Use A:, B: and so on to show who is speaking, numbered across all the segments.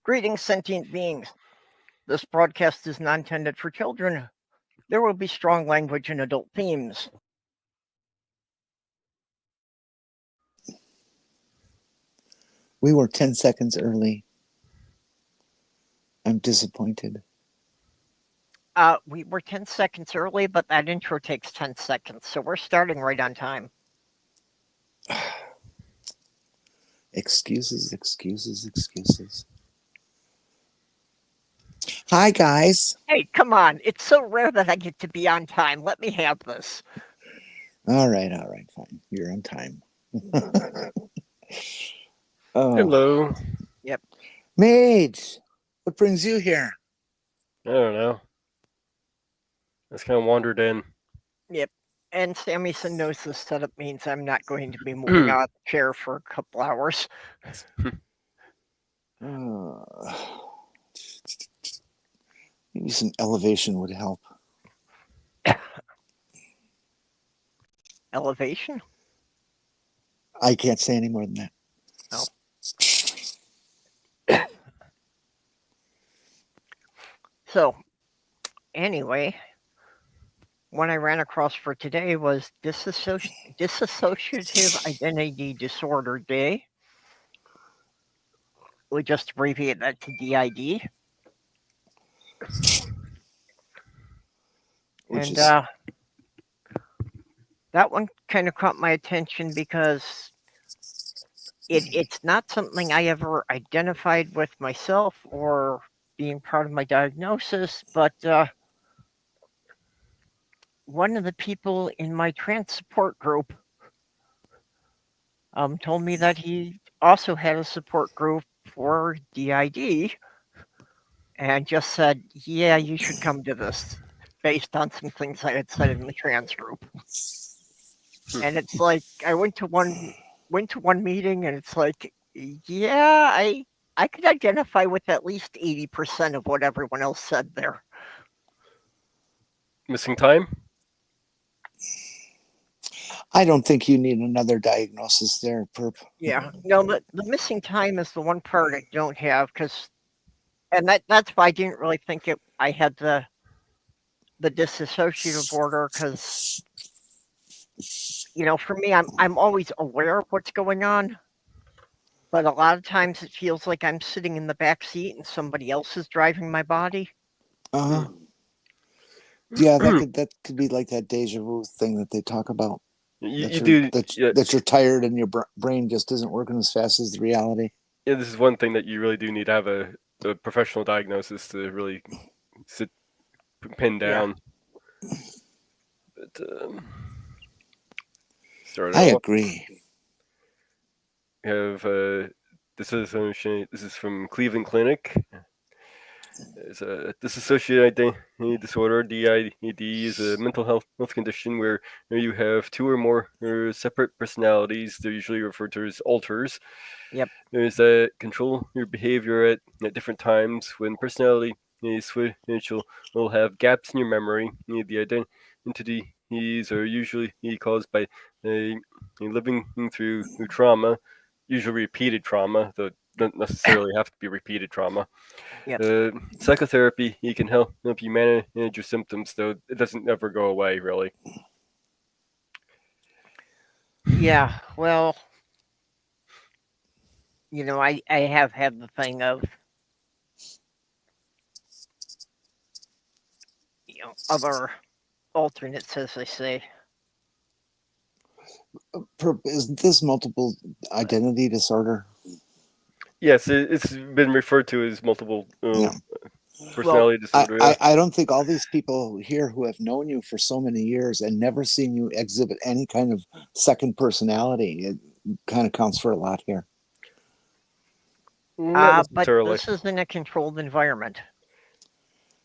A: Greetings, sentient beings. This broadcast is not intended for children. There will be strong language and adult themes.
B: We were 10 seconds early. I'm disappointed.
A: We were 10 seconds early, but that intro takes 10 seconds, so we're starting right on time.
B: Excuses, excuses, excuses. Hi, guys.
A: Hey, come on. It's so rare that I get to be on time. Let me have this.
B: All right, fine. You're on time. Oh.
C: Hello.
A: Yep.
B: Mage, what brings you here?
C: I don't know. Just kind of wandered in.
A: Yep. And Sammyson knows this setup means I'm not going to be moving out of the chair for a couple hours.
B: Maybe some elevation would help.
A: Elevation?
B: I can't say any more than that.
A: Oh. So, anyway, what I ran across for today was Dissociative Identity Disorder Day. We just abbreviate that to D.I.D. And that one kind of caught my attention because it's not something I ever identified with myself or being part of my diagnosis, but one of the people in my trans support group told me that he also had a support group for D.I.D. and just said, yeah, you should come to this based on some things I had said in the trans group. And it's like, I went to one meeting and it's like, yeah, I could identify with at least 80% of what everyone else said there.
C: Missing time?
B: I don't think you need another diagnosis there, Perp.
A: Yeah, no, the missing time is the one part I don't have, and that's why I didn't really think I had the dissociative order, because for me, I'm always aware of what's going on, but a lot of times it feels like I'm sitting in the back seat and somebody else is driving my body.
B: Uh-huh. Yeah, that could be like that deja vu thing that they talk about. That you're tired and your brain just isn't working as fast as the reality.
C: Yeah, this is one thing that you really do need to have a professional diagnosis to really pin down.
A: Yeah.
C: But
B: I agree.
C: We have this is from Cleveland Clinic. It's a dissociative identity disorder. D.I.D. is a mental health condition where you have two or more separate personalities. They're usually referred to as alters.
A: Yep.
C: There's that control your behavior at different times. When personality switch, will have gaps in your memory. The identities are usually caused by living through trauma, usually repeated trauma, though don't necessarily have to be repeated trauma.
A: Yep.
C: Psychotherapy can help you manage your symptoms, though it doesn't ever go away, really.
A: Yeah, well, I have had the thing of, other alternates, as they say.
B: Isn't this multiple identity disorder?
C: Yes, it's been referred to as multiple personality disorder.
B: I don't think all these people here who have known you for so many years and never seen you exhibit any kind of second personality, it kind of counts for a lot here.
A: But this is in a controlled environment.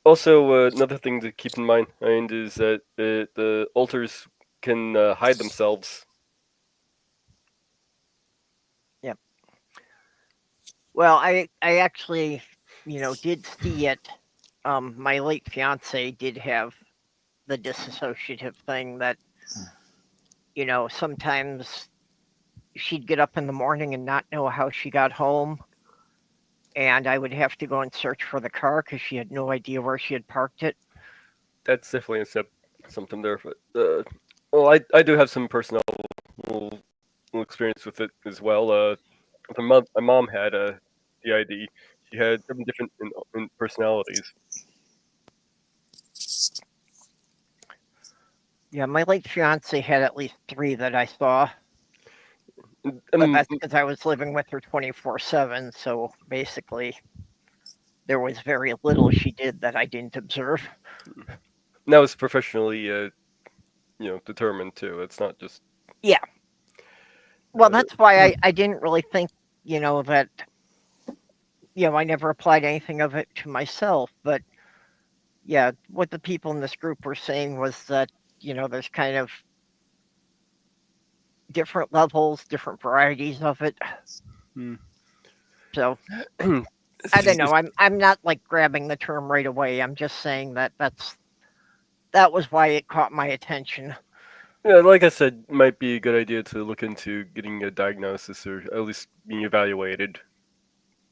C: Also, another thing to keep in mind is that the alters can hide themselves.
A: Yep. Well, I actually, did see it. My late fiance did have the dissociative thing that, sometimes she'd get up in the morning and not know how she got home. and I would have to go and search for the car because she had no idea where she had parked it.
C: That's definitely something there. But, well, I do have some personal experience with it as well. My mom had a D.I.D. She had different in personalities.
A: Yeah, my late fiance had at least 3 that I saw. But that's because I was living with her 24/7, so basically there was very little she did that I didn't observe.
C: That was professionally, determined too. It's not just.
A: Yeah. Well, that's why I didn't really think, that, I never applied anything of it to myself. But yeah, what the people in this group were saying was that, there's kind of different levels, different varieties of it. So I don't know. I'm not like grabbing the term right away. I'm just saying that was why it caught my attention.
C: Yeah, like I said, might be a good idea to look into getting a diagnosis or at least being evaluated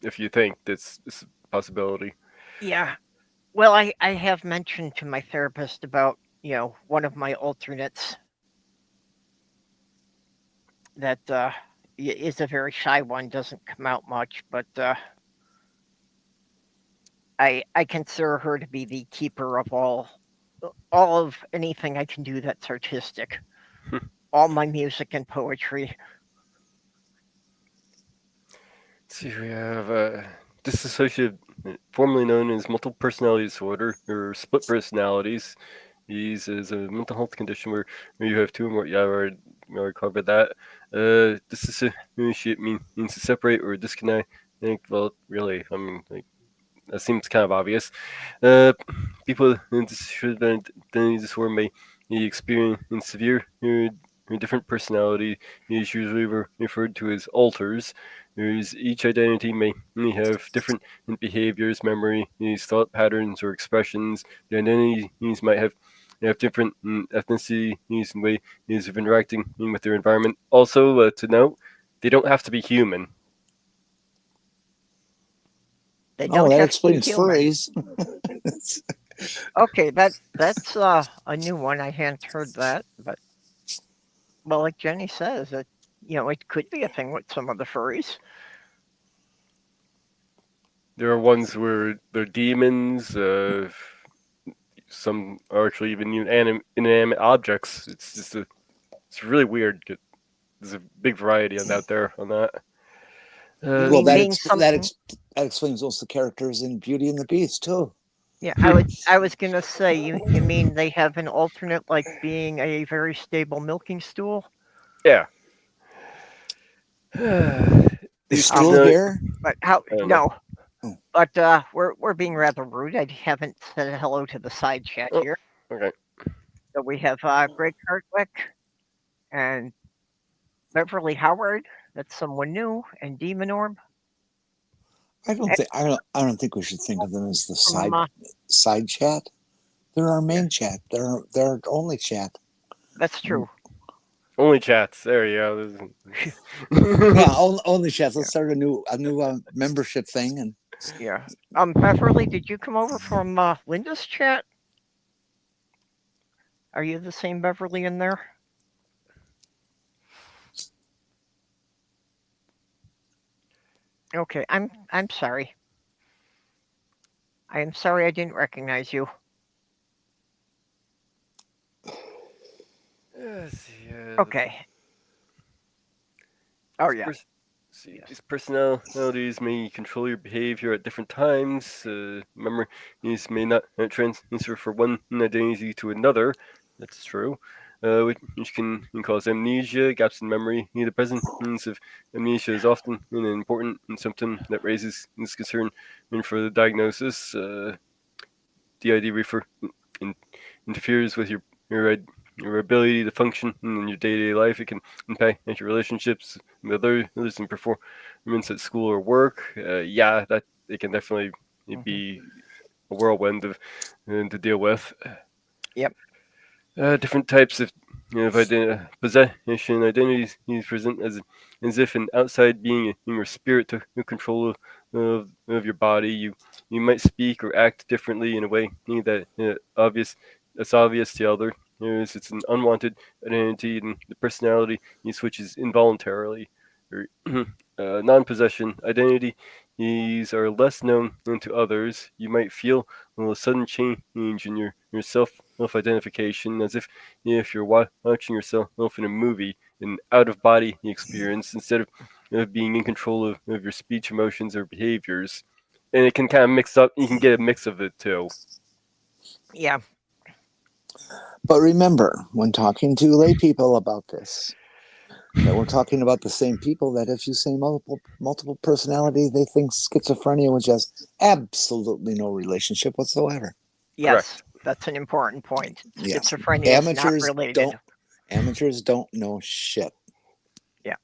C: if you think it's a possibility.
A: Yeah. Well, I have mentioned to my therapist about, one of my alternates that is a very shy one, doesn't come out much, but I consider her to be the keeper of all of anything I can do that's artistic. All my music and poetry.
C: See, we have dissociative, formerly known as multiple personality disorder or split personalities. These is a mental health condition where you have 2 or more. Yeah, I already covered that. Dissociate means to separate or disconnect. Well, really, I mean, like, that seems kind of obvious. People with dissociative identity disorder may experience severe different personality. Is usually referred to as alters. Each identity may have different behaviors, memory, thought patterns, or expressions. The identities might have different ethnicities and ways of interacting with their environment. Also, to note, they don't have to be human.
A: They don't
B: that
A: have
B: explains
A: to be human.
B: furries.
A: Okay, that's a new one. I hadn't heard that, but well, like Jenny says, it could be a thing with some of the furries.
C: There are ones where they're demons. Some are actually even inanimate objects. It's really weird. There's a big variety out there on that.
B: Well, that explains most of the characters in Beauty and the Beast too.
A: Yeah, I was gonna say you mean they have an alternate like being a very stable milking stool?
C: Yeah.
B: Is still here?
A: But how? No.
B: Oh.
A: But we're being rather rude. I haven't said hello to the side chat here.
C: Okay.
A: So we have Greg Hartwick and Beverly Howard. That's someone new, and Demon Orb.
B: I don't think we should think of them as the side chat. They're our main chat. They're our only chat.
A: That's true.
C: Only chats. There you go.
B: Yeah, only chats. Let's start a new membership thing. And
A: yeah. Beverly, did you come over from Linda's chat? Are you the same Beverly in there? Okay, I'm sorry. I am sorry I didn't recognize you. Okay. Oh yeah.
C: These personalities may control your behavior at different times. Memories may not transfer from one identity to another. That's true. Which can cause amnesia, gaps in memory. The presence of amnesia is often an important symptom that raises this concern for the diagnosis. D.I.D. interferes with your ability to function in your day-to-day life. It can impact your relationships with others and performance at school or work. That it can definitely be a whirlwind to deal with.
A: Yep.
C: Different types of possession identities present as if an outside being in your spirit took control of your body. You might speak or act differently in a way that that's obvious to others. It's an unwanted identity, and the personality switches involuntarily. Or non-possession identities are less known to others. You might feel a sudden change in your self-identification, as if you're watching yourself in a movie, an out-of-body experience, instead of being in control of your speech, emotions, or behaviors. And it can kind of mix up. You can get a mix of it too.
A: Yeah.
B: But remember, when talking to lay people about this, that we're talking about the same people that if you say multiple personality, they think schizophrenia, which has absolutely no relationship whatsoever.
A: Yes,
C: correct.
A: That's an important point.
B: Yes.
A: Schizophrenia is not related.
B: Amateurs don't know shit.
A: Yeah.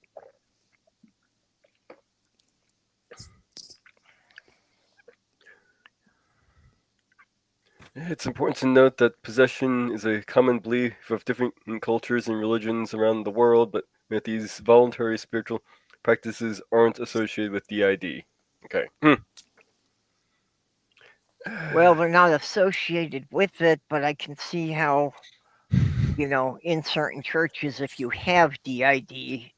C: It's important to note that possession is a common belief of different cultures and religions around the world, but that these voluntary spiritual practices aren't associated with D.I.D. Okay.
A: Well, they're not associated with it, but I can see how, in certain churches, if you have D.I.D,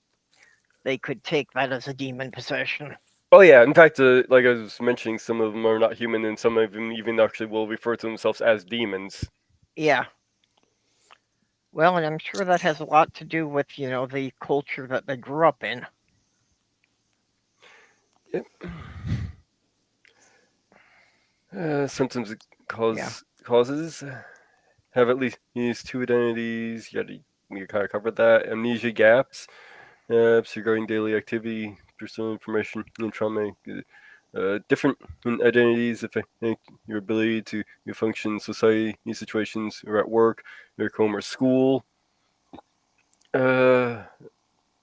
A: they could take that as a demon possession.
C: Oh yeah, in fact, like I was mentioning, some of them are not human, and some of them even actually will refer to themselves as demons.
A: Yeah. Well, and I'm sure that has a lot to do with, the culture that they grew up in.
C: Yep. Sometimes it causes have at least these two identities. We kind of covered that. Amnesia gaps regarding daily activity, personal information, and trauma. Different identities affect your ability to function in society, in situations, or at work, or home, or school. Other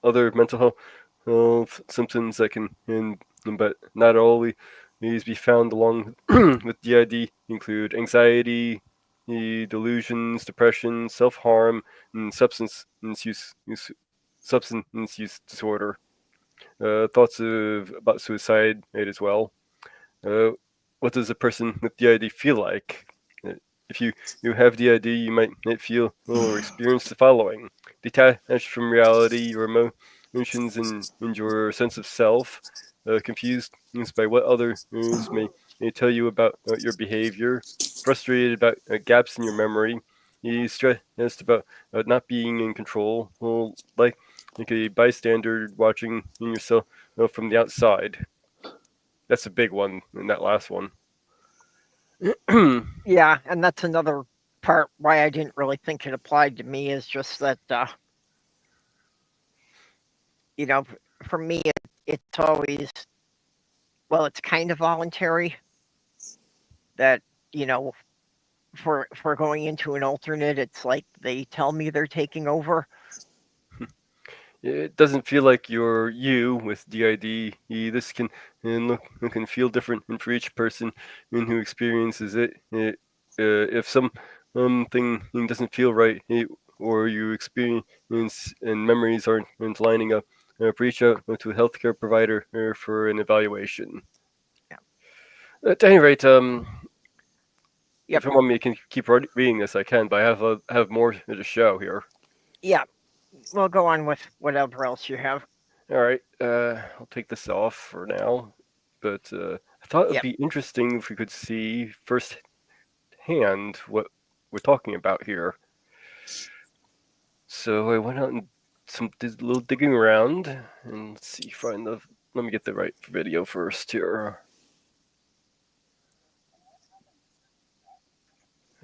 C: mental health symptoms that can, but not always be found along with D.I.D. include anxiety, delusions, depression, self-harm, and substance use disorder. Thoughts about suicide as well. What does a person with D.I.D. feel like? If you have D.I.D, you might feel or experience the following: detached from reality, your emotions, and your sense of self, confused by what others may tell you about your behavior, frustrated about gaps in your memory, stressed about not being in control, like a bystander watching yourself from the outside. That's a big one in that last one.
A: Yeah, and that's another part why I didn't really think it applied to me, is just that, for me, it's always, well, it's kind of voluntary that, for going into an alternate, it's like they tell me they're taking over.
C: It doesn't feel like you're you with D.I.D. This can feel different for each person who experiences it. If something doesn't feel right, or you experience and memories aren't lining up, reach out to a healthcare provider for an evaluation.
A: Yeah.
C: At any rate,
A: Yep.
C: if you want me to keep reading this, I can, but I have more to show here.
A: Yeah. We'll go on with whatever else you have.
C: All right, I'll take this off for now, but I thought it would be interesting if we could see firsthand what we're talking about here. So I went out and did a little digging around, and let's see, let me get the right video first here.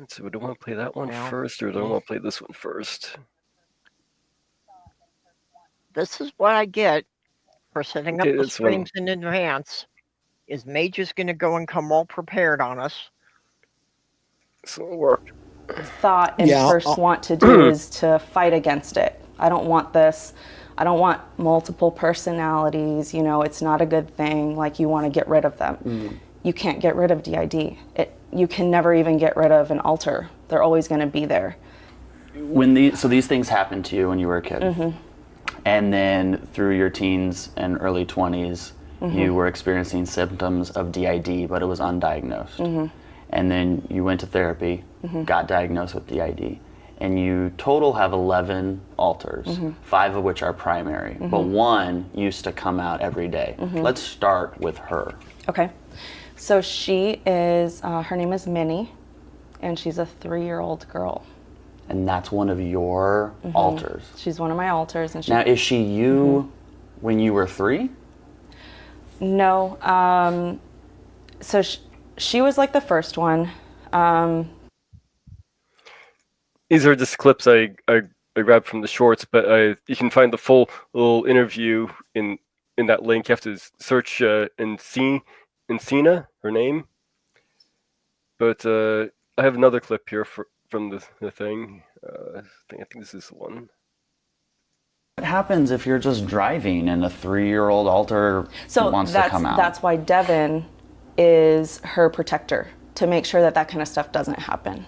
C: So do I want to play that one first, or do I want to play this one first?
A: This is what I get for setting up the streams in advance. Is Mage is going to go and come all prepared on us.
C: So it'll work.
D: Thought and first want to do is to fight against it. I don't want this. I don't want multiple personalities. It's not a good thing. Like, you want to get rid of them. You can't get rid of D.I.D. You can never even get rid of an alter. They're always going to be there.
E: So these things happened to you when you were a kid, and then through your teens and early 20s, you were experiencing symptoms of D.I.D, but it was undiagnosed. And then you went to therapy, got diagnosed with D.I.D, and you total have 11 alters, 5 of which are primary, but 1 used to come out every day. Let's start with her.
D: Okay. So she is, her name is Minnie, and she's a 3-year-old girl.
E: And that's one of your alters.
D: She's one of my alters. And she,
E: Now, is she you when you were 3?
D: No. So she was like the first one.
C: These are just clips I grabbed from the shorts, but you can find the full little interview in that link. You have to search Encina, her name. But I have another clip here from the thing. I think this is the one.
E: What happens if you're just driving and a 3-year-old alter wants to come out?
D: That's why Devin is her protector, to make sure that kind of stuff doesn't happen.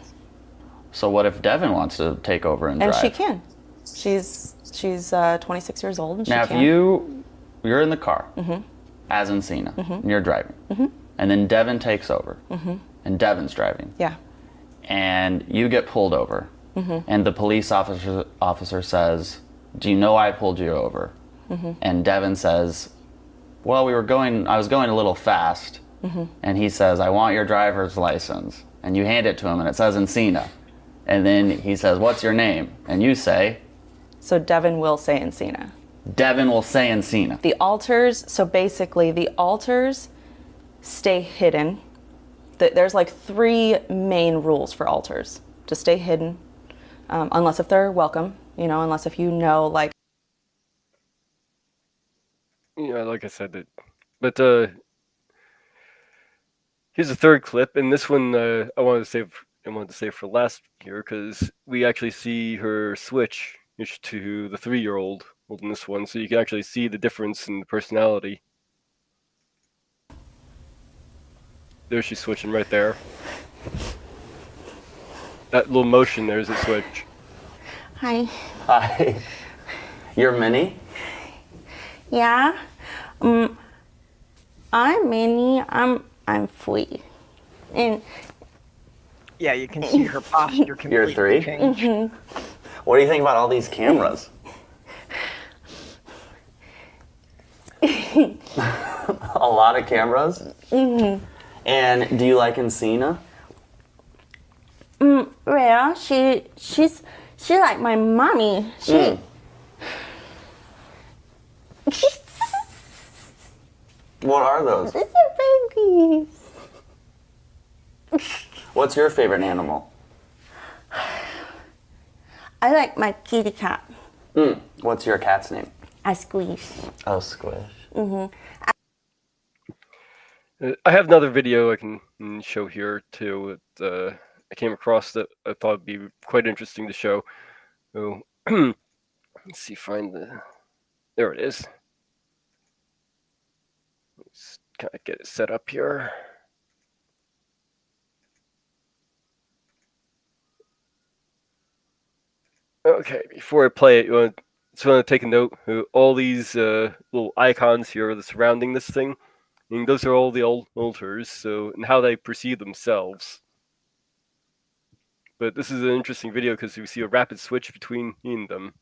E: So what if Devin wants to take over and drive?
D: And she can. She's 26 years old. And
E: now,
D: she can.
E: if you're in the car as Encina, and you're driving, and then Devin takes over, and Devin's driving.
D: Yeah.
E: And you get pulled over, and the police officer says, "Do you know why I pulled you over?" And Devin says, "Well, I was going a little fast." And he says, "I want your driver's license." And you hand it to him, and it says Encina. And then he says, "What's your name?" And you say?
D: So Devin will say Encina.
E: Devin will say Encina.
D: The alters, so basically the alters stay hidden. There's like 3 main rules for alters. To stay hidden, unless if they're welcome, unless if like...
C: Yeah, like I said, but here's a third clip, and this one I wanted to save for last year because we actually see her switch to the 3-year-old in this one, so you can actually see the difference in the personality. There she's switching right there. That little motion there is a switch.
D: Hi.
E: Hi. You're Minnie?
F: Yeah. I'm Minnie. I'm free. And
A: Yeah, you can see her posture
E: You're
A: completely
E: 3?
A: change.
E: What do you think about all these cameras? A lot of cameras? And do you like Encina?
F: well, she's like my mommy.
E: What are those?
F: These are babies.
E: What's your favorite animal?
F: I like my kitty cat.
E: What's your cat's name?
F: I squeeze.
E: Oh, Squish.
C: I have another video I can show here too. I came across that I thought would be quite interesting to show. So, let's see, there it is. Let's kind of get it set up here. Okay, before I play it, I just want to take a note. All these little icons here that's surrounding this thing, and those are all the alters, and how they perceive themselves. But this is an interesting video because we see a rapid switch between them.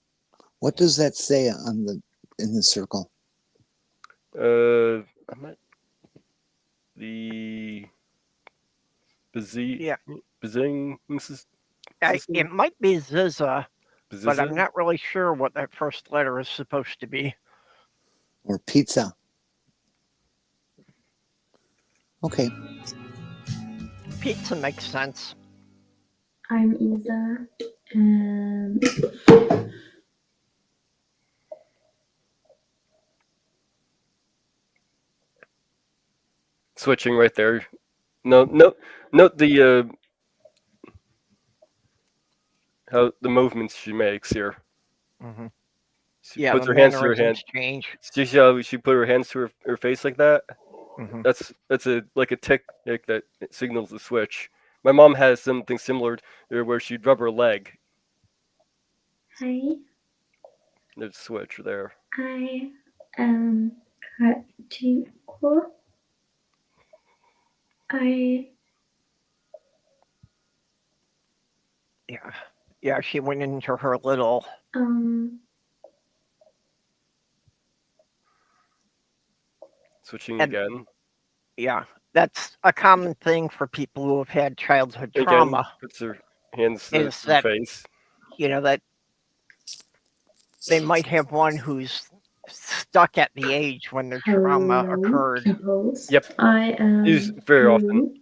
B: What does that say in the circle?
C: The
A: Yeah.
C: Bazing.
A: It might be Ziza, but I'm
C: Baziza?
A: not really sure what that first letter is supposed to be.
B: Or pizza? Okay.
A: Pizza makes sense.
G: I'm Isa, and
C: Switching right there. Note the how the movements she makes here.
A: Mm-hmm.
C: She
A: Yeah,
C: puts
A: the
C: her hands to her
A: mannerisms
C: hand.
A: change.
C: See how she put her hands to her face like that?
A: Mm-hmm.
C: That's a technique that signals the switch. My mom has something similar where she'd rub her leg.
G: hi,
C: There's a switch there.
G: I practical.
A: Yeah, she went into her little
C: Switching
A: and-
C: again.
A: yeah, that's a common thing for people who have had childhood
C: Again,
A: trauma.
C: puts her hands to
A: Is
C: the
A: that
C: face.
A: that they might have one who's stuck at the age when their trauma occurred.
G: Peoples.
C: Yep.
G: I am
C: Use very often.
G: blue.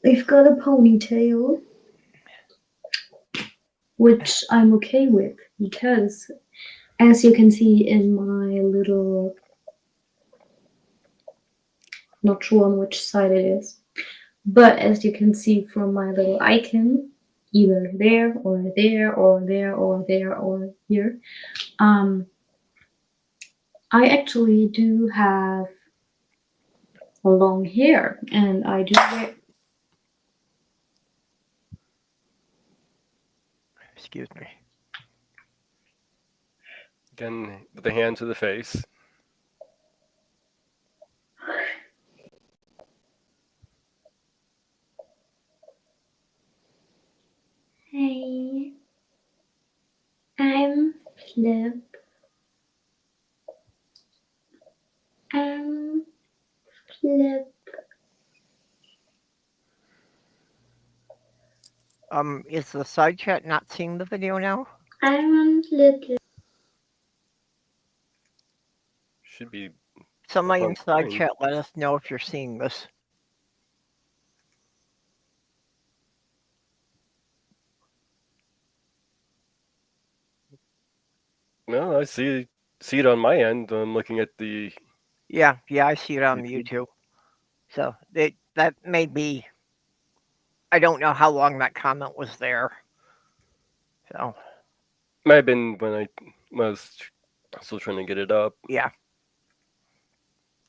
G: They've got a ponytail, which I'm okay with because, as you can see in my little, not sure on which side it is, but as you can see from my little icon, either there or there or there or there or here, I actually do have long hair, and I do wear.
A: Excuse me.
C: Again, with the hand to the face.
G: Hey, I'm Flip. I'm Flip.
A: Is the side chat not seeing the video now?
G: I'm Flip.
C: Should be.
A: Somebody in side
C: fine.
A: chat, let us know if you're seeing this.
C: No, I see it on my end. I'm looking at the.
A: Yeah, I see it on
C: YouTube.
A: YouTube. So that may be. I don't know how long that comment was there. So
C: Might have been when I was still trying to get it up.
A: yeah.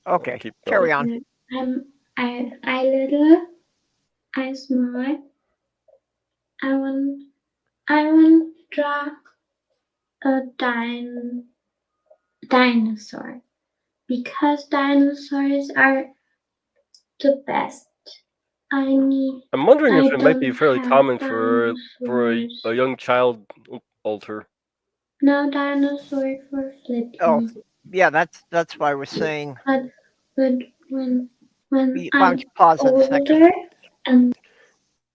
A: Okay,
C: Keep
A: carry
C: going.
A: on.
G: I little. I small. I want draw a dinosaur because dinosaurs are the best.
C: I'm wondering if it might be
G: don't
C: fairly
G: have
C: common for a
G: dinosaurs.
C: young child alter.
G: No dinosaur for Flippy.
A: Oh, yeah, that's why I was saying.
G: But when
A: Why don't
G: I'm
A: you pause it a second?
G: older and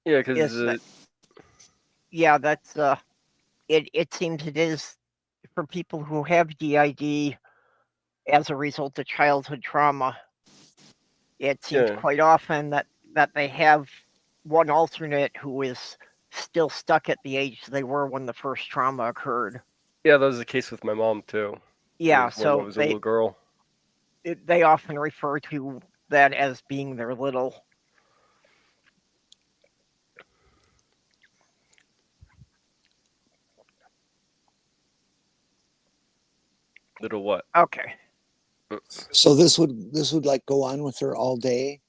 C: Yeah,
A: Yes,
C: because
A: yeah, that's it seems it is for people who have DID as a result of childhood trauma. It seems quite often that they have one alternate who is still stuck at the age they were when the first trauma occurred.
C: yeah, that was the case with my mom too.
A: Yeah,
C: When I
A: so
C: was a little girl.
A: they often refer to that as being their little.
C: Little what?
A: Okay.
B: So this would like go on with her all day,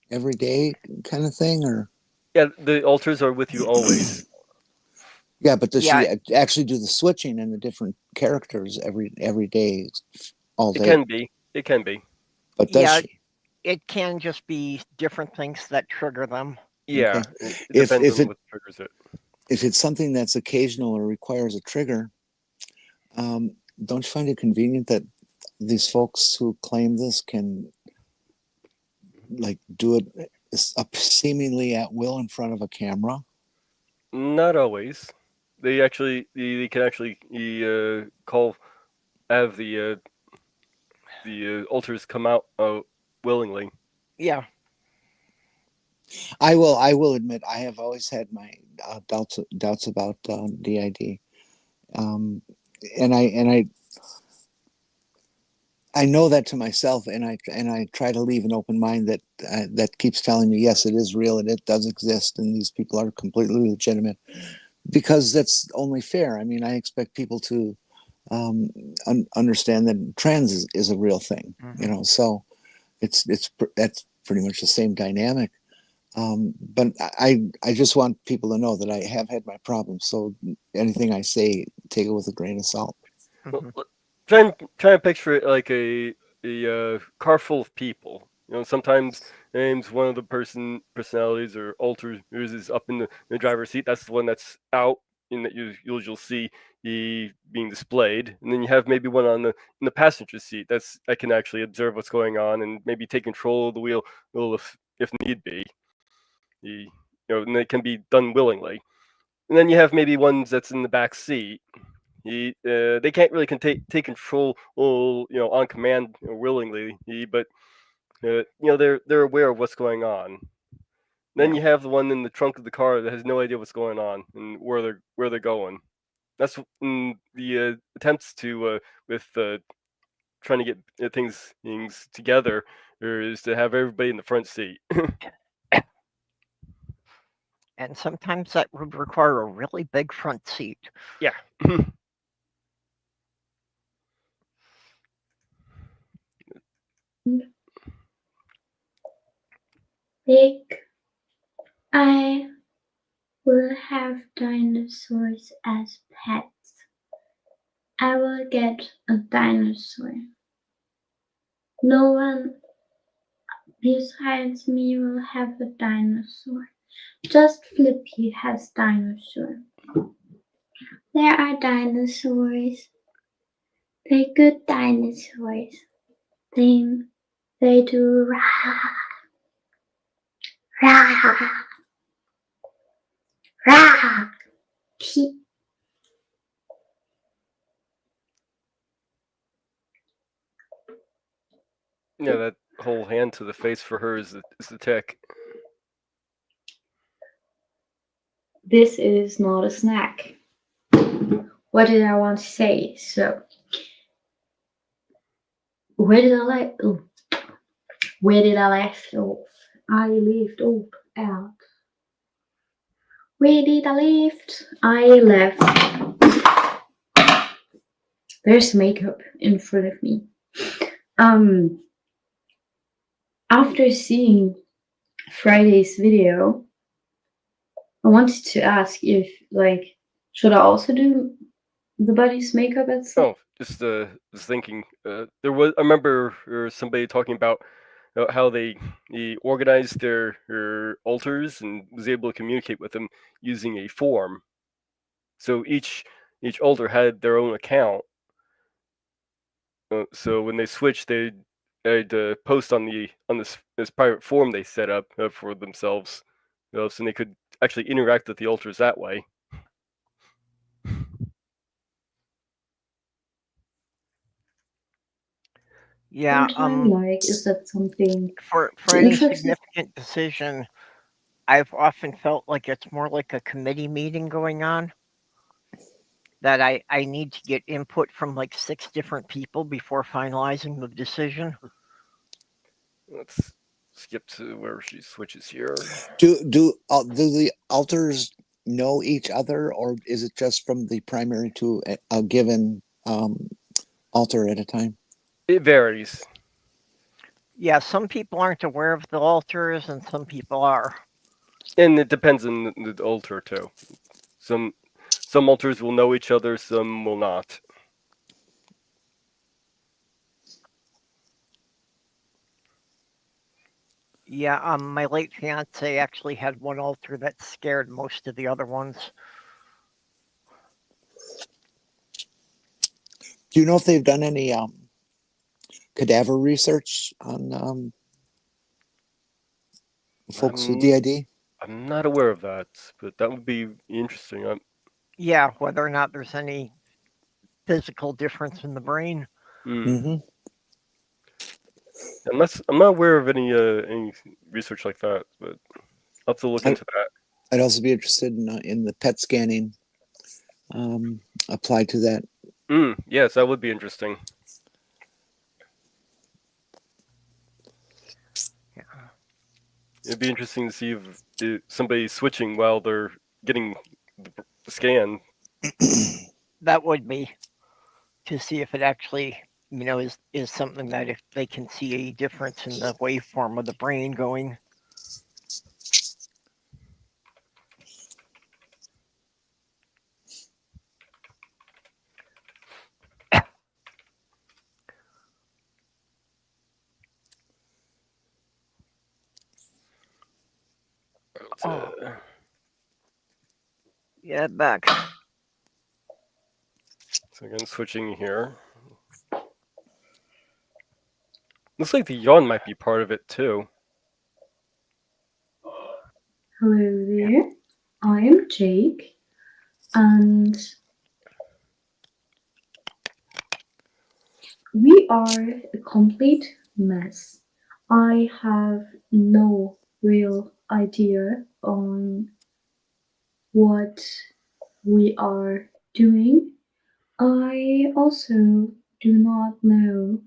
B: every day kind of thing, or?
C: Yeah, the alters are with you always.
B: Yeah, but does
A: Yeah.
B: she actually do the switching and the different characters every day, all day?
C: It can be.
B: But does
A: Yeah,
B: she?
A: it can just be different things that trigger them.
C: Yeah,
B: Okay.
C: it
B: If
C: depends on
B: it-
C: what triggers it.
B: If it's something that's occasional or requires a trigger, don't you find it convenient that these folks who claim this can like do it seemingly at will in front of a camera?
C: Not always. They can actually have the alters come out willingly.
A: Yeah.
B: I will admit I have always had my doubts about DID, and I know that to myself, and I try to leave an open mind that keeps telling me yes, it is real and it does exist, and these people are completely legitimate, because that's only fair. I mean, I expect people to understand that trans is a real thing, So that's pretty much the same dynamic. But I just want people to know that I have had my problems. So anything I say, take it with a grain of salt.
A: Mhm.
C: Well, try and picture it like a a car full of people. Sometimes one of the personalities or alters is up in the driver's seat. That's the one that's out, and that you'll see being displayed. And then you have maybe one in the passenger seat. I can actually observe what's going on and maybe take control of the wheel if need be. And it can be done willingly. And then you have maybe ones that's in the back seat. They can't really take control, on command willingly, but they're aware of what's going on. Then you have the one in the trunk of the car that has no idea what's going on and where they're going. That's the attempts to with trying to get things together is to have everybody in the front seat.
A: And sometimes that would require a really big front seat.
C: Yeah.
G: Big. I will have dinosaurs as pets. I will get a dinosaur. No one besides me will have a dinosaur. Just Flippy has dinosaur. There are dinosaurs. They're good dinosaurs. They do rah, rah, rah.
C: Yeah, that whole hand to the face for her is the tick.
G: This is not a snack. What did I want to say? So, where did I left off? I left off out. Where did I left? I left. There's makeup in front of me. After seeing Friday's video, I wanted to ask if, should I also do the body's makeup at some?
C: Oh, just was thinking. I remember somebody talking about how they organized their alters and was able to communicate with them using a form. So each alter had their own account. So when they switched, they'd post on this private forum they set up for themselves, so they could actually interact with the alters that way.
A: Yeah.
G: Is that something
A: for any significant decision, I've often felt like it's more like a committee meeting going on. That I need to get input from like 6 different people before finalizing the decision.
C: Let's skip to where she switches here.
B: Do the alters know each other, or is it just from the primary to a given alter at a time?
C: It varies.
A: Yeah, some people aren't aware of the alters, and some people are.
C: And it depends on the alter too. Some alters will know each other, some will not.
A: Yeah, my late fiance actually had one alter that scared most of the other ones.
B: Do you know if they've done any cadaver research on folks with D.I.D?
C: I'm not aware of that, but that would be interesting.
A: Yeah, whether or not there's any physical difference in the brain.
B: Mm-hmm.
C: I'm not aware of any research like that, but I'll have to look into that.
B: I'd also be interested in the PET scanning applied to that.
C: Yes, that would be interesting.
A: Yeah.
C: It'd be interesting to see if somebody's switching while they're getting the scan.
A: That would be to see if it actually, is something that if they can see a difference in the waveform of the brain going. Yeah, back.
C: So again, switching here. Looks like the yawn might be part of it too.
G: Hello there. I am Jake, and we are a complete mess. I have no real idea on what we are doing. I also do not know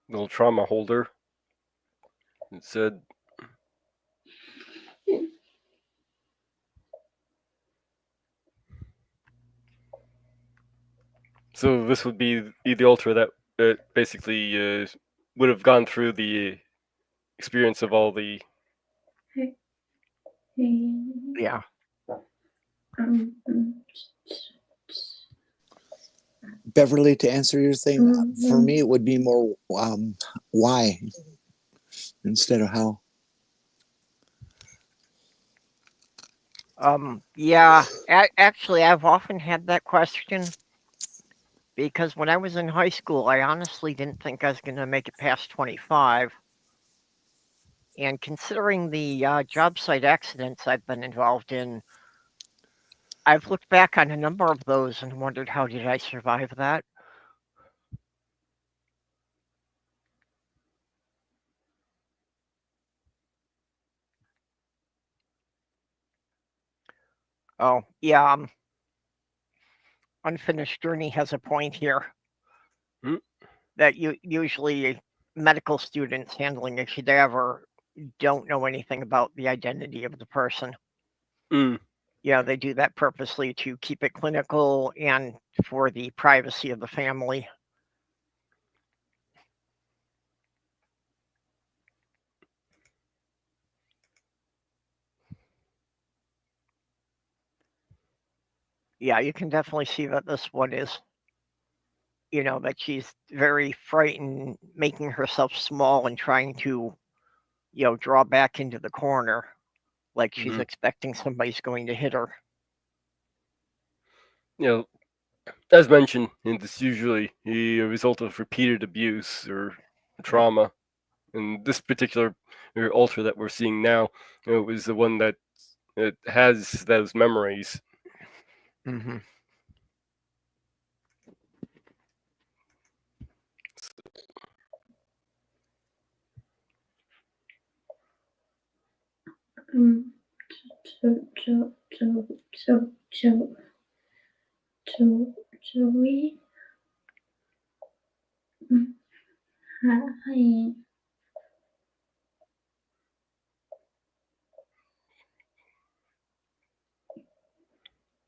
C: Little trauma holder. It said. So this would be the altar that basically would have gone through the experience of all the.
A: Yeah.
B: Beverly, to answer your thing, for me it would be more why instead of how.
A: Yeah. Actually, I've often had that question because when I was in high school, I honestly didn't think I was going to make it past 25. And considering the job site accidents I've been involved in, I've looked back on a number of those and wondered how did I survive that? Oh, yeah. Unfinished Journey has a point here that usually medical students handling a cadaver don't know anything about the identity of the person. Yeah, they do that purposely to keep it clinical and for the privacy of the family. Yeah, you can definitely see that this one is, that she's very frightened, making herself small and trying to, draw back into the corner like she's expecting somebody's going to hit her.
C: As mentioned, this is usually a result of repeated abuse or trauma. And this particular altar that we're seeing now is the one that has those memories.
A: Mm-hmm.
G: Joey. Hi.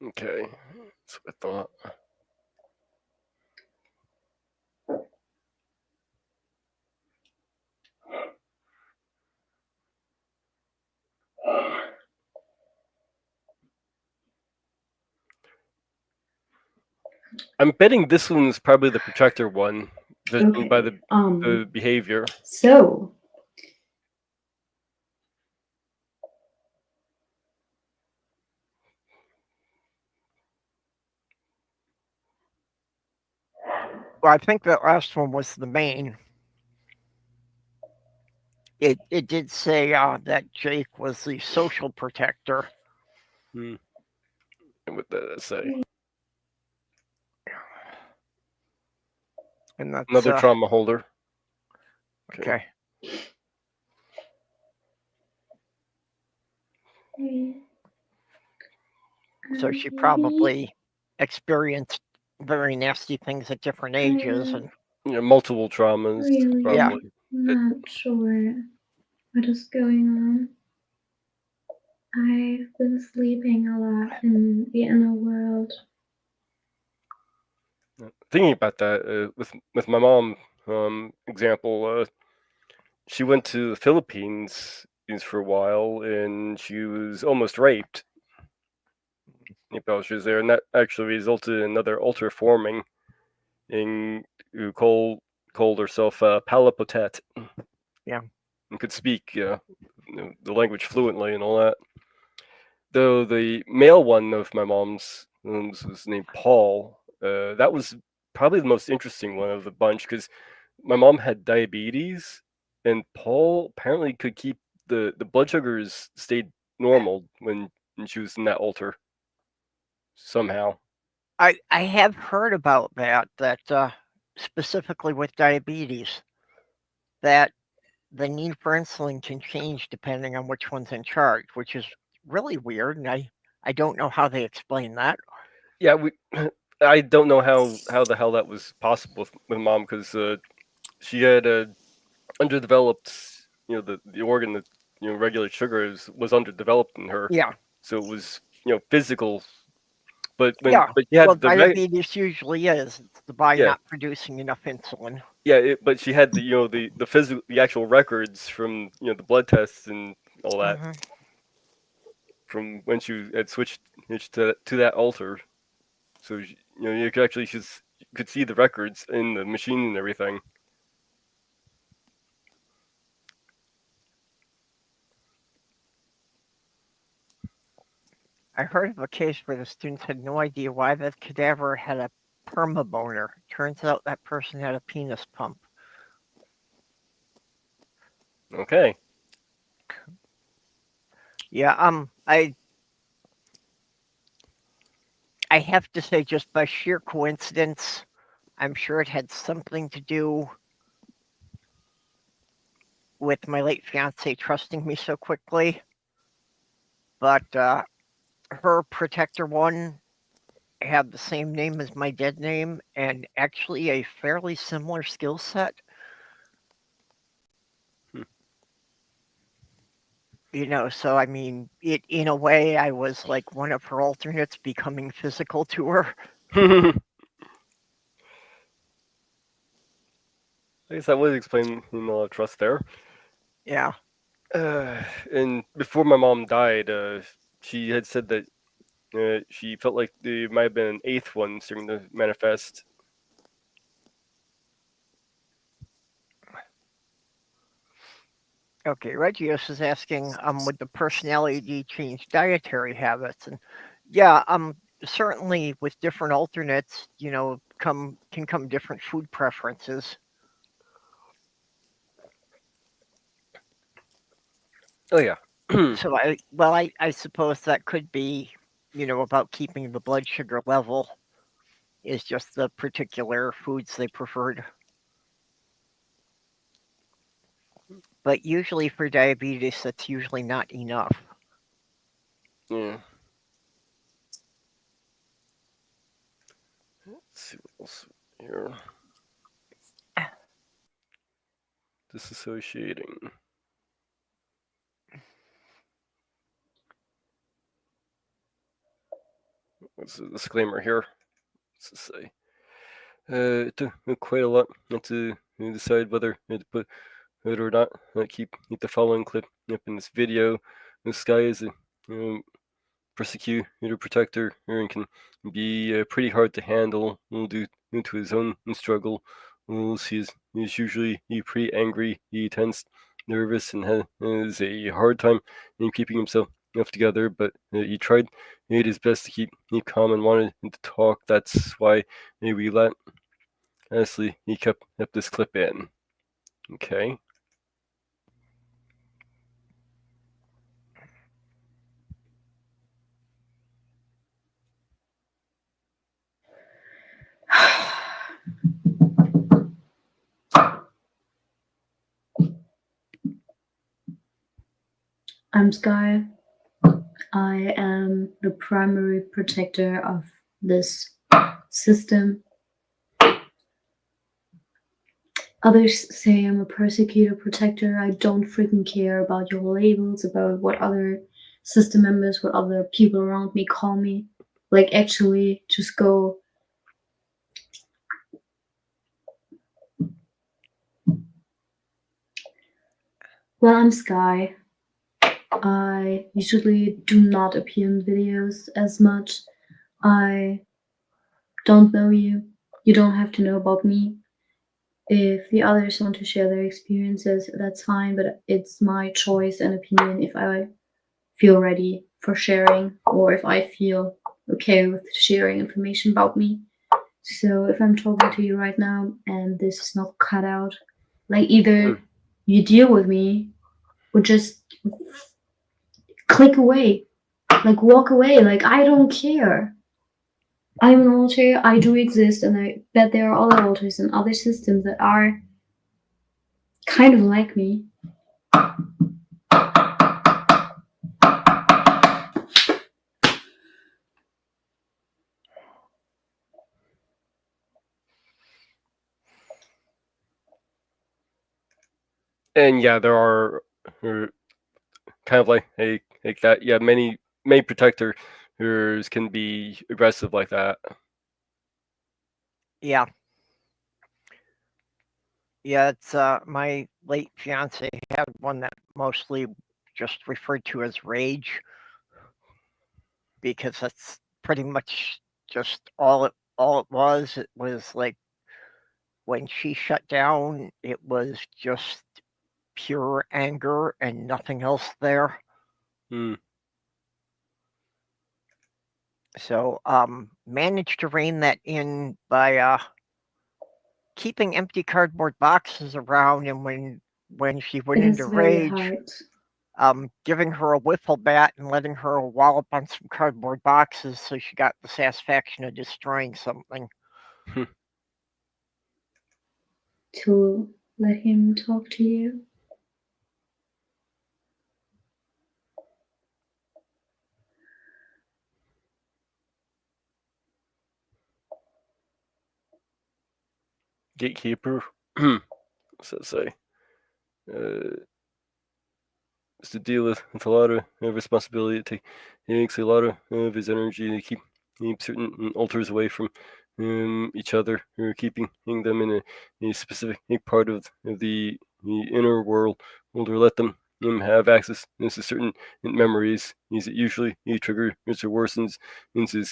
C: Okay, that's what I thought. I'm betting this one's probably the protector one, by the behavior.
G: So,
A: Well, I think that last one was the main. It did say that Jake was the social protector.
C: What did that say?
A: And that's
C: another trauma holder.
A: Okay. So she probably experienced very nasty things at different ages and
C: multiple traumas.
G: Really,
C: probably.
G: Not sure what is going on. I've been sleeping a lot in the inner world.
C: thinking about that with my mom example. She went to the Philippines for a while, and she was almost raped while she was there, and that actually resulted in another alter forming, and who called herself Palapotet.
A: Yeah.
C: And could speak the language fluently and all that. Though the male one of my mom's was named Paul. That was probably the most interesting one of the bunch because my mom had diabetes, and Paul apparently could keep the blood sugars stayed normal when she was in that altar. Somehow.
A: I have heard about that specifically with diabetes, that the need for insulin can change depending on which one's in charge, which is really weird, and I don't know how they explain that.
C: Yeah, I don't know how the hell that was possible with mom because she had a underdeveloped, the organ that regulates sugar was underdeveloped in her.
A: Yeah.
C: So it was physical, but
A: Yeah.
C: but she had
A: Well, diabetes usually is. It's the body
C: Yeah.
A: not producing enough insulin.
C: Yeah, but she had the physical, the actual records from the blood tests and all that
A: Mhm.
C: from when she had switched to that altar. So you could actually you could see the records in the machine and everything.
A: I heard of a case where the students had no idea why the cadaver had a permaboner. Turns out that person had a penis pump.
C: Okay.
A: Yeah, I have to say, just by sheer coincidence, I'm sure it had something to do with my late fiance trusting me so quickly. But her protector one had the same name as my dead name and actually a fairly similar skill set. So I mean, in a way, I was like one of her alternates becoming physical to her.
C: I guess that would explain a lot of trust there.
A: Yeah.
C: And before my mom died, she had said that she felt like there might have been an eighth one starting to manifest.
A: Okay, Regios is asking, would the personality change dietary habits? And yeah, certainly with different alternates, can come different food preferences.
C: Oh yeah.
A: So I suppose that could be, about keeping the blood sugar level, is just the particular foods they preferred. But usually for diabetes, that's usually not enough.
C: Yeah. Let's see what else here. Dissociating. What's the disclaimer here? What's it say? It took quite a lot to decide whether to put it or not. Keep the following clip up in this video. This guy is a persecutor protector and can be pretty hard to handle due to his own struggle. He's usually pretty angry, tense, nervous, and has a hard time in keeping himself together, but he tried his best to keep calm and wanted to talk. That's why we let honestly he kept this clip in. Okay.
G: I'm Sky. I am the primary protector of this system. Others say I'm a persecutor protector. I don't freaking care about your labels, about what other system members, what other people around me call me. Like, actually, just go Well, I'm Sky. I usually do not appear in videos as much. I don't know you. You don't have to know about me. If the others want to share their experiences, that's fine, but it's my choice and opinion if I feel ready for sharing or if I feel okay with sharing information about me. So if I'm talking to you right now and this is not cut out, like either you deal with me or just click away, like walk away, like I don't care. I'm an alter, I do exist, and I bet there are other alters and other systems that are kind of like me.
C: And yeah, there are kind of like that. Yeah, many protectors can be aggressive like that.
A: Yeah. Yeah, it's my late fiance had one that mostly just referred to as rage, because that's pretty much just all it was. It was like when she shut down, it was just pure anger and nothing else there. So managed to rein that in by keeping empty cardboard boxes around, and when she went
G: It is
A: into
G: very
A: rage,
G: hard.
A: giving her a wiffle bat and letting her wallop on some cardboard boxes so she got the satisfaction of destroying something.
G: To let him talk to you.
C: Gatekeeper. So say. Is to deal with a lot of responsibility. It takes a lot of his energy to keep certain alters away from each other, or keeping them in a specific part of the inner world, or let them have access to certain memories. Is it usually a trigger which worsens into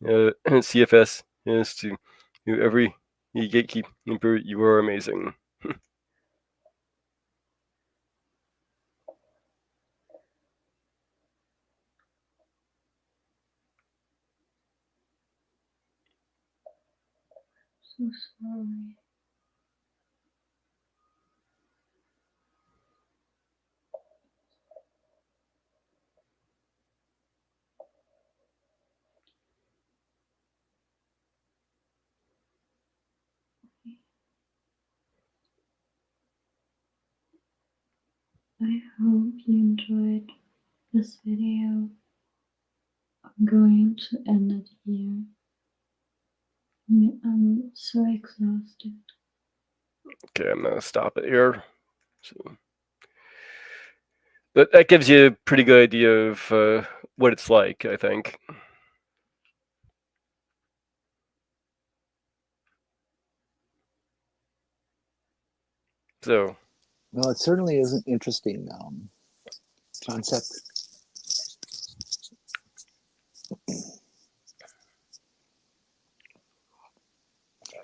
C: CFS is to every gatekeeper. You are amazing.
G: So sorry. I hope you enjoyed this video. I'm going to end it here. I'm so exhausted.
C: Okay, I'm gonna stop it here. So, but that gives you a pretty good idea of what it's like, I think. So,
B: Well, it certainly is an interesting concept.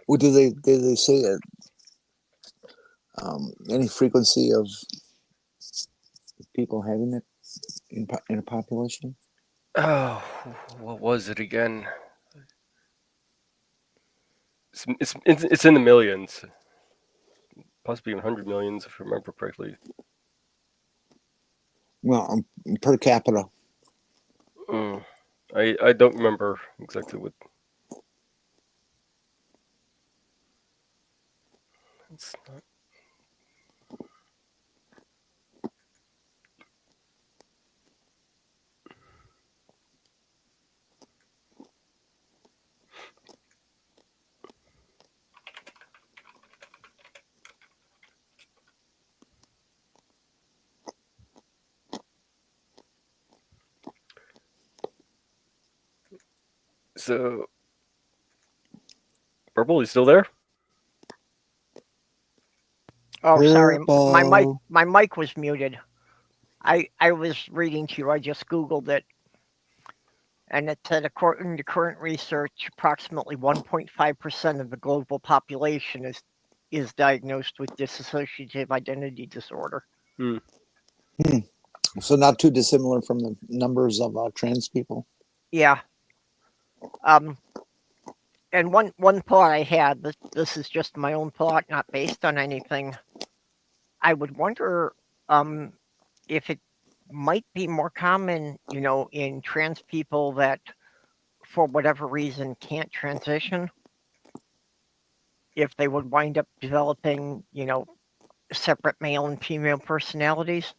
B: Well, did they say it? Any frequency of people having it in a population?
C: oh, what was it again? It's in the millions, possibly even 100 millions, if I remember correctly.
B: Well, per capita.
C: I don't remember exactly what. It's not. So, Purple, you still there?
A: Oh, sorry,
B: Purple.
A: my mic was muted. I was reading to you. I just Googled it, and it said according to current research, approximately 1.5% of the global population is diagnosed with dissociative identity disorder.
B: So not too dissimilar from the numbers of trans people.
A: Yeah. And one thought I had, this is just my own thought, not based on anything. I would wonder if it might be more common, in trans people that, for whatever reason, can't transition, if they would wind up developing, separate male and female personalities.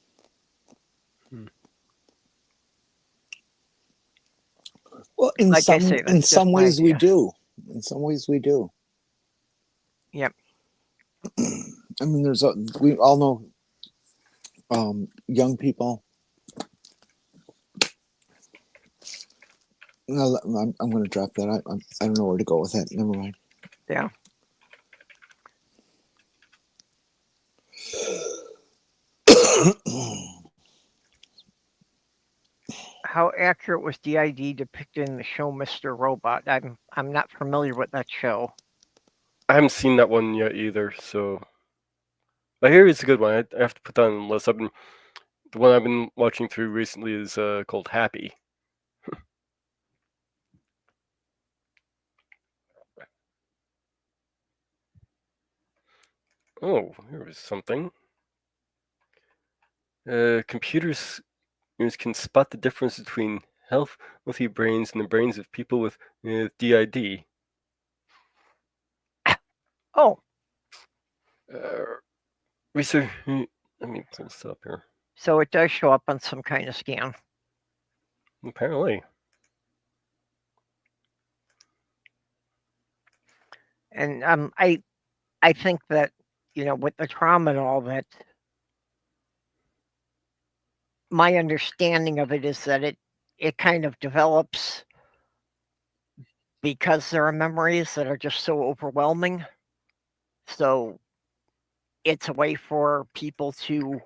B: Well, in
A: Like I say, that's
B: some
A: just my
B: ways we
A: idea.
B: do. In some ways we do.
A: Yep.
B: I mean, we all know young people. No, I'm going to drop that. I don't know where to go with that. Never mind.
A: Yeah. How accurate was D.I.D. depicted in the show Mr. Robot? I'm not familiar with that show.
C: I haven't seen that one yet either, so. I hear it's a good one. I have to put that on the list. The one I've been watching through recently is called Happy. Oh, here was something. Computers can spot the difference between healthy brains and the brains of people with D.I.D.
A: Oh.
C: Research. Let me pull this up here.
A: So it does show up on some kind of scan.
C: Apparently.
A: And I think that, with the trauma and all that, my understanding of it is that it kind of develops because there are memories that are just so overwhelming. So it's a way for people to,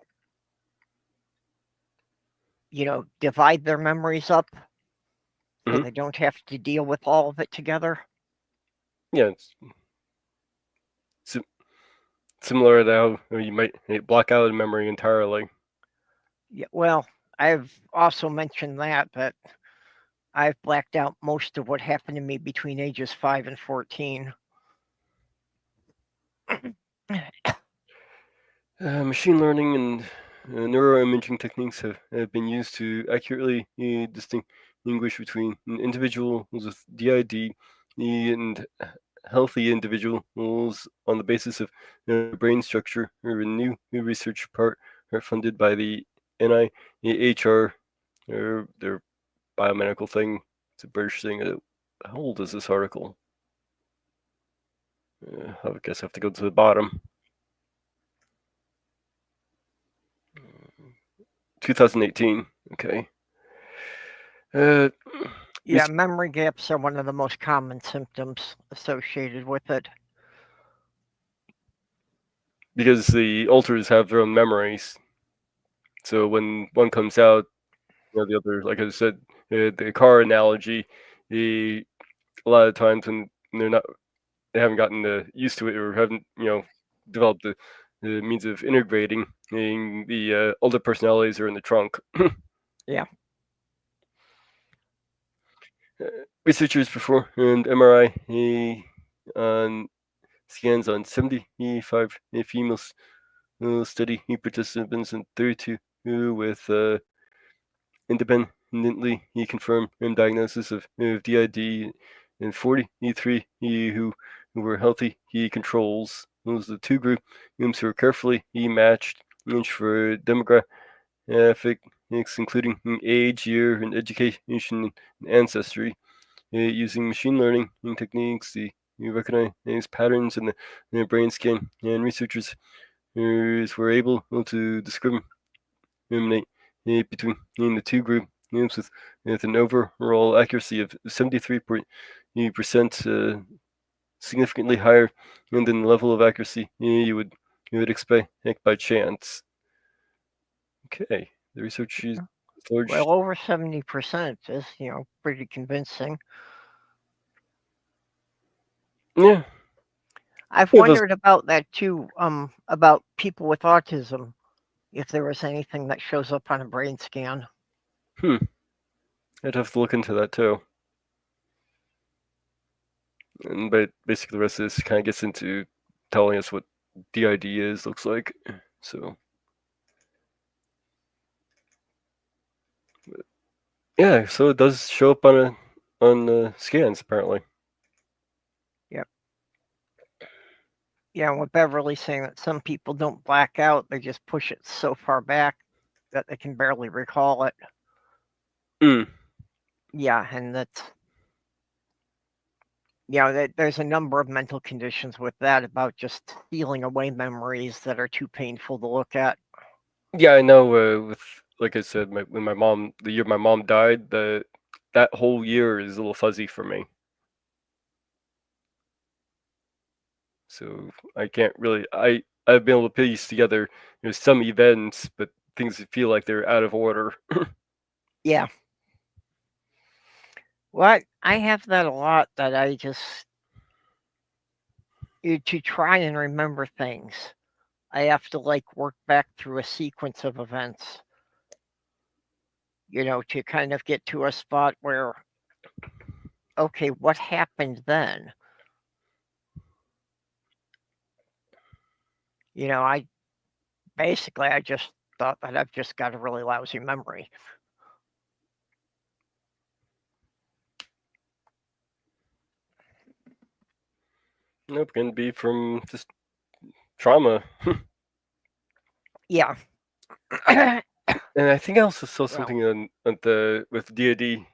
A: divide their memories up so they don't have to deal with all of it together.
C: Yeah, it's similar to how you might block out a memory entirely.
A: Yeah, well, I've also mentioned that I've blacked out most of what happened to me between ages 5 and 14.
C: Machine learning and neuroimaging techniques have been used to accurately distinguish between individuals with D.I.D. and healthy individuals on the basis of brain structure. Or a new research funded by the NIHR, their biomedical thing. It's a British thing. How old is this article? I guess I have to go to the bottom. 2018. Okay.
A: Yeah, memory gaps are one of the most common symptoms associated with it.
C: Because the alters have their own memories. So when one comes out, the other, like I said, the car analogy, a lot of times when they haven't gotten used to it or haven't, developed the means of integrating, the older personalities are in the trunk.
A: Yeah.
C: Researchers performed MRI on scans on 75 females study participants and 32 with independently confirmed diagnosis of D.I.D. and 43 who were healthy controls. Those are the two groups who were carefully matched each for demographics, including age, year, and education and ancestry. Using machine learning techniques, you recognize patterns in the brain scan, and researchers were able to discriminate between the two groups with an overall accuracy of 73%, significantly higher than the level of accuracy you would you would expect by chance. Okay, the research is large.
A: Well, over 70% is, pretty convincing.
C: Yeah.
A: I've
C: Yeah, those-
A: wondered about that too, about people with autism, if there was anything that shows up on a brain scan.
C: I'd have to look into that too. But basically, the rest of this kind of gets into telling us what D.I.D looks like. So, yeah, so it does show up on scans apparently.
A: Yep. Yeah, with Beverly saying that some people don't black out, they just push it so far back that they can barely recall it. Yeah, and that's there's a number of mental conditions with that about just stealing away memories that are too painful to look at.
C: Yeah, I know. With like I said, when my mom, the year my mom died, that whole year is a little fuzzy for me. So I can't really. I've been able to piece together some events, but things that feel like they're out of order.
A: Yeah. Well, I have that a lot, that I just to try and remember things, I have to work back through a sequence of events, to kind of get to a spot where, okay, what happened then? I just thought that I've just got a really lousy memory.
C: Nope, can be from just trauma.
A: Yeah.
C: And I think I also saw something on the with D.I.D.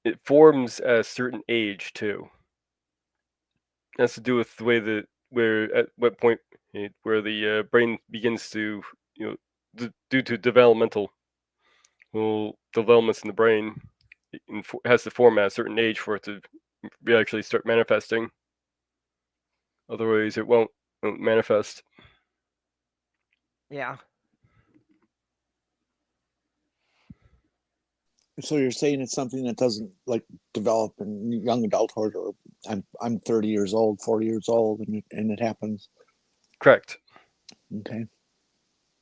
C: It forms at a certain age too. It has to do with the way where at what point where the brain begins to due to developmental developments in the brain, it has to form at a certain age for it to actually start manifesting. Otherwise, it won't manifest.
A: Yeah.
B: So you're saying it's something that doesn't develop in young adulthood, or I'm 30 years old, 40 years old, and it happens.
C: Correct.
B: Okay.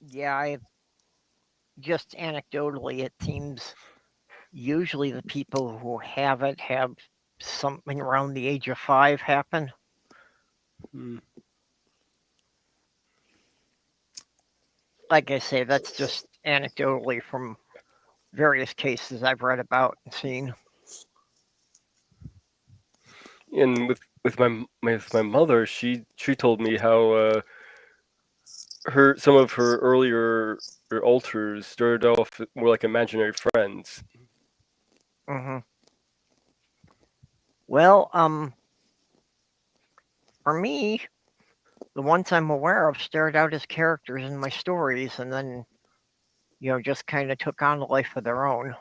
A: Yeah, just anecdotally, it seems usually the people who have it have something around the age of 5 happen. Like I say, that's just anecdotally from various cases I've read about and seen.
C: And with my mother, she told me how some of her earlier alters started off more like imaginary friends.
A: Mm-hmm. Well, for me, the ones I'm aware of started out as characters in my stories, and then, just kind of took on a life of their own.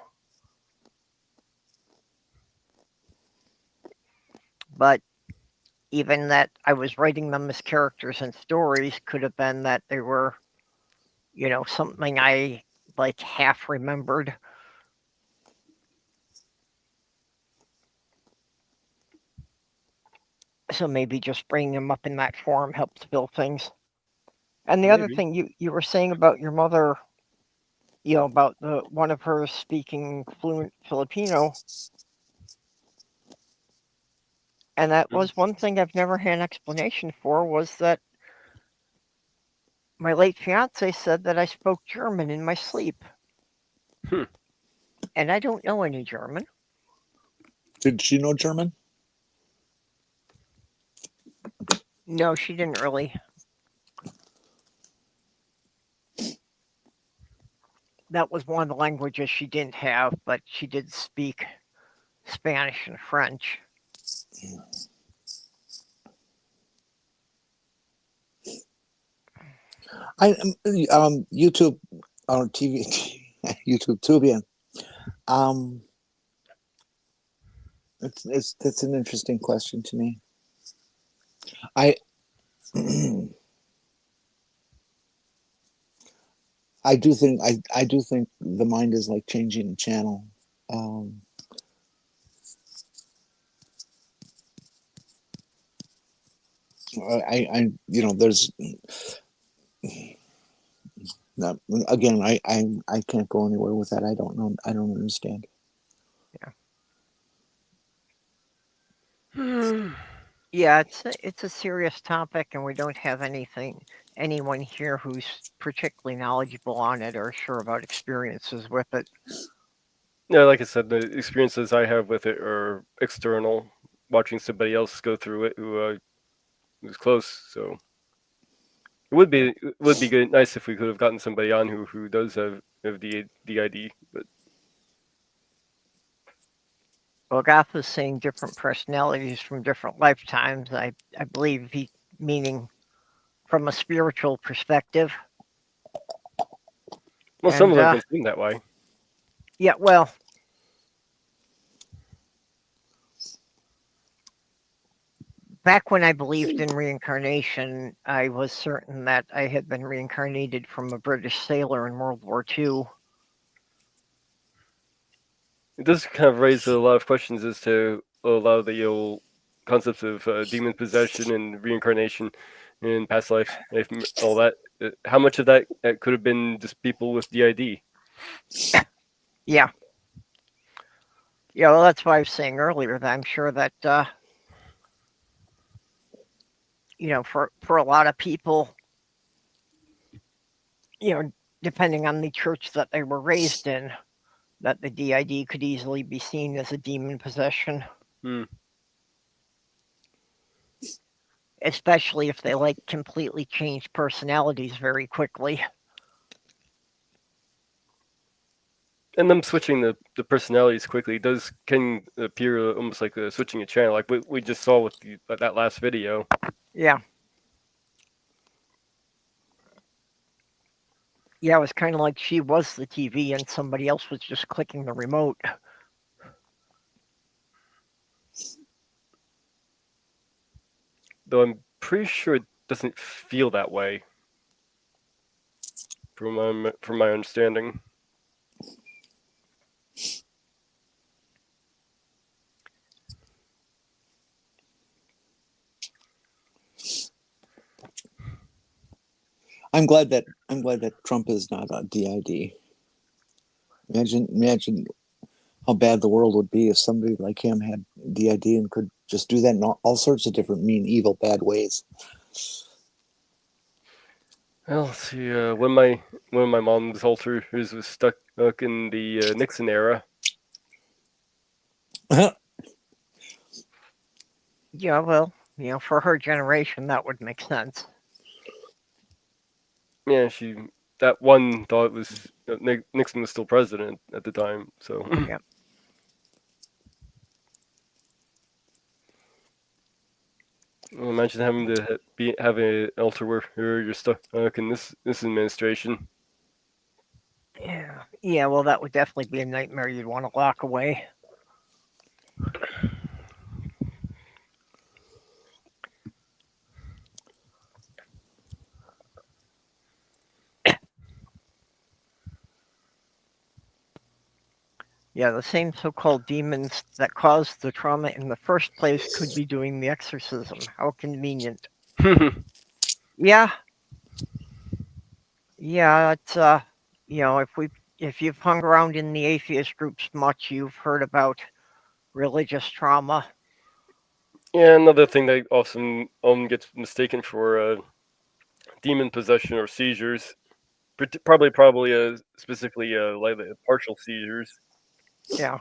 A: But even that I was writing them as characters in stories could have been that they were, something I half remembered. So maybe just bringing them up in that form helps fill things. And the other thing you were saying about your mother, about the one of her speaking fluent Filipino, and that was one thing I've never had an explanation for, was that my late fiance said that I spoke German in my sleep. And I don't know any German.
B: Did she know German?
A: No, she didn't really. That was one of the languages she didn't have, but she did speak Spanish and French.
B: YouTube or TV, YouTube Tubian. That's an interesting question to me. I do think the mind is like changing the channel. There's no, again, I can't go anywhere with that. I don't know. I don't understand.
A: Yeah, it's a serious topic, and we don't have anyone here who's particularly knowledgeable on it or sure about experiences with it.
C: Yeah, like I said, the experiences I have with it are external. Watching somebody else go through it who was close, so it would be good, nice if we could have gotten somebody on who does have D.I.D. But
A: Well, Goth was saying different personalities from different lifetimes. I believe he meaning from a spiritual perspective.
C: well, some of them can seem that way.
A: Yeah, well, back when I believed in reincarnation, I was certain that I had been reincarnated from a British sailor in World War II.
C: It does kind of raise a lot of questions as to a lot of the old concepts of demon possession and reincarnation in past life, all that. How much of that could have been just people with D.I.D.?
A: Yeah. Yeah, well, that's why I was saying earlier that I'm sure that, for a lot of people, depending on the church that they were raised in, that the D.I.D. could easily be seen as a demon possession. Especially if they completely change personalities very quickly.
C: And them switching the personalities quickly can appear almost like switching a channel, like we just saw with that last video.
A: Yeah. Yeah, it was kind of like she was the TV and somebody else was just clicking the remote.
C: Though I'm pretty sure it doesn't feel that way, from my understanding.
B: I'm glad that Trump is not a D.I.D. Imagine how bad the world would be if somebody like him had D.I.D. and could just do that in all sorts of different mean, evil, bad ways.
C: Well, let's see. One of my mom's altar was stuck in the Nixon era.
A: Yeah, well, for her generation, that would make sense.
C: Yeah, that one thought was Nixon was still president at the time, so.
A: Yeah.
C: Well, imagine having to have an altar where you're stuck in this administration.
A: Yeah. Well, that would definitely be a nightmare you'd want to lock away. Yeah, the same so-called demons that caused the trauma in the first place could be doing the exorcism. How convenient. Yeah. Yeah, it's if you've hung around in the atheist groups much, you've heard about religious trauma.
C: Yeah, another thing that often gets mistaken for demon possession or seizures, probably specifically like the partial seizures.
A: Yeah.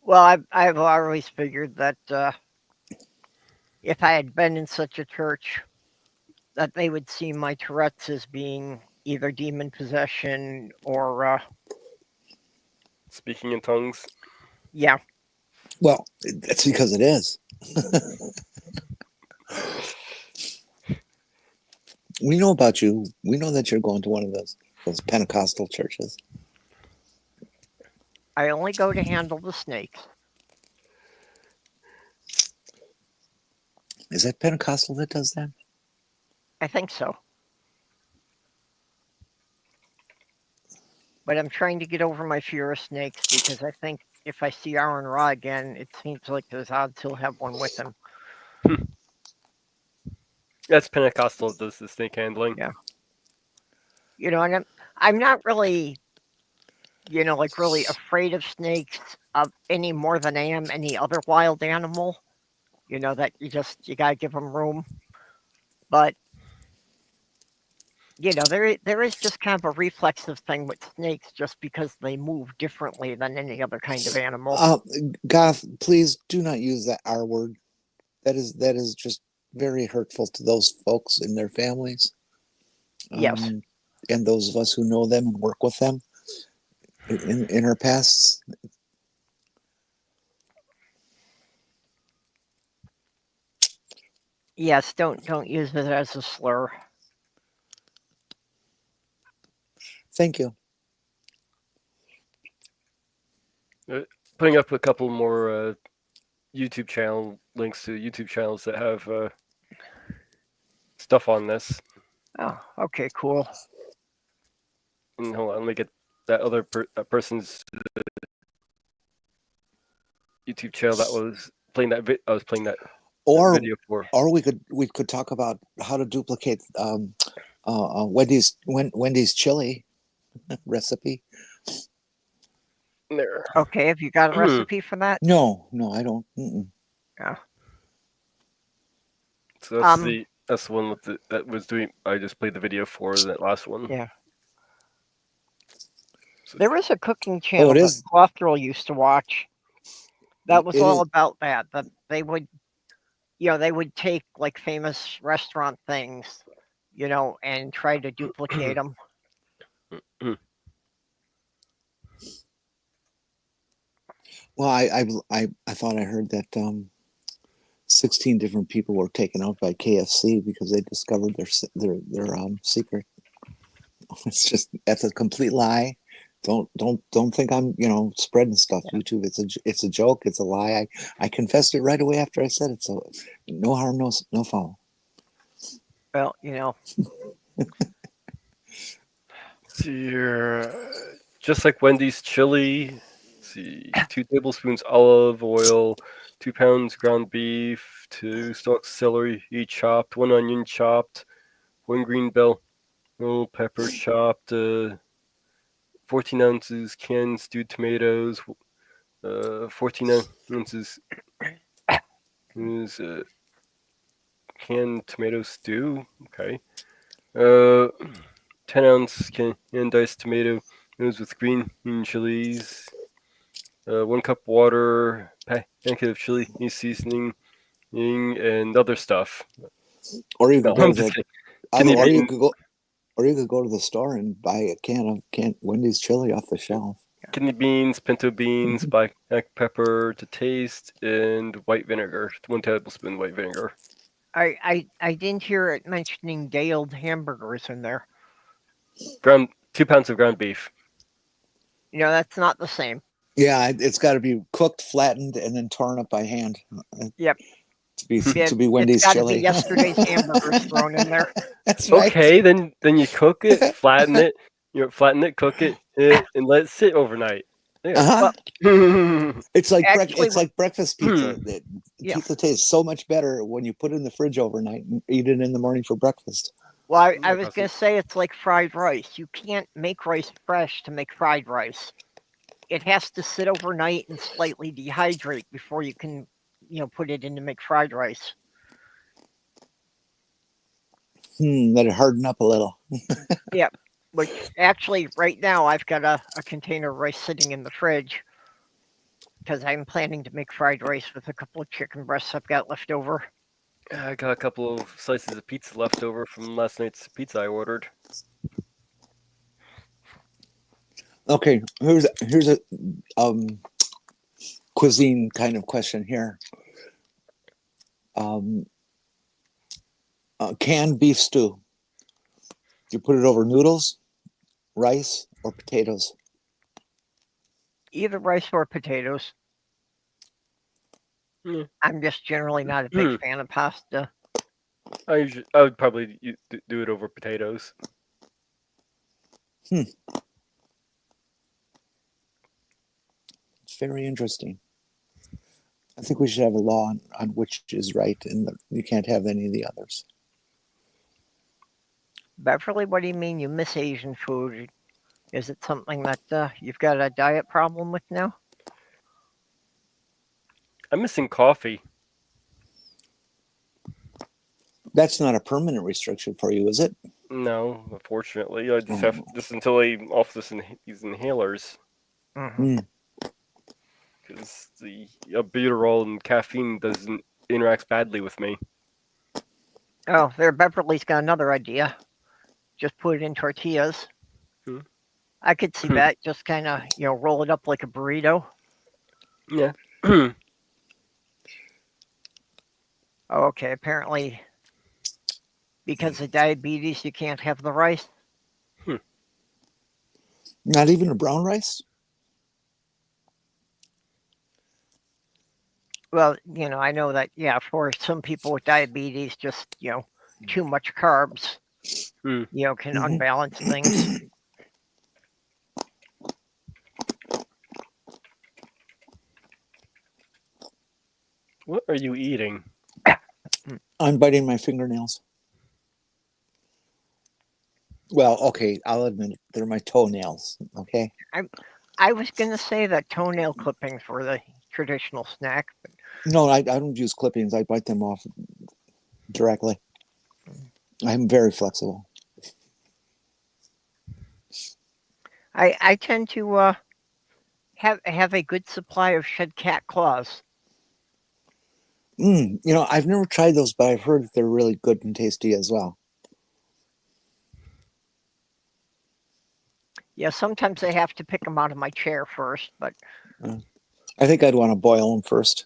A: Well, I've always figured that if I had been in such a church, that they would see my Tourette's as being either demon possession or
C: speaking in tongues.
A: Yeah.
B: Well, that's because it is. We know about you. We know that you're going to one of those Pentecostal churches.
A: I only go to handle the snakes.
B: Is that Pentecostal that does that?
A: I think so. But I'm trying to get over my fear of snakes because I think if I see Aaron Ra again, it seems like there's odds he'll have one with him.
C: That's Pentecostal, does the snake handling.
A: Yeah. And I'm not really, like really afraid of snakes any more than I am any other wild animal. That you gotta give them room. But there is just kind of a reflexive thing with snakes, just because they move differently than any other kind of animal.
B: Goth, please do not use that R word. That is just very hurtful to those folks and their families.
A: Yes.
B: And those of us who know them and work with them in our pasts.
A: Yes, don't use it as a slur.
B: Thank you.
C: Putting up a couple more YouTube channel links to YouTube channels that have stuff on this.
A: Oh, okay, cool.
C: And hold on, let me get that other person's YouTube channel that was playing that. I was playing that video for.
B: Or we could talk about how to duplicate Wendy's chili recipe.
C: There.
A: Okay, have you got a recipe for that?
B: No, I don't.
A: Yeah.
C: So that's the one that was doing. I just played the video for that last one.
A: Yeah. So, there was a cooking channel that Slothgirl used to watch. That was all about that. That they would, they would take like famous restaurant things, and try to duplicate them.
B: Well, I thought I heard that 16 different people were taken out by KFC because they discovered their secret. That's a complete lie. Don't think I'm spreading stuff. Yeah. YouTube, it's a joke. It's a lie. I confessed it right away after I said it. So no harm, no foul.
A: Well,
C: just like Wendy's chili. See, 2 tablespoons olive oil, 2 pounds ground beef, 2 stalks celery, each chopped, 1 onion chopped, 1 green bell pepper chopped, 14 ounces canned stewed tomatoes, 14 ounces canned tomato stew. Okay. 10 ounce canned diced tomato with green chilies. 1 cup water, packet of chili seasoning, and other stuff.
B: Or you could go to the store and buy a can of Wendy's chili off the shelf.
C: Kidney beans, pinto beans, black pepper to taste, and white vinegar. 1 tablespoon white vinegar.
A: I didn't hear it mentioning day-old hamburgers in there.
C: 2 pounds of ground beef.
A: That's not the same.
B: Yeah, it's got to be cooked, flattened, and then torn up by hand.
A: Yep.
B: To be Wendy's chili.
A: Be yesterday's hamburgers thrown in there.
B: That's right.
C: Okay, then you cook it, flatten it, cook it, and let it sit overnight. Yeah.
B: Uh-huh. It's like
A: Actually,
B: it's like breakfast pizza. Pizza tastes so much better when you put it in the fridge overnight and eat it in the morning for breakfast.
A: Well, I was going to say it's like fried rice. You can't make rice fresh to make fried rice. It has to sit overnight and slightly dehydrate before you can, put it in to make fried rice.
B: Let it harden up a little.
A: Yep. Which actually, right now, I've got a container of rice sitting in the fridge because I'm planning to make fried rice with a couple of chicken breasts I've got left over.
C: I got a couple of slices of pizza left over from last night's pizza I ordered.
B: Okay, here's a cuisine kind of question here. Canned beef stew. You put it over noodles, rice, or potatoes?
A: Either rice or potatoes.
C: Yeah.
A: I'm just generally not a big fan of pasta.
C: I would probably do it over potatoes.
B: It's very interesting. I think we should have a law on which is right, and you can't have any of the others.
A: Beverly, what do you mean you miss Asian food? Is it something that you've got a diet problem with now?
C: I'm missing coffee.
B: That's not a permanent restriction for you, is it?
C: No, unfortunately, I just have just until I off these inhalers.
A: Mm-hmm.
C: Because the albuterol and caffeine doesn't interacts badly with me.
A: Oh, there, Beverly's got another idea. Just put it in tortillas. I could see that. Just kind of, roll it up like a burrito.
C: Yeah.
A: Okay, apparently because of diabetes, you can't have the rice.
B: Not even a brown rice?
A: Well, I know that, for some people with diabetes, just, too much carbs, can unbalance things.
C: What are you eating?
B: I'm biting my fingernails. Well, okay, I'll admit it. They're my toenails, okay?
A: I was going to say that toenail clippings were the traditional snack. But...
B: No, I don't use clippings. I bite them off directly. I'm very flexible.
A: I tend to have a good supply of shed cat claws.
B: I've never tried those, but I've heard that they're really good and tasty as well.
A: Yeah, sometimes I have to pick them out of my chair first, but...
B: I think I'd want to boil them first.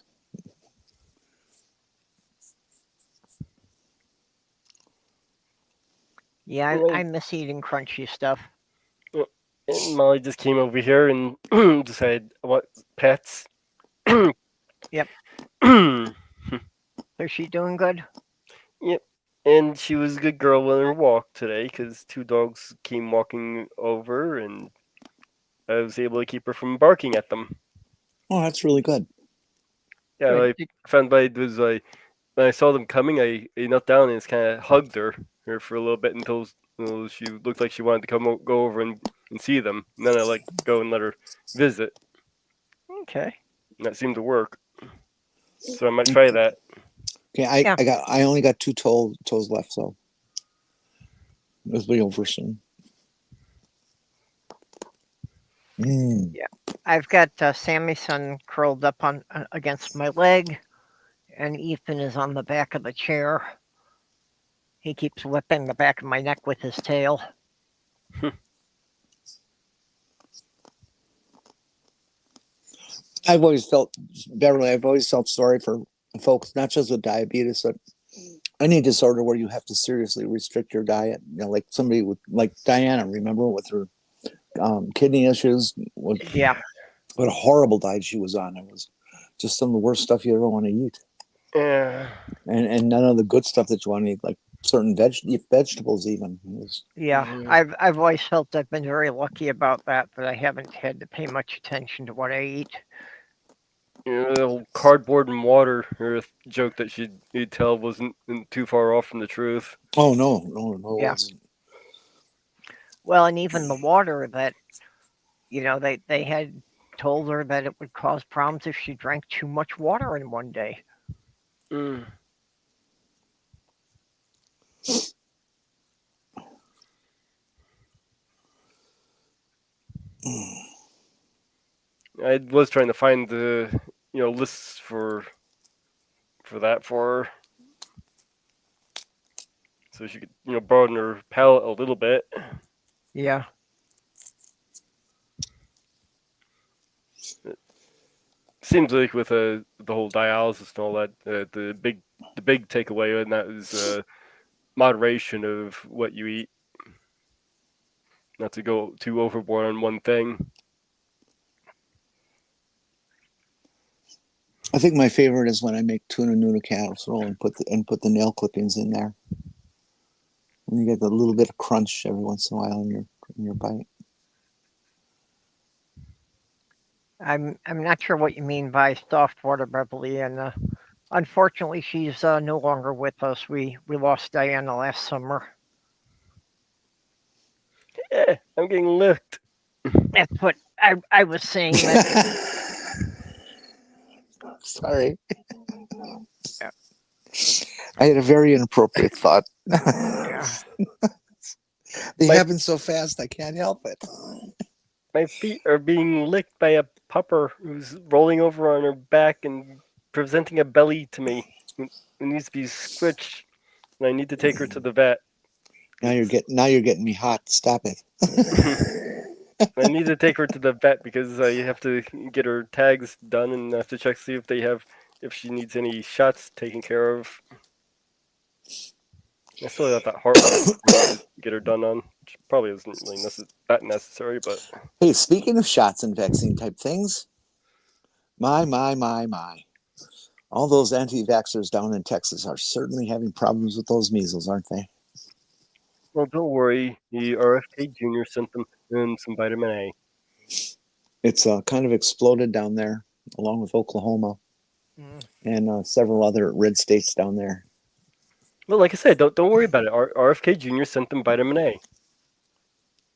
A: Yeah, I miss eating crunchy stuff.
C: And Molly just came over here and decided what pets.
A: Yep. Is she doing good?
C: Yep. And she was a good girl on her walk today because 2 dogs came walking over and I was able to keep her from barking at them.
B: Oh, that's really good.
C: Yeah,
A: Good.
C: I found by it was when I saw them coming, I knelt down and just kind of hugged her for a little bit until she looked like she wanted to go over and see them. And then I go and let her visit.
A: Okay.
C: And that seemed to work. So I might try that.
B: Okay, I only got 2 toes left, so it'll be over soon.
A: Yeah, I've got Sammy's son curled up on against my leg, and Ethan is on the back of the chair. He keeps whipping the back of my neck with his tail.
B: I've always felt sorry for folks, not just with diabetes, but any disorder where you have to seriously restrict your diet. Like somebody like Diana, remember, with her kidney issues. What a horrible diet she was on. It was just some of the worst stuff you ever want to eat.
C: Yeah.
B: And none of the good stuff that you want to eat, like certain vegetables even.
A: I've always felt I've been very lucky about that I haven't had to pay much attention to what I eat.
C: The old cardboard and water joke that you'd tell wasn't too far off from the truth.
B: Oh, no.
A: Yeah.
B: It wasn't.
A: Well, and even the water that, they had told her that it would cause problems if she drank too much water in one day.
C: I was trying to find the lists for that for her, so she could broaden her palate a little bit.
A: Yeah.
C: It seems like with the whole dialysis and all that, the big takeaway, and that is moderation of what you eat, not to go too overboard on one thing.
B: I think my favorite is when I make tuna noodle casserole and put the nail clippings in there. And you get a little bit of crunch every once in a while in your bite.
A: I'm not sure what you mean by soft water Beverly, and unfortunately she's no longer with us. We lost Diana last summer.
C: Yeah, I'm getting licked.
A: That's what I was saying. That
B: Sorry. I had a very inappropriate thought.
A: yeah.
B: They
C: My-
B: happen so fast, I can't help it.
C: My feet are being licked by a pupper who's rolling over on her back and presenting a belly to me. It needs to be squished, and I need to take her to the vet.
B: Now you're getting me hot. Stop it.
C: I need to take her to the vet because I have to get her tags done and have to check see if she needs any shots taken care of. I still got that Hartwick to get her done on, which probably isn't really that necessary, but
B: Hey, speaking of shots and vaccine type things, my. All those anti-vaxxers down in Texas are certainly having problems with those measles, aren't they?
C: well, don't worry. The RFK Jr. sent them some vitamin A.
B: It's kind of exploded down there, along with Oklahoma and several other red states down there.
C: Well, like I said, don't worry about it. RFK Jr. sent them vitamin A.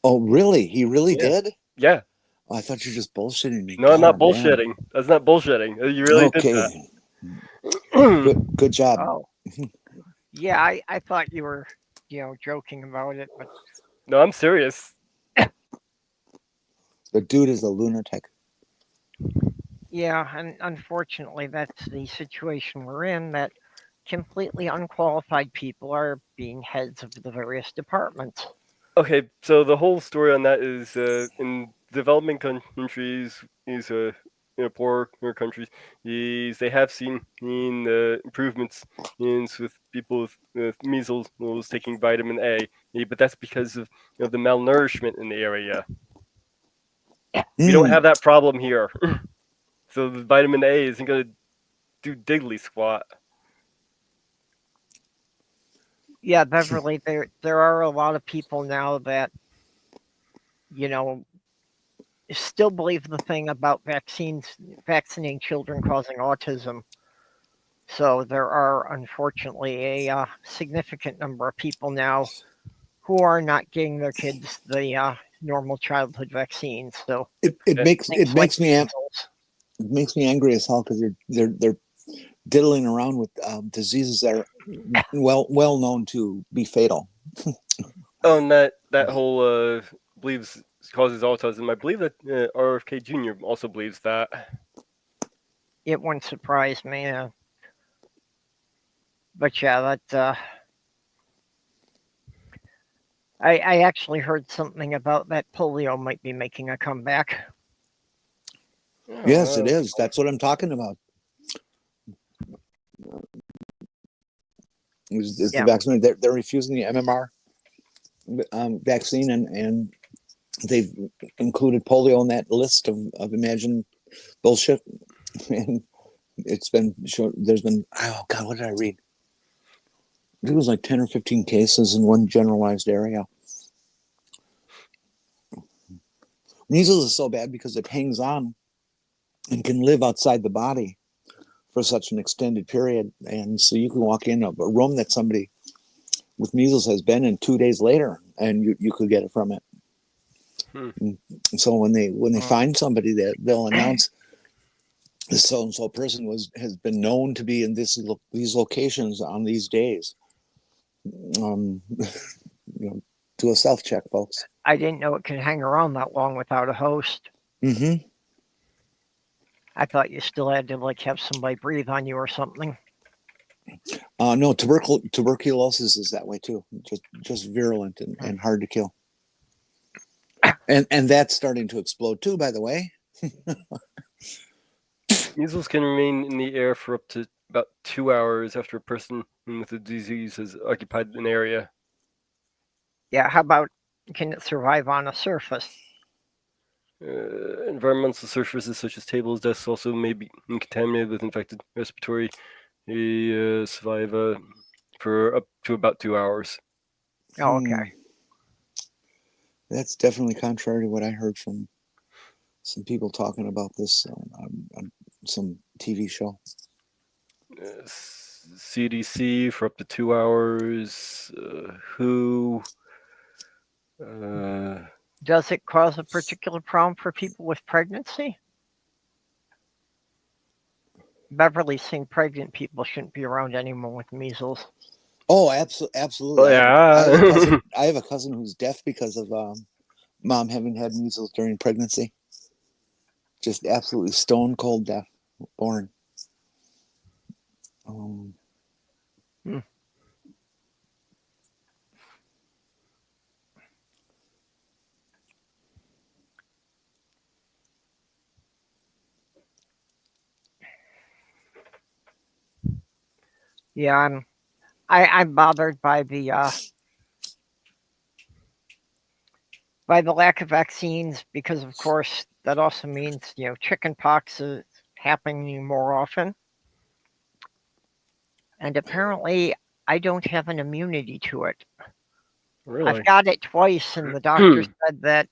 B: Oh, really? He really did?
C: Yeah.
B: Oh, I thought you were just bullshitting me.
C: No, I'm not
B: God, man.
C: bullshitting. That's not bullshitting. You really did that.
B: Good job.
A: Oh. Yeah, I thought you were, joking about it, but
C: No, I'm serious.
B: The dude is a lunatic.
A: yeah, and unfortunately that's the situation we're in, that completely unqualified people are being heads of the various departments.
C: Okay, so the whole story on that is in developing countries, poorer countries, they have seen improvements with people with measles who's taking vitamin A, but that's because of the malnourishment in the area. We don't have that problem here, so the vitamin A isn't going to do diddly squat.
A: Yeah, Beverly, there are a lot of people now that, still believe the thing about vaccinating children causing autism. So there are unfortunately a significant number of people now who are not getting their kids the normal childhood vaccines. So
B: it makes me angry as hell because they're diddling around with diseases that are well known to be fatal.
C: Oh, and that whole believes causes autism. I believe that RFK Jr. also believes that.
A: It wouldn't surprise me. But yeah, that I actually heard something about that polio might be making a comeback.
B: Yes, it is. That's what I'm talking about. It's the vaccine. They're refusing the MMR vaccine, and they've included polio on that list of imagined bullshit. And it's been shown. There's been, oh God, what did I read? I think it was like 10 or 15 cases in one generalized area. Measles is so bad because it hangs on and can live outside the body for such an extended period. And so you can walk in a room that somebody with measles has been in 2 days later, and you could get it from it. And so when they find somebody, that they'll announce this so and so person has been known to be in these locations on these days. Do a self check, folks.
A: I didn't know it can hang around that long without a host.
B: Mm-hmm.
A: I thought you still had to have somebody breathe on you or something.
B: No, tuberculosis is that way too. Just virulent and hard to kill. And that's starting to explode too, by the way.
C: Measles can remain in the air for up to about 2 hours after a person with the disease has occupied an area.
A: Yeah, how about, can it survive on a surface?
C: Environmental surfaces such as tables, desks also may be contaminated with infected respiratory saliva for up to about 2 hours.
A: Oh, okay.
B: That's definitely contrary to what I heard from some people talking about this on some TV show.
C: CDC for up to 2 hours. WHO.
A: Does it cause a particular problem for people with pregnancy? Beverly's saying pregnant people shouldn't be around anyone with measles.
B: Oh, absolutely.
C: Oh, yeah.
B: I have a cousin who's deaf because of mom having had measles during pregnancy. Just absolutely stone cold deaf, born.
A: Yeah, I'm bothered by the lack of vaccines because, of course, that also means chicken pox is happening more often, and apparently I don't have an immunity to it.
C: Really?
A: I've got it twice, and the doctor said that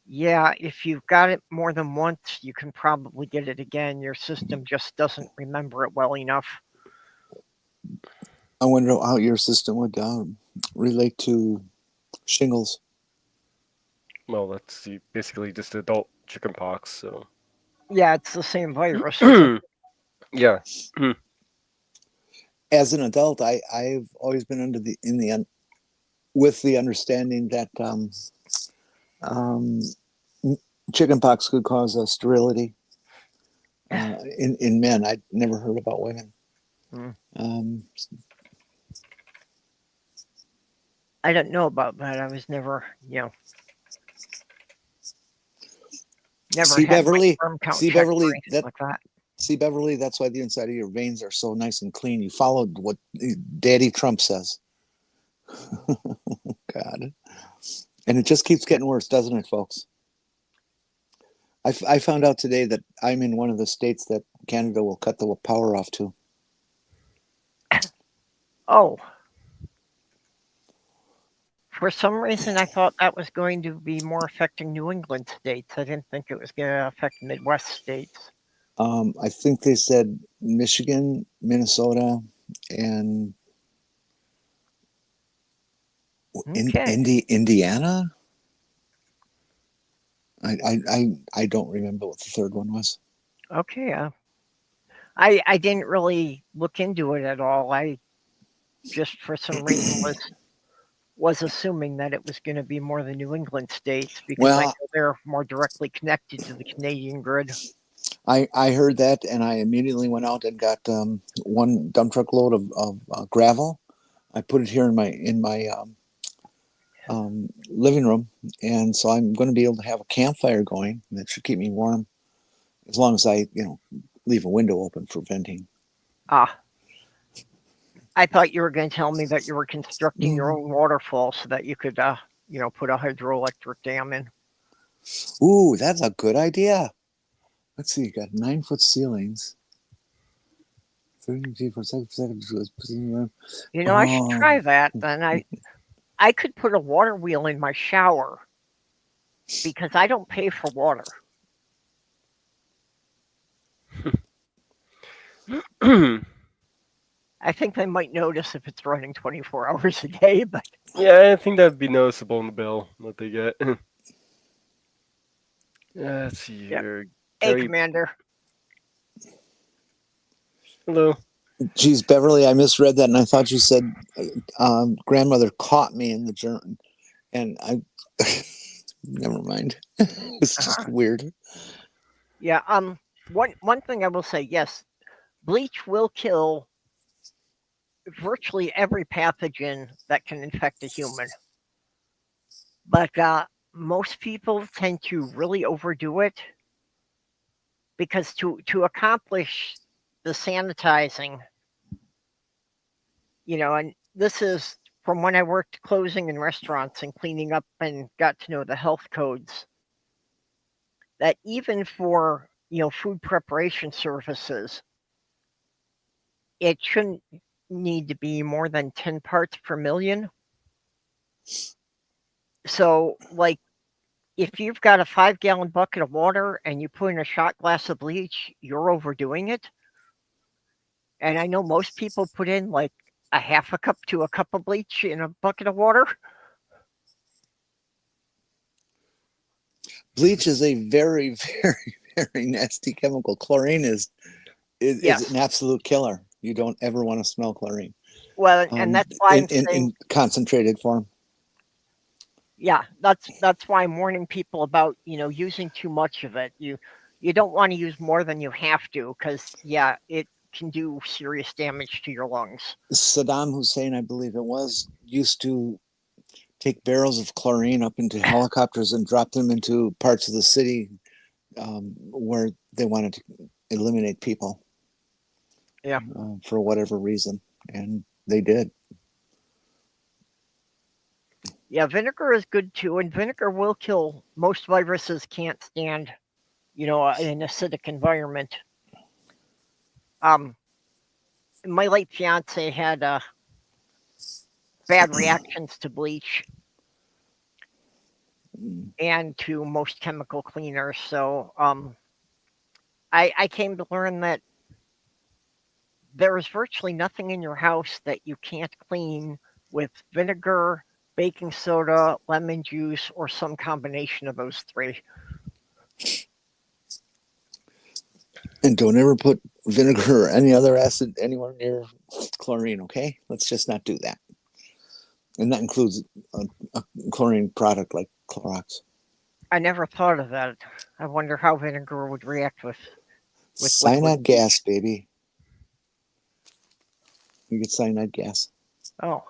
A: if you've got it more than once, you can probably get it again. Your system just doesn't remember it well enough.
B: I wonder how your system would relate to shingles.
C: Well, that's basically just adult chicken pox, so.
A: Yeah, it's the same virus.
C: Yeah.
B: As an adult, I've always been with the understanding that chicken pox could cause sterility in men. I'd never heard about women.
A: I don't know about that. I was never, never
B: See,
A: had
B: Beverly,
A: my sperm count
B: see,
A: checked
B: Beverly,
A: or anything like that.
B: See, Beverly, that's why the inside of your veins are so nice and clean. You followed what Daddy Trump says. God. And it just keeps getting worse, doesn't it, folks? I found out today that I'm in one of the states that Canada will cut the power off to.
A: Oh. For some reason, I thought that was going to be more affecting New England states. I didn't think it was going to affect Midwest states.
B: I think they said Michigan, Minnesota, and Indiana. I don't remember what the third one was.
A: Okay. I didn't really look into it at all. I just for some reason was assuming that it was going to be more the New England states because I know they're more directly connected to the Canadian grid.
B: I heard that, and I immediately went out and got one dump truck load of gravel. I put it here in my living room, and so I'm going to be able to have a campfire going. And that should keep me warm, as long as I leave a window open for venting.
A: I thought you were going to tell me that you were constructing your own waterfall so that you could put a hydroelectric dam in.
B: Ooh, that's a good idea. Let's see, you got 9-foot ceilings. 30 feet per second.
A: I should try that. Then I could put a water wheel in my shower because I don't pay for water. I think they might notice if it's running 24 hours a day, but
C: yeah, I think that'd be noticeable in the bill that they get. Let's see here.
A: Hey, Commander.
C: Hello.
B: Geez, Beverly, I misread that, and I thought you said grandmother caught me in the journal, and I never mind. It's just weird.
A: Yeah. One thing I will say, yes, bleach will kill virtually every pathogen that can infect a human, but most people tend to really overdo it because to accomplish the sanitizing, and this is from when I worked closing in restaurants and cleaning up and got to know the health codes. that even for, food preparation services, it shouldn't need to be more than 10 parts per million. So, like, if you've got a 5-gallon bucket of water and you put in a shot glass of bleach, you're overdoing it. And I know most people put in like a half a cup to a cup of bleach in a bucket of water.
B: Bleach is a very, very, very nasty chemical. Chlorine is
A: Yes.
B: an absolute killer. You don't ever want to smell chlorine.
A: Well, and that's why I'm saying,
B: in concentrated form.
A: yeah, that's why I'm warning people about, using too much of it. You don't want to use more than you have to, because it can do serious damage to your lungs.
B: Saddam Hussein, I believe it was, used to take barrels of chlorine up into helicopters and drop them into parts of the city where they wanted to eliminate people.
A: Yeah.
B: For whatever reason, and they did.
A: Yeah, vinegar is good too, and vinegar will kill most viruses. Can't stand, an acidic environment. My late fiance had bad reactions to bleach and to most chemical cleaners. So I came to learn that there is virtually nothing in your house that you can't clean with vinegar, baking soda, lemon juice, or some combination of those three.
B: And don't ever put vinegar or any other acid anywhere near chlorine, okay? Let's just not do that. And that includes a chlorine product like Clorox.
A: I never thought of that. I wonder how vinegar would react with
B: cyanide gas, baby. You get cyanide gas.
A: Oh.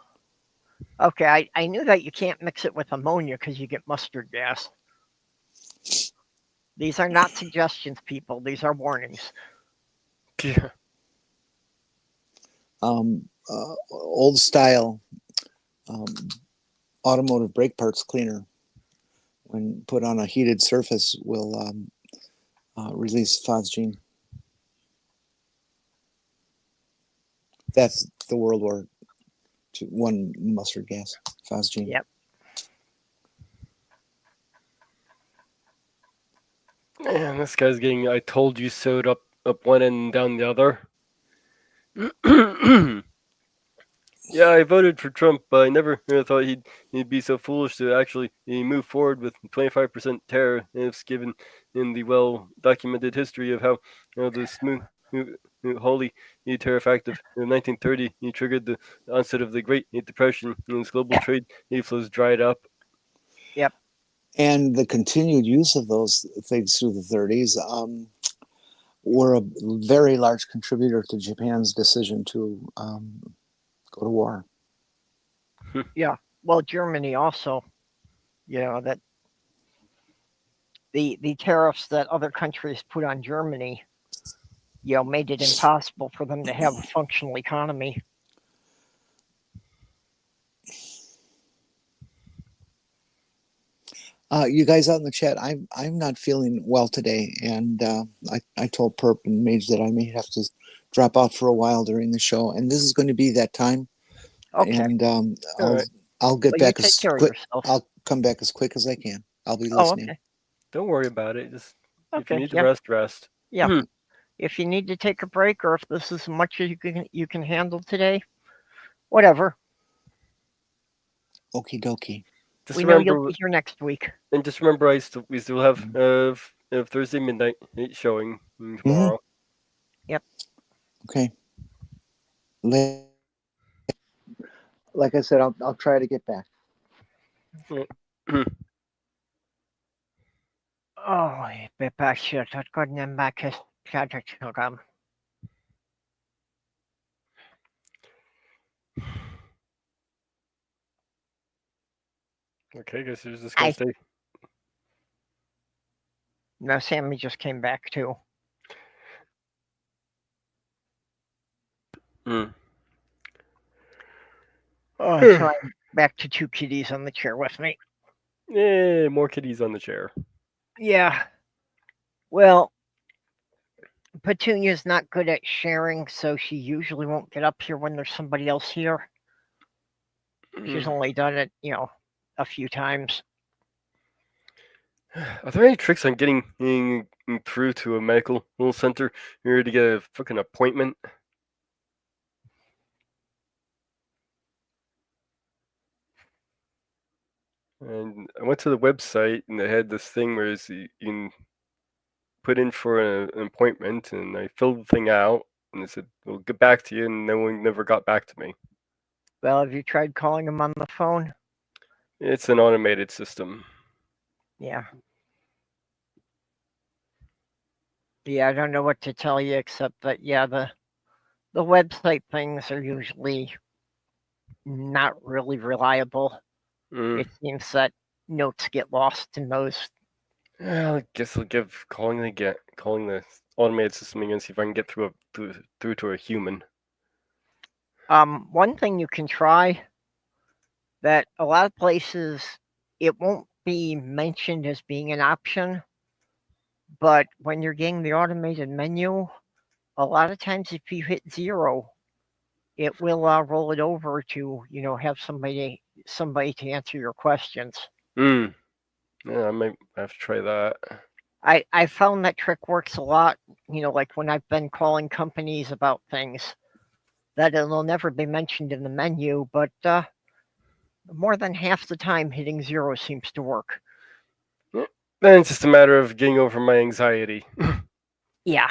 A: Okay, I knew that you can't mix it with ammonia because you get mustard gas. These are not suggestions, people. These are warnings.
C: Yeah.
B: Old style automotive brake parts cleaner, when put on a heated surface, will release phosgene. That's the World War I mustard gas, phosgene.
A: Yep.
C: And this guy's getting "I told you sewed up one end and down the other." Yeah, I voted for Trump, but I never thought he'd be so foolish to actually move forward with 25% tariffs, given in the well-documented history of how the smooth, holy tariff act of 1930 triggered the onset of the Great Depression, and as global trade flows dried up.
A: Yep.
B: And the continued use of those things through the 30s were a very large contributor to Japan's decision to go to war.
A: Yeah. Well, Germany also, that the tariffs that other countries put on Germany, made it impossible for them to have a functional economy.
B: You guys out in the chat, I'm not feeling well today, and I told Perp and Mage that I may have to drop out for a while during the show, and this is going to be that time.
A: Okay.
B: And
C: right.
B: I'll get back as quick.
A: Yourself.
B: I'll come back as quick as I can. I'll be listening.
A: Okay.
C: Don't worry about it. Just if you need to
A: yeah.
C: rest.
A: Yeah. If you need to take a break, or if this is as much as you can handle today, whatever.
B: Okie dokie.
A: We know you'll be here next week.
C: And just remember, we still have Thursday midnight showing tomorrow.
A: Mm-hmm. Yep.
B: Okay. Like I said, I'll try to get back.
A: Oh, Peppa shit. I've got them back as program.
C: Okay, guess who's just gonna stay?
A: No, Sammy just came back too. Oh, so I'm back to 2 kitties on the chair with me.
C: Yeah, more kitties on the chair.
A: Yeah. Well, Petunia's not good at sharing, so she usually won't get up here when there's somebody else here. She's only done it, a few times.
C: Are there any tricks on getting through to a medical center here to get a fucking appointment? And I went to the website and they had this thing where you can put in for an appointment, and I filled the thing out, and it said we'll get back to you, and no one never got back to me.
A: Well, have you tried calling them on the phone?
C: It's an automated system.
A: Yeah. Yeah, I don't know what to tell you except that the website things are usually not really reliable. It seems that notes get lost in those.
C: I guess I'll give calling the automated system again, see if I can get through to a human.
A: One thing you can try that a lot of places it won't be mentioned as being an option, but when you're getting the automated menu, a lot of times if you hit 0, it will roll it over to have somebody to answer your questions.
C: Yeah, I might have to try that.
A: I found that trick works a lot, like when I've been calling companies about things, that it'll never be mentioned in the menu, but more than half the time hitting 0 seems to work.
C: Then it's just a matter of getting over my anxiety.
A: Yeah.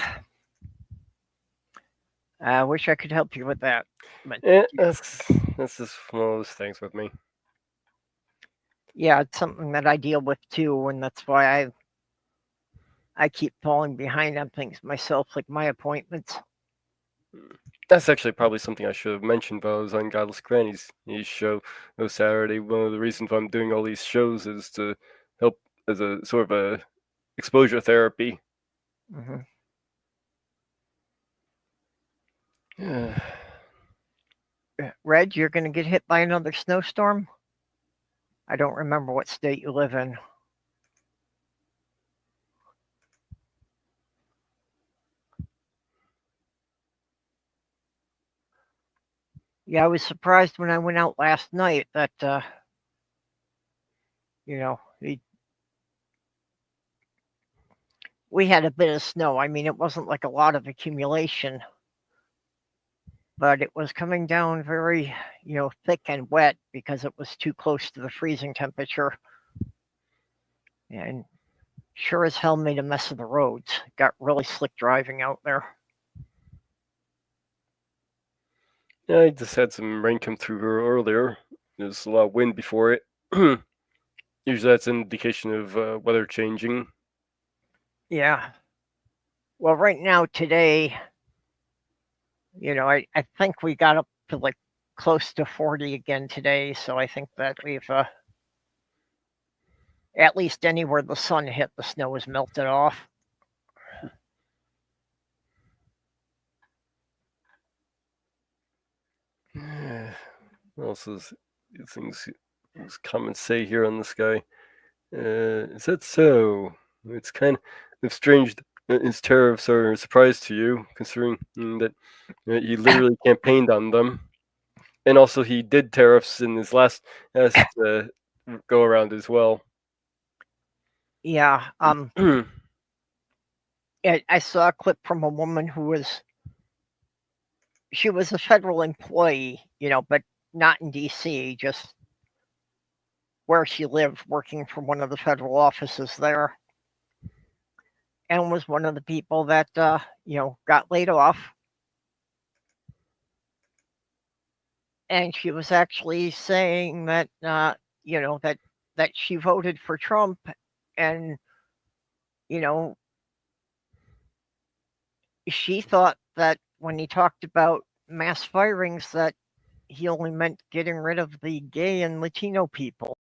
A: I wish I could help you with that. But
C: that's just one of those things with me.
A: Yeah, it's something that I deal with too, and that's why I keep falling behind on things myself, like my appointments.
C: That's actually probably something I should have mentioned, but I was on Godless Granny's show on Saturday. One of the reasons why I'm doing all these shows is to help as a sort of a exposure therapy.
A: Mm-hmm. Red, you're going to get hit by another snowstorm? I don't remember what state you live in. Yeah, I was surprised when I went out last night that, we had a bit of snow. I mean, it wasn't like a lot of accumulation, but it was coming down very, thick and wet because it was too close to the freezing temperature. And sure as hell made a mess of the roads. Got really slick driving out there.
C: Yeah, I just had some rain come through here earlier. There's a lot of wind before it. Usually that's an indication of weather changing.
A: Yeah. Well, right now, today, I think we got up to like close to 40 again today. So I think that we've, at least anywhere the sun hit, the snow has melted off.
C: What else is things come and say here on this guy? Is that so? It's kind of strange that his tariffs are a surprise to you, considering that he literally campaigned on them. And also he did tariffs in his last go around as well.
A: Yeah. I saw a clip from a woman who she was a federal employee, but not in D.C., just where she lived, working for one of the federal offices there, and was one of the people that, got laid off. And she was actually saying that, that she voted for Trump, and, she thought that when he talked about mass firings that he only meant getting rid of the gay and Latino people.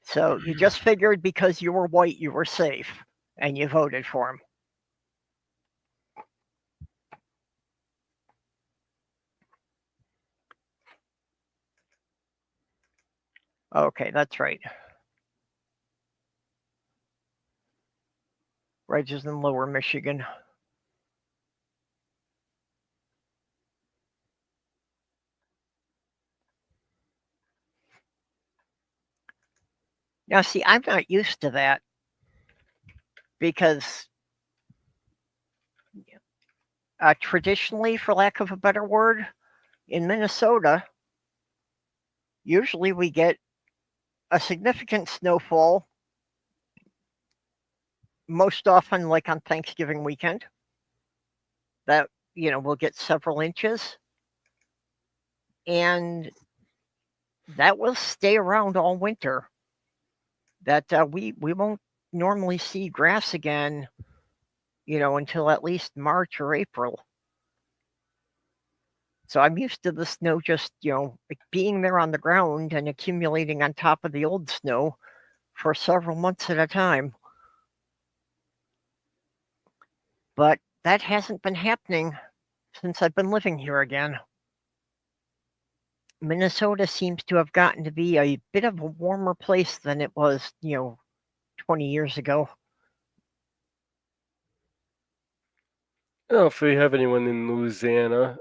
A: So you just figured because you were white, you were safe, and you voted for him. Okay, that's right. Reg is in Lower Michigan. Now, see, I'm not used to that because traditionally, for lack of a better word, in Minnesota, usually we get a significant snowfall, most often like on Thanksgiving weekend, that, we'll get several inches. And that will stay around all winter. That we won't normally see grass again, until at least March or April. So I'm used to the snow just, being there on the ground and accumulating on top of the old snow for several months at a time. But that hasn't been happening since I've been living here again. Minnesota seems to have gotten to be a bit of a warmer place than it was, 20 years ago.
C: Oh, if we have anyone in Louisiana,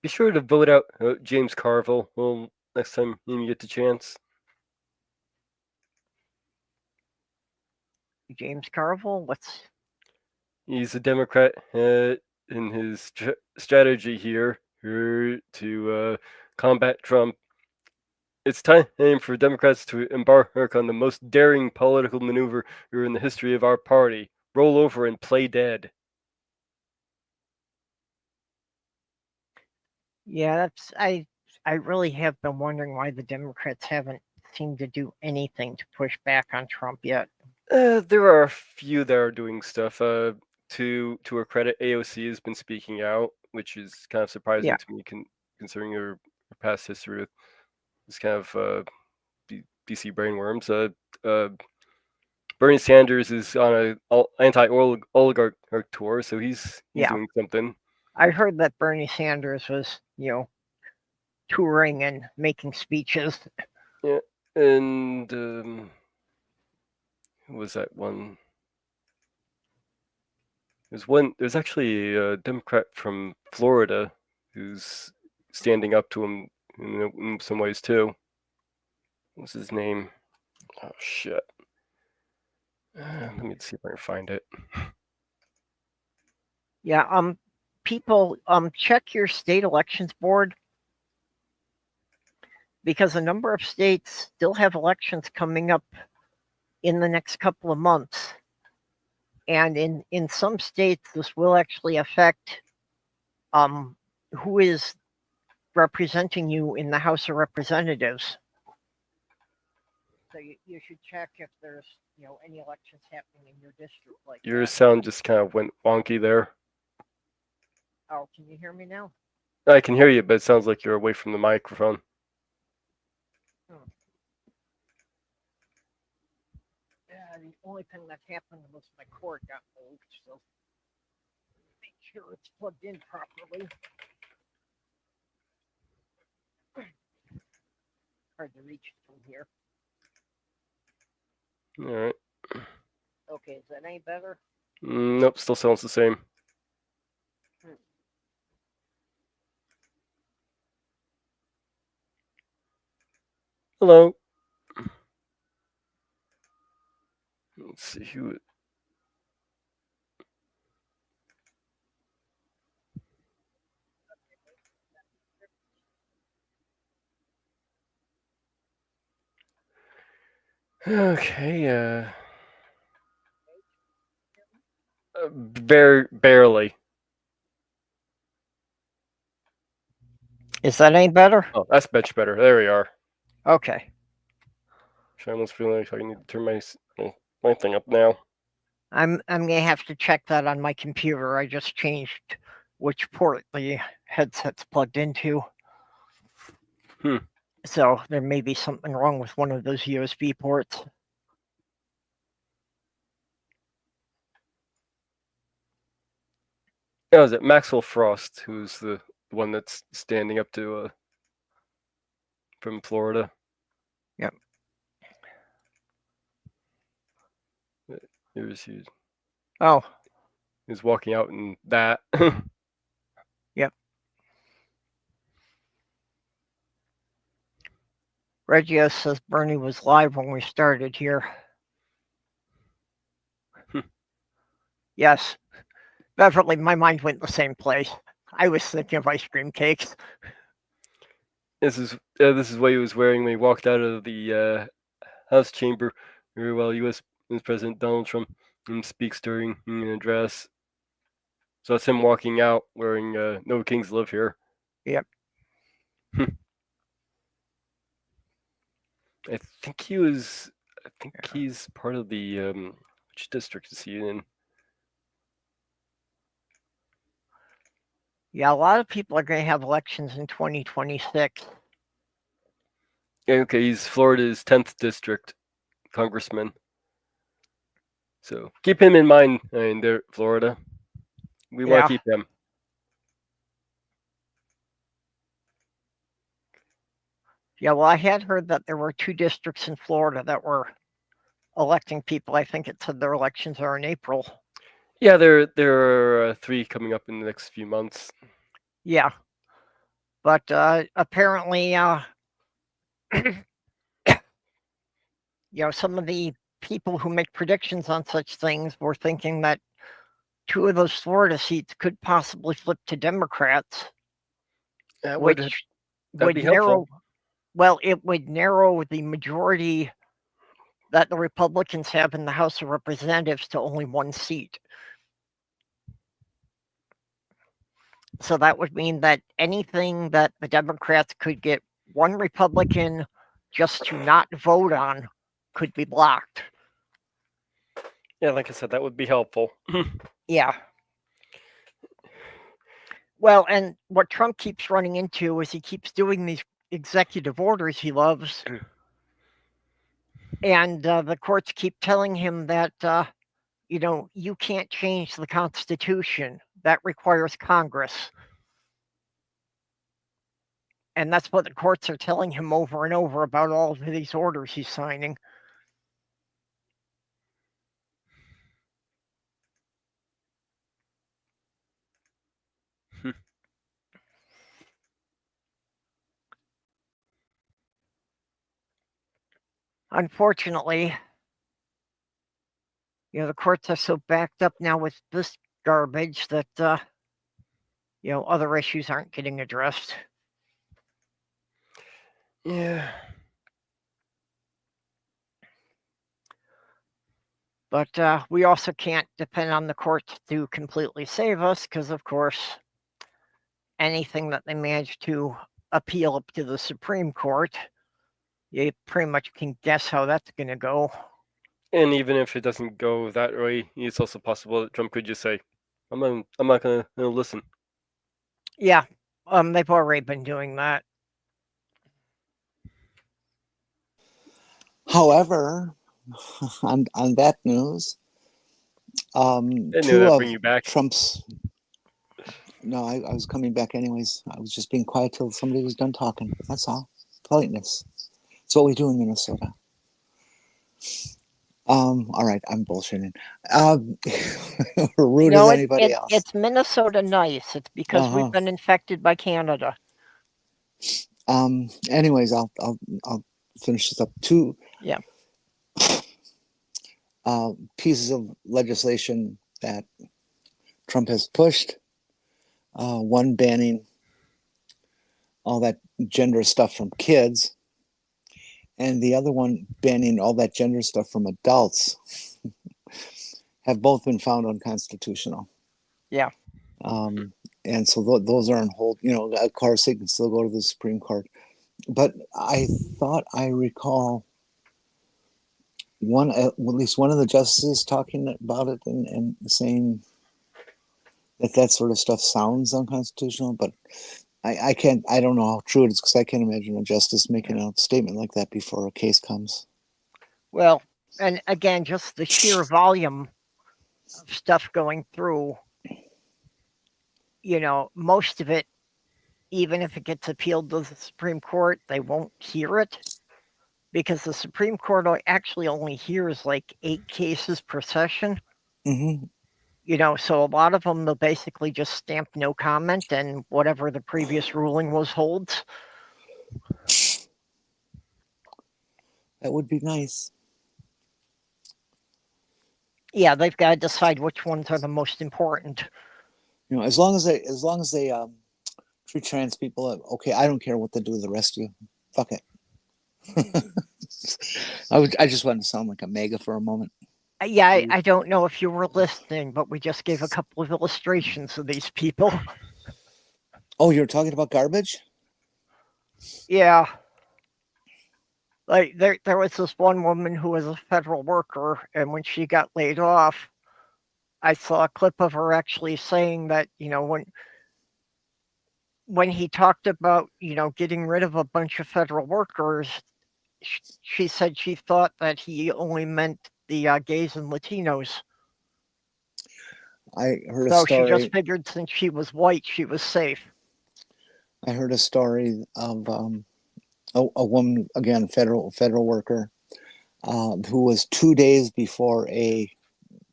C: be sure to vote out James Carville. Well, next time you get the chance.
A: James Carville,
C: He's a Democrat in his strategy here to combat Trump. It's time for Democrats to embark on the most daring political maneuver in the history of our party. Roll over and play dead.
A: Yeah, I really have been wondering why the Democrats haven't seemed to do anything to push back on Trump yet.
C: There are a few that are doing stuff. To her credit, AOC has been speaking out, which is kind of surprising to me, considering her past history with this kind of BC brainworms. Bernie Sanders is on an anti-oligarch tour, so he's doing something.
A: I heard that Bernie Sanders was, touring and making speeches.
C: Yeah, and who was that one? There's actually a Democrat from Florida who's standing up to him in some ways too. What's his name? Oh shit! Let me see if I can find it.
A: Yeah. People, check your state elections board, because a number of states still have elections coming up in the next couple of months. And in some states, this will actually affect who is representing you in the House of Representatives. So you should check if there's any elections happening in your district. Like
C: your
A: that.
C: sound just kind of went wonky there.
A: Oh, can you hear me now?
C: I can hear you, but it sounds like you're away from the microphone.
A: Yeah, the only thing that happened was my cord got moved, so make sure it's plugged in properly. Hard to reach it from here.
C: All right.
A: Okay, is that any better?
C: Nope, still sounds the same. Hello. Let's see who. Okay. Barely.
A: Is that any better?
C: Oh, that's much better. There we are.
A: Okay.
C: I almost feel like I need to turn my thing up now.
A: I'm gonna have to check that on my computer. I just changed which port the headset's plugged into. So there may be something wrong with one of those USB ports.
C: Oh, is it Maxwell Frost who's the one that's standing up to from Florida? He
A: Oh,
C: was walking out in that.
A: yep. Reggio says Bernie was live when we started here. Yes. Beverly, my mind went the same place. I was thinking of ice cream cakes.
C: This is what he was wearing when he walked out of the House chamber while U.S. President Donald Trump speaks during an address. So that's him walking out wearing "No Kings Live Here."
A: Yep.
C: I think he's part of the which district is he in?
A: Yeah, a lot of people are going to have elections in 2026.
C: Yeah, okay, he's Florida's 10th district congressman. So keep him in mind in there, Florida. We want to keep him.
A: Yeah, well, I had heard that there were 2 districts in Florida that were electing people. I think it said their elections are in April.
C: Yeah, there are 3 coming up in the next few months.
A: Yeah. But apparently, some of the people who make predictions on such things were thinking that 2 of those Florida seats could possibly flip to Democrats, which would narrow. Well, it would narrow the majority that the Republicans have in the House of Representatives to only 1 seat. So that would mean that anything that the Democrats could get 1 Republican just to not vote on could be blocked.
C: Yeah, like I said, that would be helpful.
A: Yeah. Well, and what Trump keeps running into is he keeps doing these executive orders he loves. And the courts keep telling him that, you can't change the Constitution. That requires Congress. And that's what the courts are telling him over and over about all of these orders he's signing. Unfortunately, the courts are so backed up now with this garbage that, other issues aren't getting addressed.
C: Yeah.
A: But we also can't depend on the courts to completely save us because, of course, anything that they manage to appeal up to the Supreme Court, you pretty much can guess how that's going to go.
C: And even if it doesn't go that way, it's also possible that Trump could just say, I'm not going to listen.
A: Yeah, they've already been doing that.
B: However, on that news,
C: two of bring you back.
B: Trump's... No, I was coming back anyways. I was just being quiet till somebody was done talking. That's all. Politeness. It's what we do in Minnesota. All right, I'm bullshitting. Rude as anybody else.
A: It's Minnesota nice. It's because we've been infected by Canada.
B: Anyways, I'll finish this up. 2 pieces of legislation that Trump has pushed. One banning all that gender stuff from kids, and the other one banning all that gender stuff from adults. Have both been found unconstitutional.
A: Yeah.
B: And so those are on hold. Of course, they can still go to the Supreme Court. But I thought I recall at least one of the justices talking about it and saying that sort of stuff sounds unconstitutional. But I don't know how true it is because I can't imagine a justice making a statement like that before a case comes.
A: Well, and again, just the sheer volume of stuff going through, most of it, even if it gets appealed to the Supreme Court, they won't hear it because the Supreme Court actually only hears like 8 cases per session.
B: Mm-hmm.
A: So a lot of them, they'll basically just stamp no comment and whatever the previous ruling was holds.
B: That would be nice.
A: Yeah, they've got to decide which ones are the most important.
B: As long as they treat trans people, okay, I don't care what they do with the rest of you. Fuck it. I just wanted to sound like a mega for a moment.
A: Yeah, I don't know if you were listening, but we just gave a couple of illustrations of these people.
B: Oh, you're talking about garbage?
A: Yeah. Like there was this one woman who was a federal worker, and when she got laid off, I saw a clip of her actually saying that, when he talked about, getting rid of a bunch of federal workers, she said she thought that he only meant the gays and Latinos.
B: I heard a
A: So
B: story.
A: she just figured since she was white, she was safe.
B: I heard a story of a woman, again, federal worker, who was 2 days before a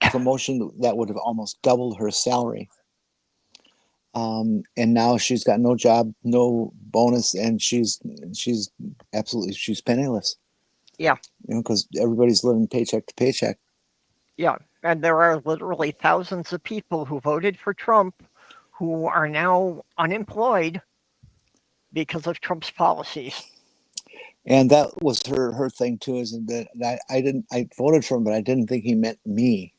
B: promotion that would have almost doubled her salary. And now she's got no job, no bonus, and she's penniless.
A: Yeah.
B: Because everybody's living paycheck to paycheck.
A: Yeah. And there are literally thousands of people who voted for Trump who are now unemployed because of Trump's policies.
B: And that was her thing too, is that I voted for him, but I didn't think he meant me.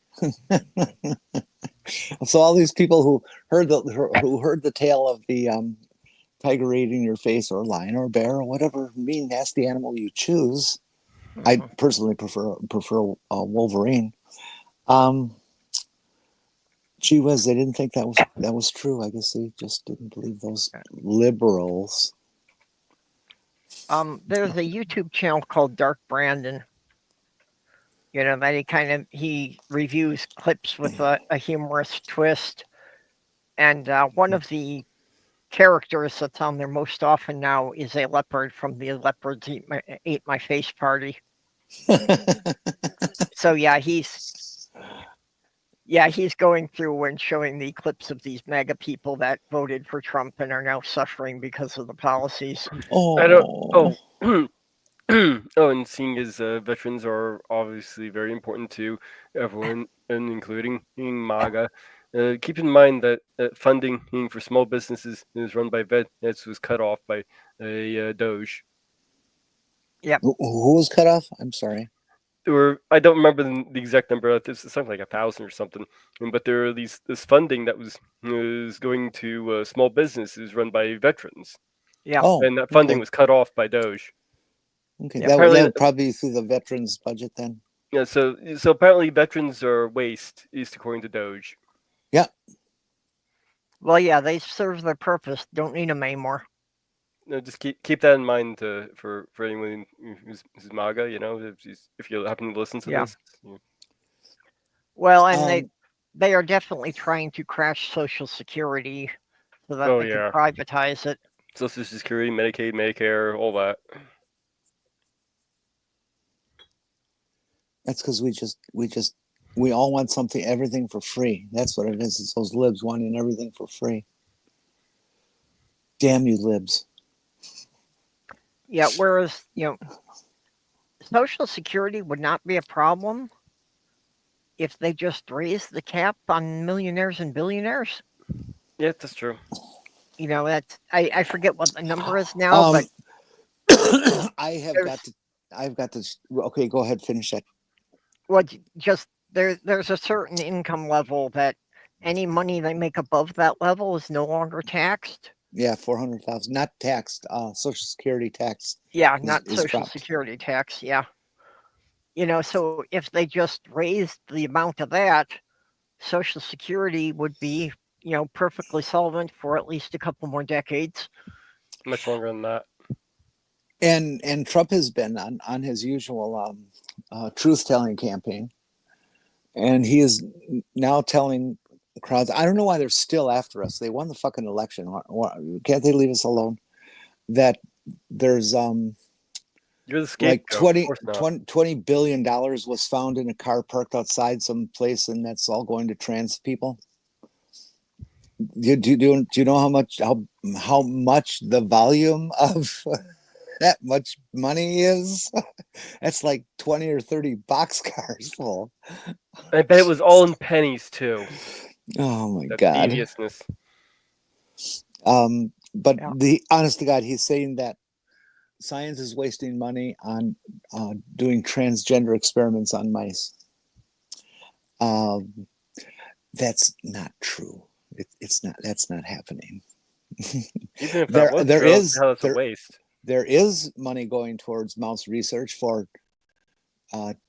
B: So all these people who heard the tale of the tiger eating your face, or lion or bear, or whatever mean nasty animal you choose, I personally prefer Wolverine. They didn't think that was true. I guess they just didn't believe those liberals.
A: There's a YouTube channel called Dark Brandon. That he reviews clips with a humorous twist. And one of the characters that's on there most often now is a leopard from the Leopards Ate My Face party. So yeah, he's going through and showing the clips of these MAGA people that voted for Trump and are now suffering because of the policies.
C: And seeing as veterans are obviously very important to everyone, and including MAGA, keep in mind that funding for small businesses is run by vets was cut off by a Doge.
A: Yeah.
B: Who was cut off? I'm sorry.
C: I don't remember the exact number. It's something like 1,000 or something. But there are this funding that was going to small businesses run by veterans.
A: Yeah.
C: And that funding was cut off by Doge.
B: Okay, that would probably be through the veterans budget then.
C: Yeah, so apparently veterans are waste, at least according to Doge.
B: Yeah.
A: Well, yeah, they serve their purpose. Don't need them anymore.
C: No, just keep that in mind for anyone who's MAGA. If you happen to listen to this. Yeah.
A: Well, and they are definitely trying to crash Social Security so that they can privatize it.
C: Social Security, Medicaid, Medicare, all that.
B: That's because we all want everything for free. That's what it is. It's those libs wanting everything for free. Damn you, libs.
A: Yeah, whereas, Social Security would not be a problem if they just raised the cap on millionaires and billionaires.
C: Yeah, that's true.
A: That's I forget what the number is now, but
B: I've got to. Okay, go ahead, finish that.
A: Well, just there's a certain income level that any money they make above that level is no longer taxed.
B: Yeah, 400,000, not taxed. Social Security tax.
A: Yeah, not Social Security tax. Yeah, so if they just raised the amount of that, Social Security would be, perfectly solvent for at least a couple more decades.
C: Much longer than that.
B: And Trump has been on his usual truth-telling campaign, and he is now telling crowds, I don't know why they're still after us. They won the fucking election. Can't they leave us alone? That there's
C: You're the
B: like
C: scapegoat. Of course not.
B: $20 billion was found in a car parked outside some place, and that's all going to trans people. Do you know how much the volume of that much money is? That's like 20 or 30 boxcars full.
C: I bet it was all in pennies too.
B: Oh my
C: That
B: God.
C: deviousness.
B: But
A: Yeah.
B: the honest to God, he's saying that science is wasting money on doing transgender experiments on mice. That's not true. It's not. That's not happening.
C: Even if that was true, how that's a waste.
B: There is money going towards mouse research for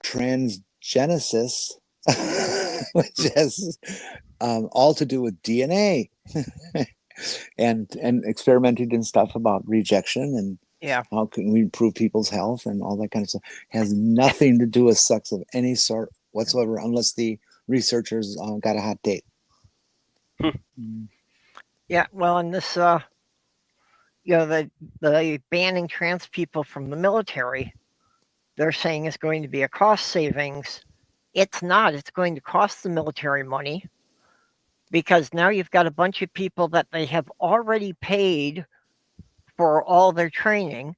B: transgenesis, which has all to do with DNA and experimenting and stuff about rejection and how can we improve people's health and all that kind of stuff. Has nothing to do with sex of any sort whatsoever, unless the researchers got a hot date.
A: Yeah, well, and this, the banning trans people from the military, they're saying is going to be a cost savings. It's not. It's going to cost the military money because now you've got a bunch of people that they have already paid for all their training,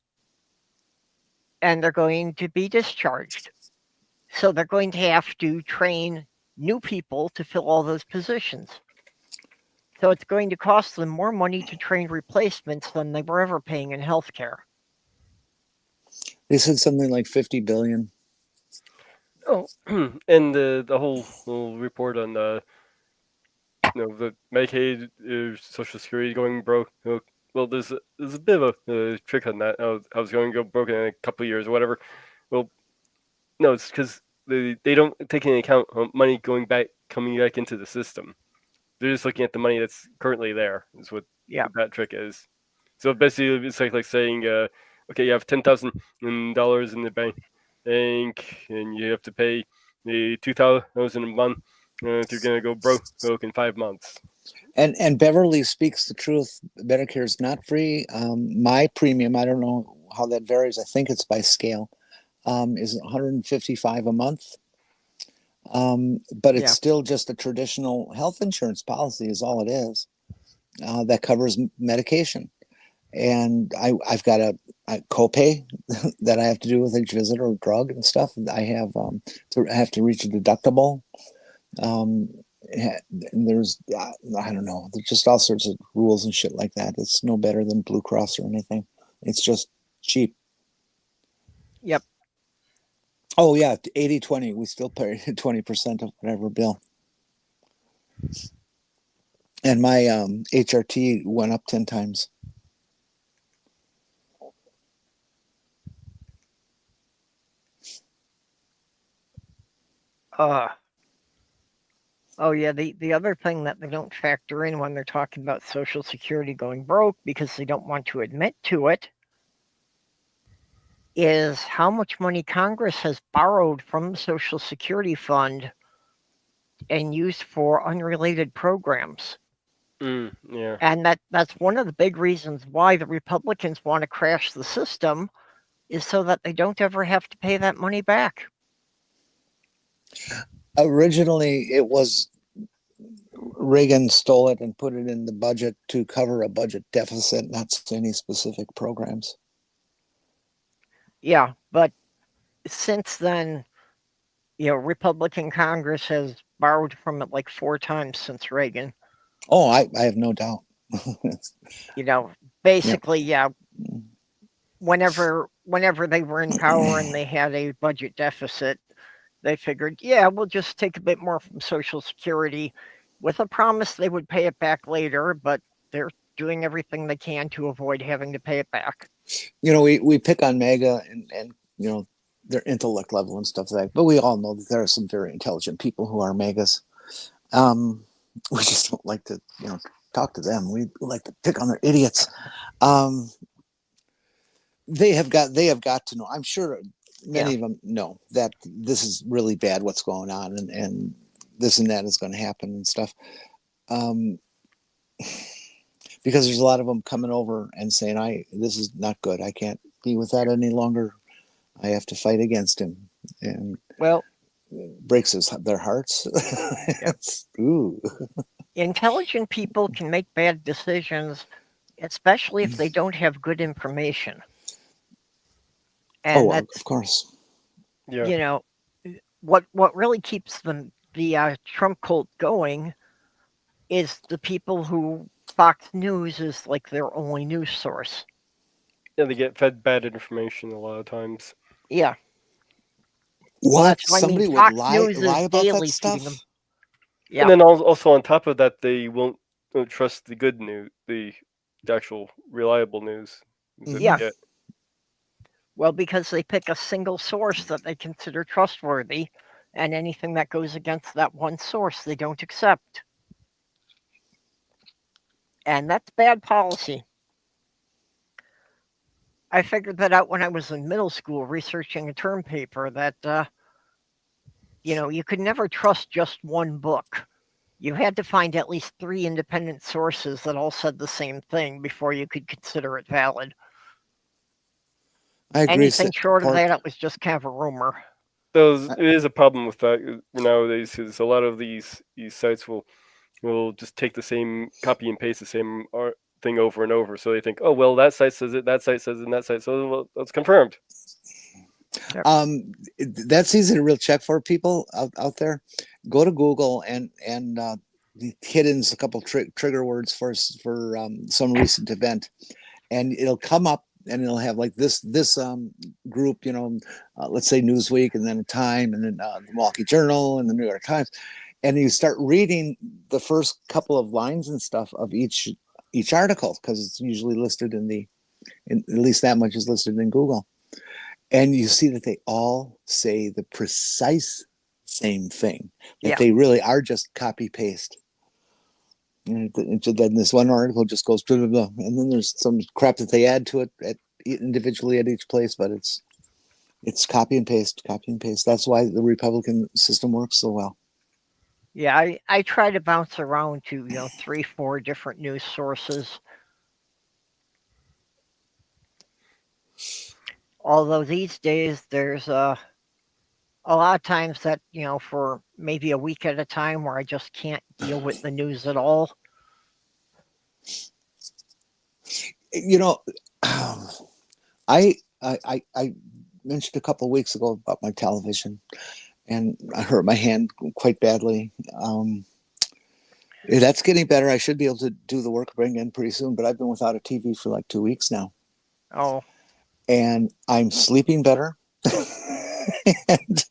A: and they're going to be discharged. So they're going to have to train new people to fill all those positions. So it's going to cost them more money to train replacements than they were ever paying in healthcare.
B: They said something like 50 billion.
C: Oh, and the whole report on the Medicaid, Social Security going broke. Well, there's a bit of a trick on that. I was going to go broke in a couple of years or whatever. Well, no, it's because they don't take into account money coming back into the system. They're just looking at the money that's currently there. Is what that trick is. So basically, it's like saying, okay, you have $10,000 in the bank, and you have to pay the $2,000 a month if you're gonna go broke in 5 months.
B: And Beverly speaks the truth. Medicare is not free. My premium, I don't know how that varies. I think it's by scale. Is $155 a month. But it's still just a traditional health insurance policy is all it is that covers medication. And I've got a copay that I have to do with each visit or drug and stuff. I have to reach a deductible. And there's I don't know. There's just all sorts of rules and shit like that. It's no better than Blue Cross or anything. It's just cheap.
A: Yep.
B: Oh yeah, 80-20. We still pay 20% of whatever bill. And my HRT went up 10 times.
A: Oh yeah, the other thing that they don't factor in when they're talking about Social Security going broke because they don't want to admit to it is how much money Congress has borrowed from the Social Security Fund and used for unrelated programs.
C: Yeah.
A: And that's one of the big reasons why the Republicans want to crash the system is so that they don't ever have to pay that money back.
B: Originally, it was Reagan stole it and put it in the budget to cover a budget deficit, not any specific programs.
A: Yeah, but since then, Republican Congress has borrowed from it like 4 times since Reagan.
B: Oh, I have no doubt.
A: Basically, yeah. Whenever they were in power and they had a budget deficit, they figured, we'll just take a bit more from Social Security with a promise they would pay it back later, but they're doing everything they can to avoid having to pay it back.
B: We pick on MAGA and their intellect level and stuff like that, but we all know that there are some very intelligent people who are MAGAs. We just don't like to, talk to them. We like to pick on their idiots. They have got to know. I'm sure many of them know that this is really bad. What's going on, and this and that is going to happen and stuff. Because there's a lot of them coming over and saying, "This is not good. I can't be with that any longer. I have to fight against him, and
A: Well,
B: breaks their hearts.
A: yeah.
B: Ooh.
A: Intelligent people can make bad decisions, especially if they don't have good information. And
B: Of
A: that's,
B: course.
C: Yeah.
A: you know, what really keeps the Trump cult going is the people who Fox News is like their only news source.
C: Yeah, they get fed bad information a lot of times.
A: Yeah.
B: What?
A: Well, that's what I mean.
B: Somebody would
A: Fox
B: lie
A: News is
B: about that
A: daily feeding them.
B: stuff?
A: Yeah.
C: And then also on top of that, they won't trust the good news, the actual reliable news that
A: Yeah.
C: they get.
A: Well, because they pick a single source that they consider trustworthy, and anything that goes against that one source they don't accept. And that's bad policy. I figured that out when I was in middle school researching a term paper that, you could never trust just one book. You had to find at least 3 independent sources that all said the same thing before you could consider it valid.
B: I agree.
A: Anything short of that, it was just kind of a rumor.
C: It is a problem with that nowadays. Because a lot of these sites will just take the same, copy and paste the same thing over and over. So they think, oh well, that site says it, that site says it, and that site, so well, it's confirmed.
B: That's easy to real check for people out there. Go to Google and hit in a couple trigger words for some recent event, and it'll come up and it'll have like this group, let's say Newsweek, and then Time, and then the Milwaukee Journal, and the New York Times, and you start reading the first couple of lines and stuff of each article, because it's usually listed at least that much is listed in Google. And you see that they all say the precise same thing, that they really are just copy paste. And then this one article just goes blah, blah, blah. And then there's some crap that they add to it individually at each place, but it's copy and paste. That's why the Republican system works so well.
A: Yeah, I try to bounce around to 3-4 different news sources. Although these days there's a lot of times that, for maybe a week at a time where I just can't deal with the news at all.
B: I mentioned a couple of weeks ago about my television, and I hurt my hand quite badly. That's getting better. I should be able to do the work again pretty soon, but I've been without a TV for like 2 weeks now.
A: Oh.
B: And I'm sleeping better. And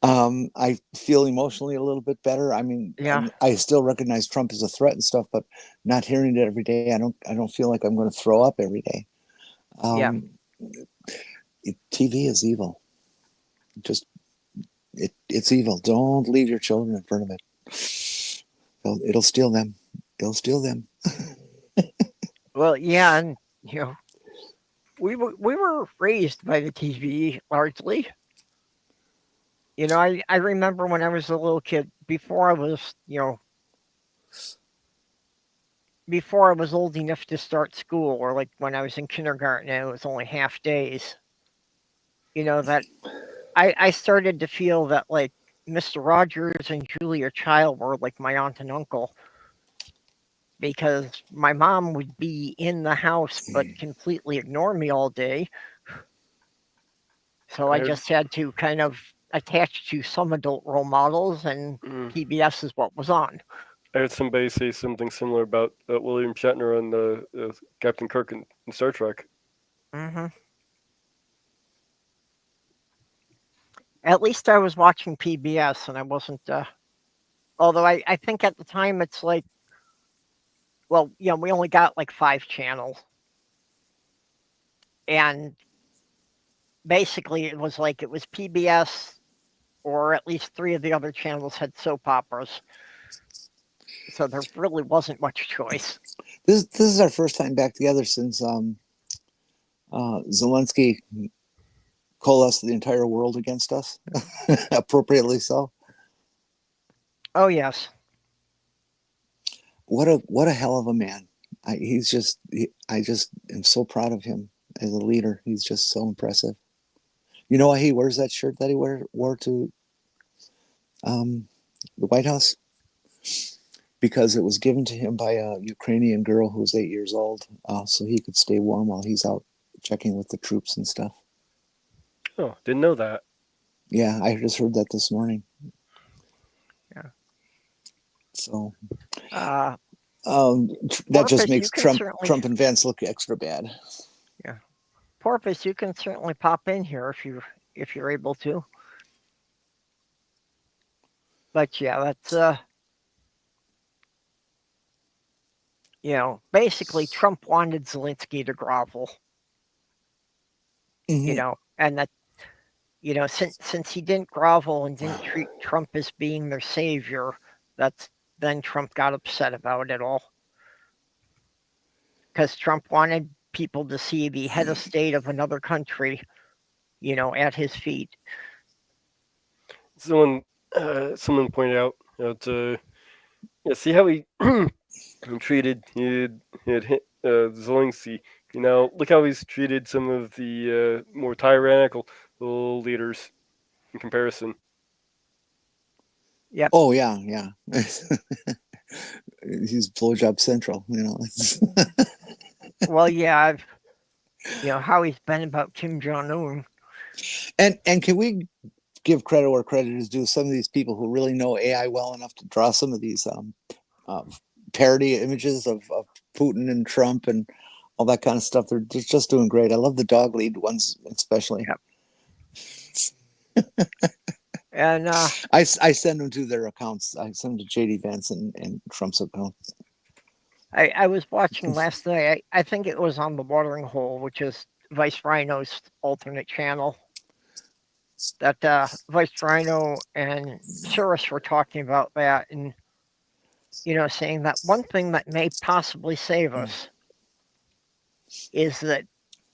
B: I feel emotionally a little bit better. I mean, I still recognize Trump as a threat and stuff, but not hearing it every day, I don't feel like I'm going to throw up every day. TV is evil. It's evil. Don't leave your children in front of it. It'll steal them. It'll steal them.
A: Well, yeah, and we were raised by the TV largely. I remember when I was a little kid, before I was old enough to start school, or like when I was in kindergarten and it was only half days, that I started to feel that like Mr. Rogers and Julia Child were like my aunt and uncle, because my mom would be in the house but completely ignore me all day. So I just had to kind of attach to some adult role models, and PBS is what was on.
C: I heard somebody say something similar about William Shatner and Captain Kirk in Star Trek.
A: Mm-hmm. At least I was watching PBS, and I wasn't. Although I think at the time it's like, well, we only got like 5 channels, and basically it was PBS, or at least 3 of the other channels had soap operas. So there really wasn't much choice.
B: This is our first time back together since Zelensky coalesced the entire world against us, appropriately so.
A: Oh yes.
B: What a hell of a man! I just am so proud of him as a leader. He's just so impressive. You know why he wears that shirt that he wore to the White House? Because it was given to him by a Ukrainian girl who was 8 years old, so he could stay warm while he's out checking with the troops and stuff.
C: Oh, didn't know that.
B: Yeah, I just heard that this morning.
A: Yeah.
B: So
A: Uh,
B: that just
A: Porpoise,
B: makes
A: you can
B: Trump
A: certainly-
B: and Vance look extra bad.
A: Yeah. Porpoise, you can certainly pop in here if you're able to. But yeah, that's basically Trump wanted Zelensky to grovel.
B: Mhm.
A: And that since he didn't grovel and didn't treat Trump as being their savior, then Trump got upset about it all. Because Trump wanted people to see the head of state of another country, at his feet.
C: Someone pointed out see how he treated Zelensky. Look how he's treated some of the more tyrannical leaders in comparison.
A: Yep.
B: Oh yeah. He's blowjob central.
A: Well, yeah, how he's been about Kim Jong-un.
B: And can we give credit where credit is due? Some of these people who really know AI well enough to draw some of these parody images of Putin and Trump and all that kind of stuff. They're just doing great. I love the dog lead ones especially.
A: Yep. And
B: I send them to their accounts. I send them to JD Vance and Trump's account.
A: I was watching last night. I think it was on the Watering Hole, which is Vice Rhino's alternate channel. That Vice Rhino and Cirrus were talking about that, and saying that one thing that may possibly save us is that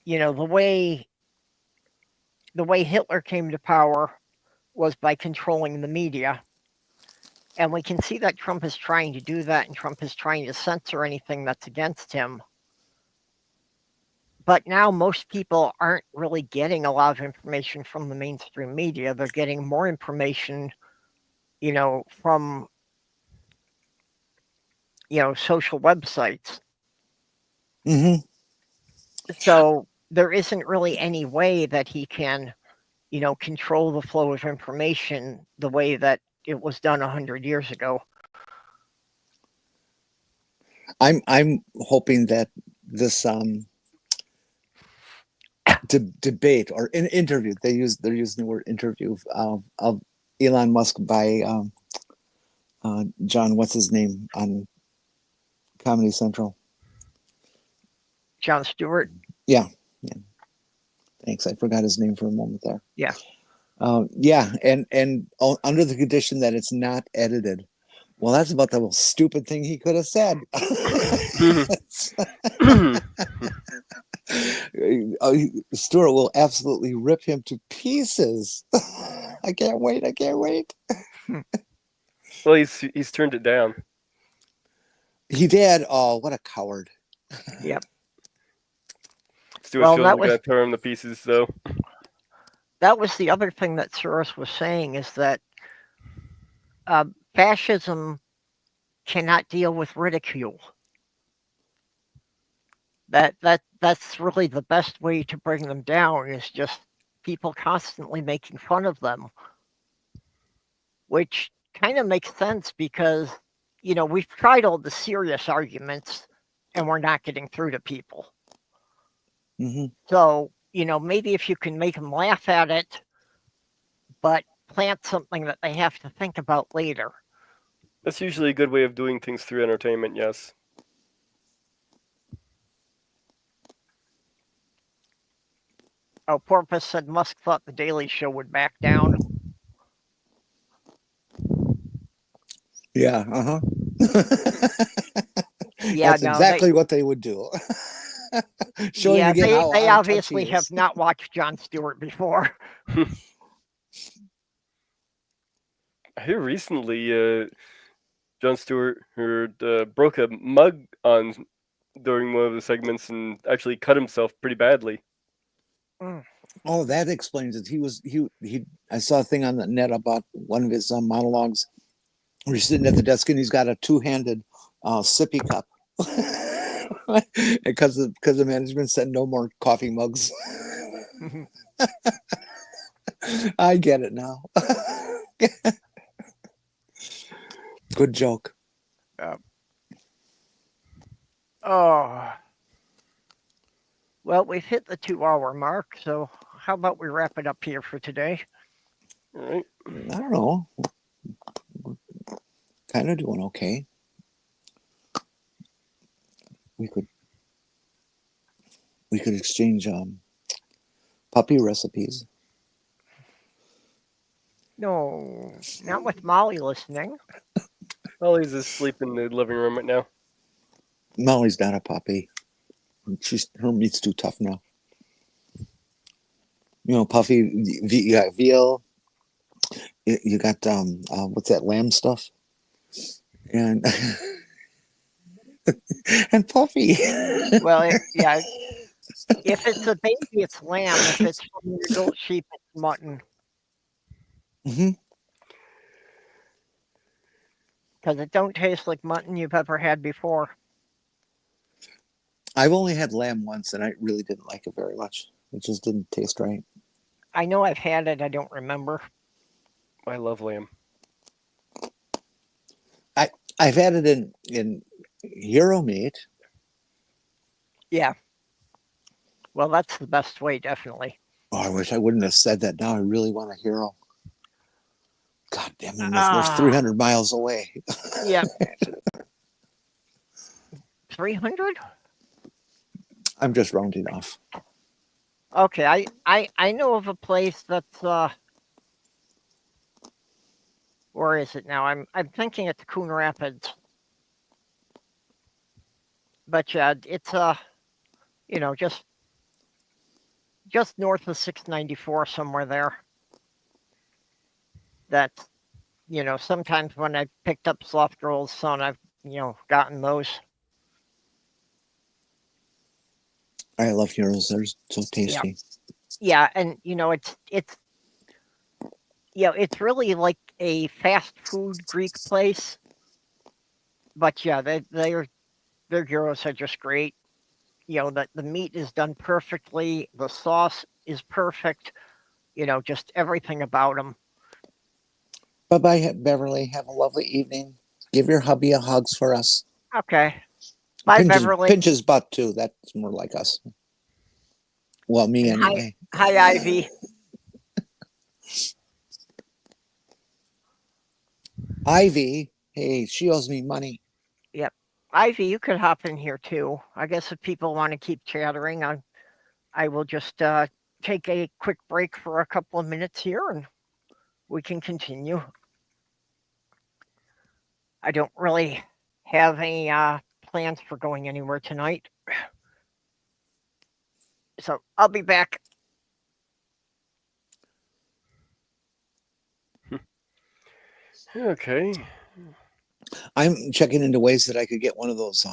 A: the way Hitler came to power was by controlling the media. And we can see that Trump is trying to do that, and Trump is trying to censor anything that's against him. But now most people aren't really getting a lot of information from the mainstream media. They're getting more information, from, social websites.
B: Mm-hmm.
A: So there isn't really any way that he can, control the flow of information the way that it was done 100 years ago.
B: I'm hoping that this debate or interview, they're using the word interview of Elon Musk by John, what's his name on Comedy Central?
A: Jon Stewart.
B: Yeah. Thanks. I forgot his name for a moment there.
A: Yeah.
B: And under the condition that it's not edited. Well, that's about the most stupid thing he could have said. Stewart will absolutely rip him to pieces. I can't wait.
C: Well, he's turned it down.
B: He did. Oh, what a coward.
A: Yep.
C: Stewart's going to tear him to pieces, though.
A: That was the other thing that Soros was saying, is that fascism cannot deal with ridicule. That's really the best way to bring them down, is just people constantly making fun of them, which kind of makes sense because, we've tried all the serious arguments and we're not getting through to people.
B: Mm-hmm.
A: So, maybe if you can make them laugh at it, but plant something that they have to think about later.
C: That's usually a good way of doing things through entertainment, yes.
A: Oh, Porpoise said Musk thought the Daily Show would back down.
B: Yeah,
A: Yeah,
B: that's exactly what they would do. Showing again how
A: they obviously have not watched Jon Stewart before.
C: I hear recently Jon Stewart broke a mug during one of the segments and actually cut himself pretty badly.
B: Oh, that explains it. I saw a thing on the net about one of his monologues. Where he's sitting at the desk and he's got a two-handed sippy cup because the management said no more coffee mugs. I get it now. Good joke.
A: Oh. Well, we've hit the 2-hour mark, so how about we wrap it up here for today?
C: All right.
B: I don't know. Kind of doing okay. We could exchange puppy recipes.
A: No, not with Molly listening.
C: Molly's asleep in the living room right now.
B: Molly's not a puppy. Her meat's too tough now. Puffy, you got veal. You got what's that, lamb stuff? And and Puffy.
A: Well, yeah. If it's a baby, it's lamb. If it's from an adult sheep, it's mutton.
B: Mm-hmm.
A: Because it don't taste like mutton you've ever had before.
B: I've only had lamb once, and I really didn't like it very much. It just didn't taste right.
A: I know I've had it. I don't remember.
C: I love lamb.
B: I've had it in hero meat.
A: Yeah. Well, that's the best way, definitely.
B: Oh, I wish I wouldn't have said that. Now I really want a hero. God damn it, there's 300 miles away.
A: Yeah. 300?
B: I'm just rounding off.
A: Okay, I know of a place that's where is it now? I'm thinking it's Coon Rapids. But yeah, it's just north of 694, somewhere there. That's sometimes when I've picked up Slothgirl's son, I've gotten those.
B: I love heroes. They're so tasty.
A: Yeah, and it's really like a fast food Greek place. But yeah, their gyros are just great. The meat is done perfectly. The sauce is perfect. Just everything about them.
B: Bye-bye, Beverly. Have a lovely evening. Give your hubby a hugs for us.
A: Okay. Bye, Beverly.
B: Pinch his butt, too. That's more like us. Well, me
A: And
B: anyway.
A: Hi, Ivy.
B: Ivy. Hey, she owes me money.
A: Yep. Ivy, you could hop in here, too. I guess if people want to keep chattering, I will just take a quick break for a couple of minutes here, and we can continue. I don't really have any plans for going anywhere tonight. So I'll be back.
C: Okay.
B: I'm checking into ways that I could get one of those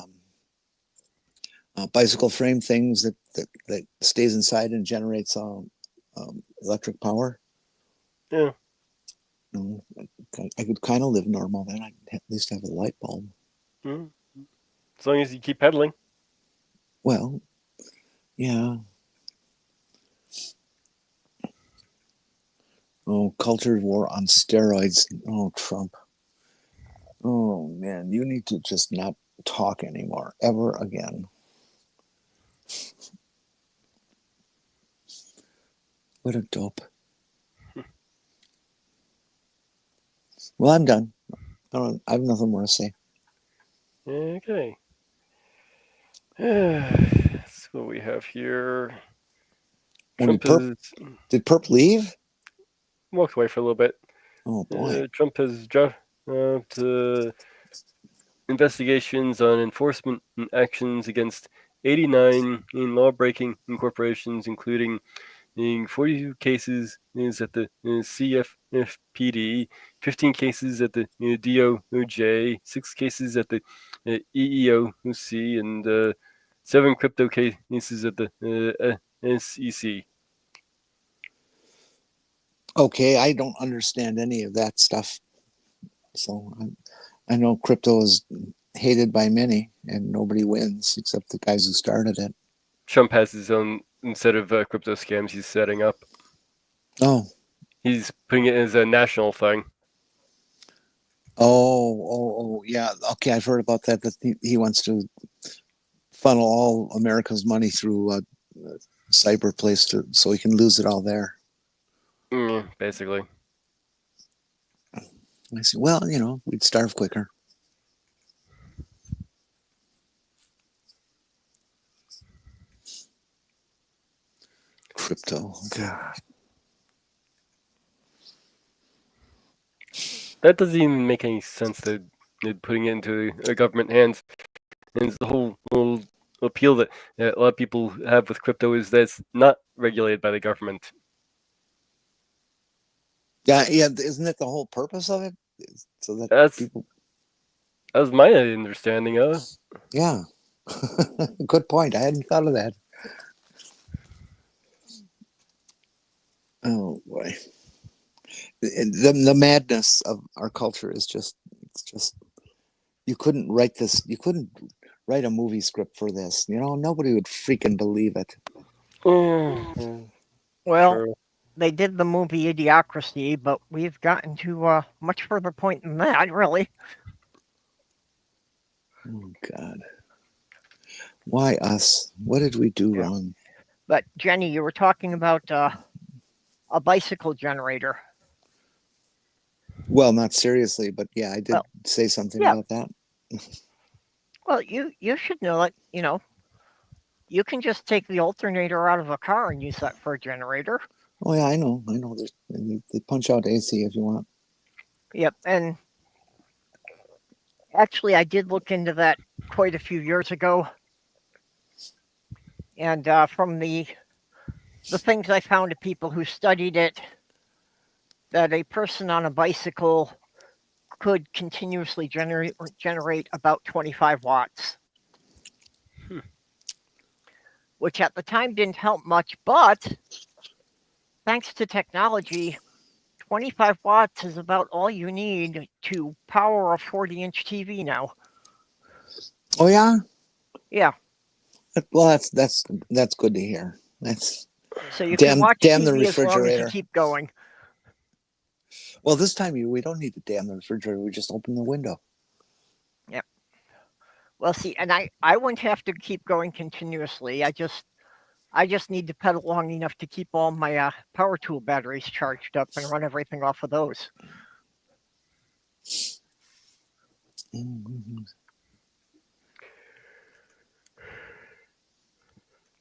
B: bicycle frame things that stays inside and generates electric power.
C: Yeah.
B: I could kind of live normal then. I'd at least have a light bulb.
C: Mm-hmm. As long as you keep pedaling.
B: Well, yeah. Oh, culture war on steroids. Oh, Trump. Oh, man, you need to just not talk anymore, ever again. What a dope. Well, I'm done. I have nothing more to say.
C: Okay. That's what we have here.
B: Did Perp leave?
C: Walked away for a little bit.
B: Oh, boy.
C: Trump has dropped investigations on enforcement and actions against 89 in law-breaking corporations, including 42 cases at the CFPD, 15 cases at the DOJ, 6 cases at the EEOC, and 7 crypto cases at the SEC.
B: Okay, I don't understand any of that stuff. So I know crypto is hated by many, and nobody wins except the guys who started it.
C: Trump has his own set of crypto scams he's setting up.
B: Oh.
C: He's putting it as a national thing.
B: Oh, yeah. Okay, I've heard about that. That he wants to funnel all America's money through a cyber place so he can lose it all there.
C: Basically.
B: I see. Well, we'd starve quicker. Crypto. God.
C: That doesn't even make any sense that they're putting it into government hands. And it's the whole appeal that a lot of people have with crypto is that it's not regulated by the government.
B: Yeah. Isn't that the whole purpose of it? So that
C: that was my understanding of it.
B: Yeah. Good point. I hadn't thought of that. Oh boy. The madness of our culture is just you couldn't write a movie script for this. Nobody would freaking believe it.
A: Well,
C: True.
A: they did the movie Idiocracy, but we've gotten to a much further point than that, really.
B: Oh God. Why us? What did we do wrong?
A: But Jenny, you were talking about a bicycle generator.
B: Well, not seriously, but yeah, I did say something about that.
A: Well, you should know that, you can just take the alternator out of a car and use that for a generator.
B: Oh yeah, I know. They punch out AC if you want.
A: Yep, and actually I did look into that quite a few years ago. And from the things I found of people who studied it, that a person on a bicycle could continuously generate about 25 watts. Which at the time didn't help much, but thanks to technology, 25 watts is about all you need to power a 40-inch TV now.
B: Oh yeah?
A: Yeah.
B: Well, that's good to hear.
A: So you can watch
B: damn
A: TV
B: the refrigerator.
A: as long as you keep going.
B: Well, this time we don't need to damn the refrigerator. We just open the window.
A: Yep. Well, see, and I wouldn't have to keep going continuously. I just need to pedal long enough to keep all my power tool batteries charged up and run everything off of those.
B: Mm-hmm.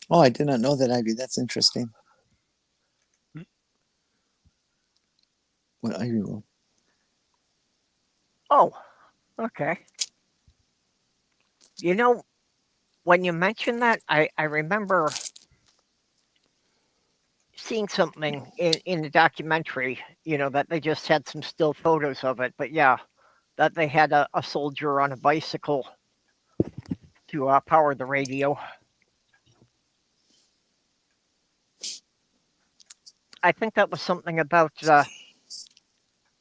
B: Oh, I did not know that, Ivy. That's interesting. What Ivy wrote.
A: Oh, okay. When you mentioned that, I remember seeing something in the documentary, that they just had some still photos of it. But yeah, that they had a soldier on a bicycle to power the radio. I think that was something about,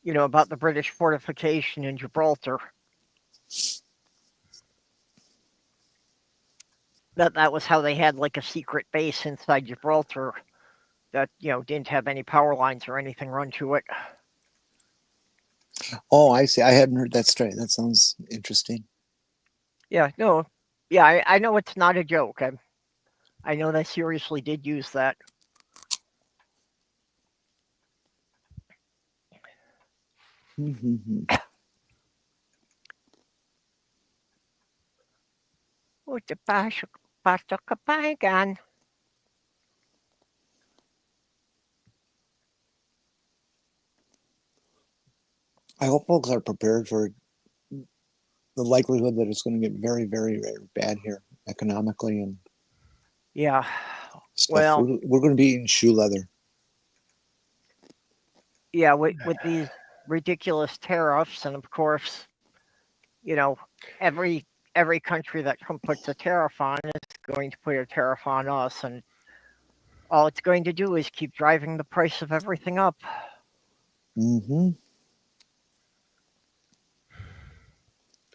A: about the British fortification in Gibraltar. That was how they had like a secret base inside Gibraltar that, didn't have any power lines or anything run to it.
B: Oh, I see. I hadn't heard that straight. That sounds interesting.
A: Yeah, no. Yeah, I know it's not a joke. I know they seriously did use that.
B: I hope folks are prepared for the likelihood that it's going to get very, very, very bad here economically and
A: yeah.
B: stuff.
A: Well,
B: we're going to be eating shoe leather.
A: Yeah, with these ridiculous tariffs, and of course, every country that Trump puts a tariff on is going to put a tariff on us, and all it's going to do is keep driving the price of everything up.
B: Mm-hmm.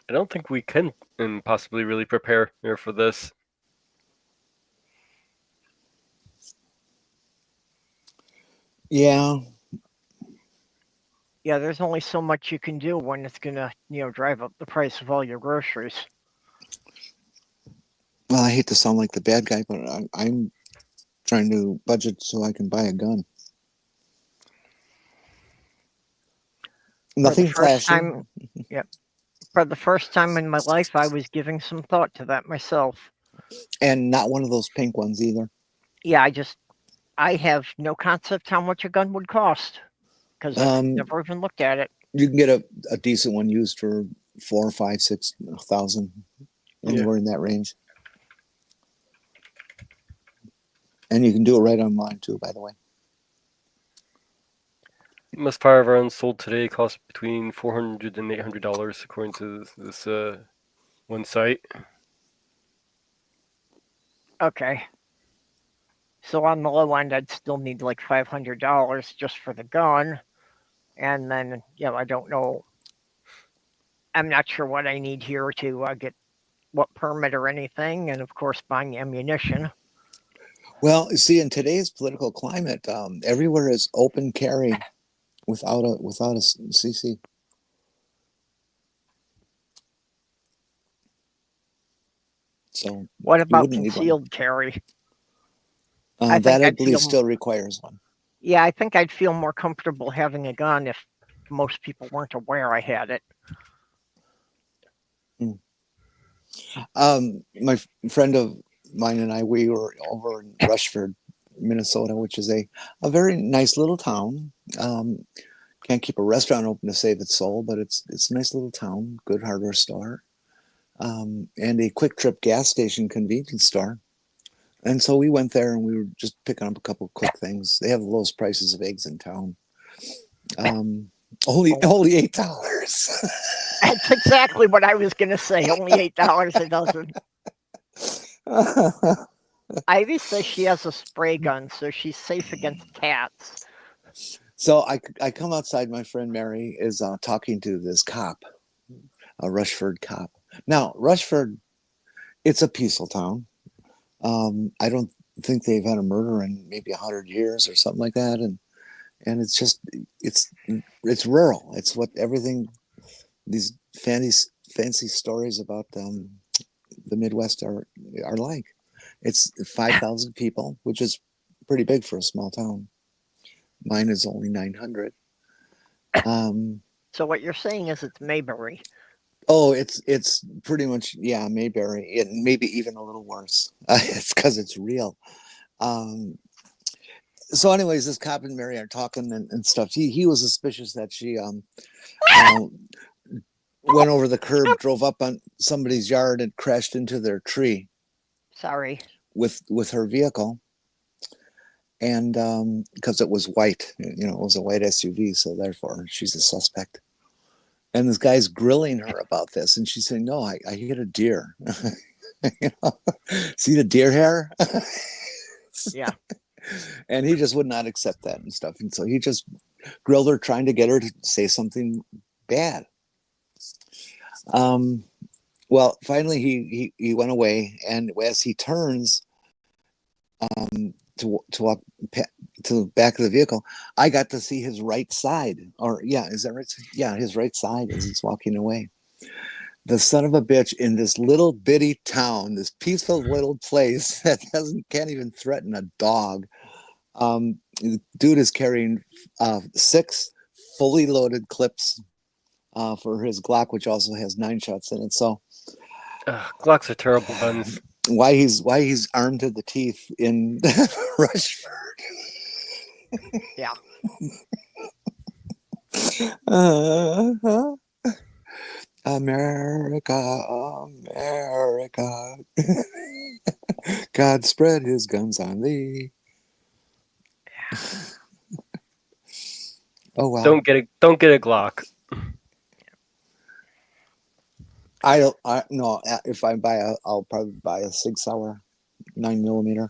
C: I don't think we can possibly really prepare for this.
B: Yeah.
A: Yeah, there's only so much you can do when it's gonna, drive up the price of all your groceries.
B: Well, I hate to sound like the bad guy, but I'm trying to budget so I can buy a gun. Nothing flashy.
A: For the first time in my life, I was giving some thought to that myself.
B: And not one of those pink ones either.
A: Yeah, I have no concept how much a gun would cost because I've never even looked at it.
B: You can get a decent one used for $4,000, $5,000, $6,000, anywhere in that range. And you can do it right online too, by the way.
C: Most firearms sold today cost between $400 and $800, according to this one site.
A: Okay. So on the low end, I'd still need like $500 just for the gun. And then, I don't know. I'm not sure what I need here to get what permit or anything. And of course, buying ammunition.
B: Well, see, in today's political climate, everywhere is open carry without a CC. So
A: what about concealed carry?
B: That I believe still requires one.
A: Yeah, I think I'd feel more comfortable having a gun if most people weren't aware I had it.
B: My friend of mine and I, we were over in Rushford, Minnesota, which is a very nice little town. Can't keep a restaurant open to save its soul, but it's a nice little town, good hardware store, and a quick trip gas station convenience store. And so we went there and we were just picking up a couple of quick things. They have the lowest prices of eggs in town. Only $8.
A: That's exactly what I was going to say. Only $8 a dozen. Ivy says she has a spray gun, so she's safe against cats.
B: So I come outside. My friend Mary is talking to this cop, a Rushford cop. Now, Rushford, it's a peaceful town. I don't think they've had a murder in maybe 100 years or something like that. And it's just, it's rural. It's what everything, these fancy stories about the Midwest are like. It's 5,000 people, which is pretty big for a small town. Mine is only 900.
A: So what you're saying is it's Mayberry.
B: Oh, it's pretty much, yeah, Mayberry, and maybe even a little worse. It's because it's real. So anyways, this cop and Mary are talking and stuff. He was suspicious that she went over the curb, drove up on somebody's yard and crashed into their tree.
A: Sorry.
B: With her vehicle. And because it was white, it was a white SUV, so therefore she's a suspect. And this guy's grilling her about this, and she's saying, "No, I hit a deer. See the deer hair?"
A: Yeah.
B: And he just would not accept that and stuff, and so he just grilled her, trying to get her to say something bad. Well, finally he went away, and as he turns to walk to the back of the vehicle, I got to see his right side. Or yeah, is that right? Yeah, his right side as he's walking away. The son of a bitch in this little bitty town, this peaceful little place that can't even threaten a dog. The dude is carrying 6 fully loaded clips for his Glock, which also has 9 shots in it. So
C: Glocks are terrible guns.
B: Why he's armed to the teeth in Rushford.
A: Yeah.
B: America, America. God spread his guns on thee. Oh wow.
C: Don't get a Glock.
B: No. If I I'll probably buy a Sig Sauer 9mm.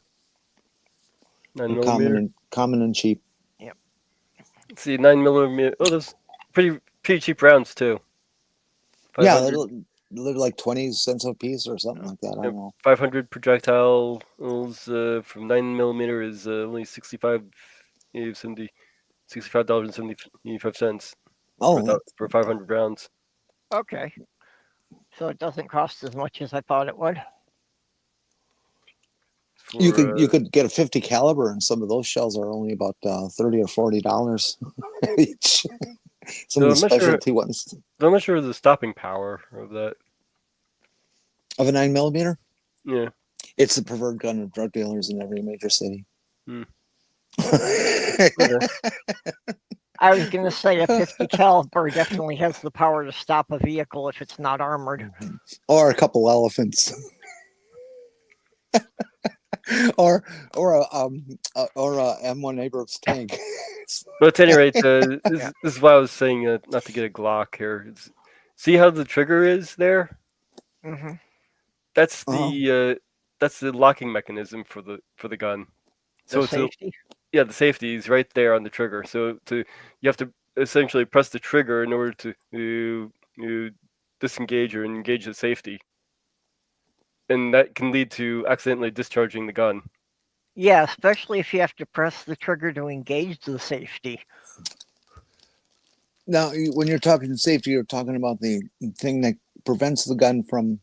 C: 9mm.
B: Common and cheap.
A: Yep.
C: Let's see, 9mm. Oh, those pretty cheap rounds too.
B: Yeah,
C: 500,
B: they're like 20 cents a piece or something like that. I don't know.
C: 500 projectiles from 9mm is only $65.75
B: Oh,
C: for 500 rounds.
A: Okay. So it doesn't cost as much as I thought it would.
B: you could get a 50 caliber, and some of those shells are only about $30 or $40 each. Some of the specialty ones.
C: I'm not sure of the stopping power of that.
B: Of a 9mm?
C: Yeah.
B: It's the preferred gun of drug dealers in every major city.
A: I was going to say a 50 caliber definitely has the power to stop a vehicle if it's not armored.
B: Or a couple elephants. or a M1 Abrams tank.
C: But at any rate, this is why I was saying not to get a Glock here. See how the trigger is there?
A: Mm-hmm.
C: That's the locking mechanism for the gun. So
A: The safety?
C: the safety is right there on the trigger. So you have to essentially press the trigger in order to disengage or engage the safety, and that can lead to accidentally discharging the gun.
A: Yeah, especially if you have to press the trigger to engage the safety.
B: Now, when you're talking safety, you're talking about the thing that prevents the gun from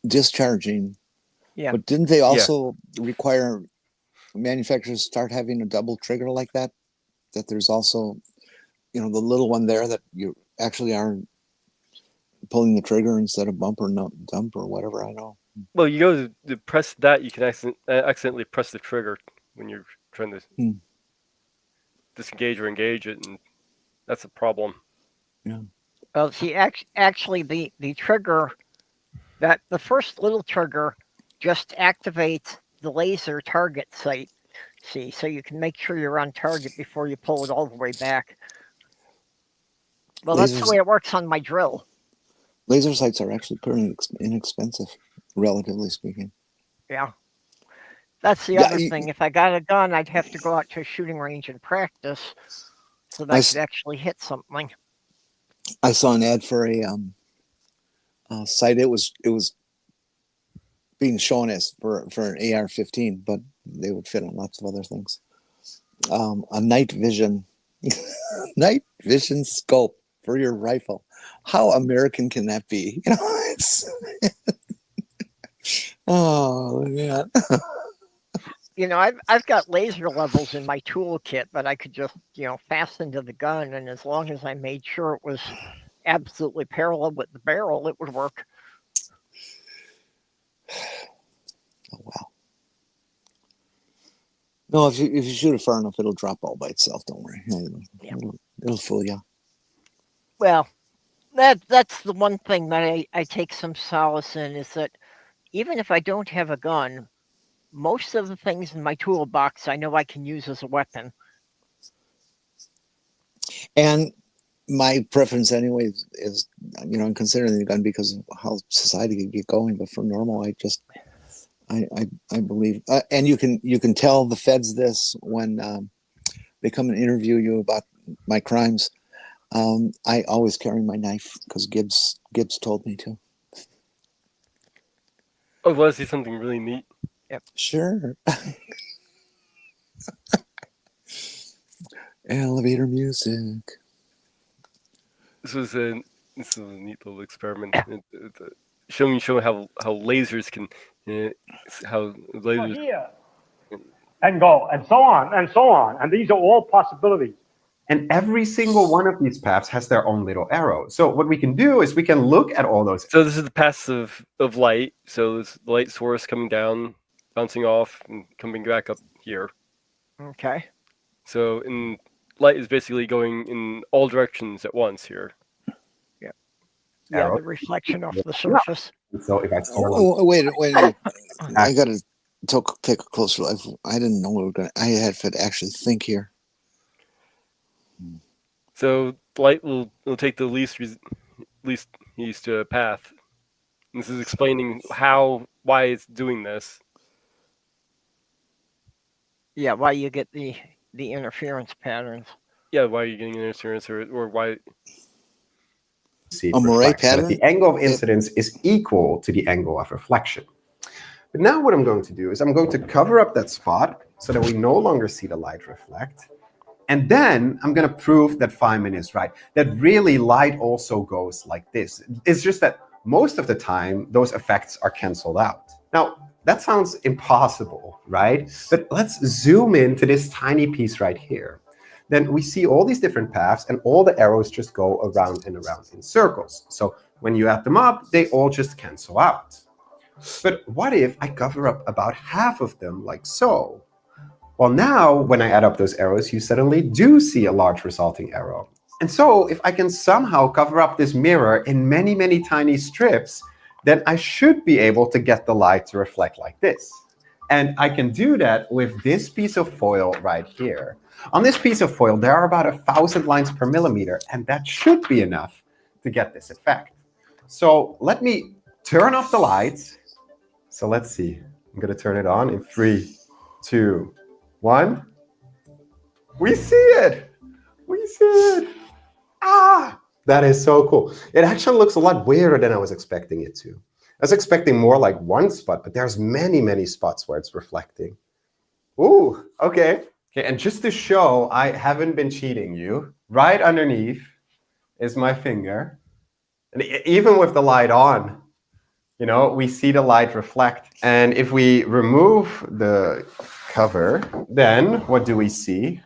B: discharging.
A: Yeah.
B: But didn't they also require manufacturers start having a double trigger like that? That there's also, the little one there that you actually are pulling the trigger instead of bump or dump or whatever. I know.
C: Well, you go to press that, you can accidentally press the trigger when you're trying to disengage or engage it, and that's a problem.
B: Yeah.
A: Well, see, actually, the trigger, the first little trigger just activates the laser target sight. See, so you can make sure you're on target before you pull it all the way back. Well, that's the way it works on my drill.
B: Laser sights are actually pretty inexpensive, relatively speaking.
A: Yeah. That's the other thing. If I got a gun, I'd have to go out to a shooting range and practice so that I could actually hit something.
B: I saw an ad for a sight. It was being shown as for an AR-15, but they would fit on lots of other things. A night vision scope for your rifle. How American can that be? Oh man.
A: I've got laser levels in my toolkit, but I could just fasten to the gun, and as long as I made sure it was absolutely parallel with the barrel, it would work.
B: Oh wow. No, if you shoot it far enough, it'll drop all by itself. Don't worry. It'll fool you.
A: Well, that's the one thing that I take some solace in, is that even if I don't have a gun, most of the things in my toolbox I know I can use as a weapon.
B: And my preference anyway is I'm considering the gun because of how society can get going. But for normal, I believe, and you can tell the feds this when they come and interview you about my crimes. I always carry my knife because Gibbs told me to.
C: Oh, want to see something really neat?
A: Yep.
B: Sure. Elevator music.
C: This was a neat little experiment. Showing how lasers can how lasers
H: here and go and so on, and these are all possibilities.
I: And every single one of these paths has their own little arrow. So what we can do is we can look at all those.
C: So this is the paths of light. So this light source coming down, bouncing off, and coming back up here.
A: Okay.
C: So light is basically going in all directions at once here.
A: Yeah, the reflection off the surface.
I: So if I
B: wait a minute. I got to take a closer look. I didn't know we were going to. I had to actually think here.
C: So light will take the least east path. This is explaining why it's doing this.
A: Yeah, why you get the the interference patterns.
C: Yeah, why are you getting interference, or why?
I: See
B: A Murray
I: reflect, so that
B: pattern?
I: the angle of incidence is equal to the angle of reflection. But now what I'm going to do is I'm going to cover up that spot so that we no longer see the light reflect. And then I'm going to prove that Feynman is right, that really light also goes like this. It's just that most of the time, those effects are canceled out. Now, that sounds impossible, right? But let's zoom into this tiny piece right here. Then we see all these different paths, and all the arrows just go around and around in circles. So when you add them up, they all just cancel out. But what if I cover up about half of them like so? Well, now when I add up those arrows, you suddenly do see a large resulting arrow. And so if I can somehow cover up this mirror in many, many tiny strips, then I should be able to get the light to reflect like this. And I can do that with this piece of foil right here. On this piece of foil, there are about 1,000 lines per millimeter, and that should be enough to get this effect. So let me turn off the lights. So let's see. I'm going to turn it on in 3, 2, 1. We see it. We see it. Ah, that is so cool. It actually looks a lot weirder than I was expecting it to. I was expecting more like one spot, but there's many, many spots where it's reflecting. Ooh, okay. Okay, and just to show I haven't been cheating you, right underneath is my finger. And even with the light on, you know, we see the light reflect. And if we remove the cover, then what do we see?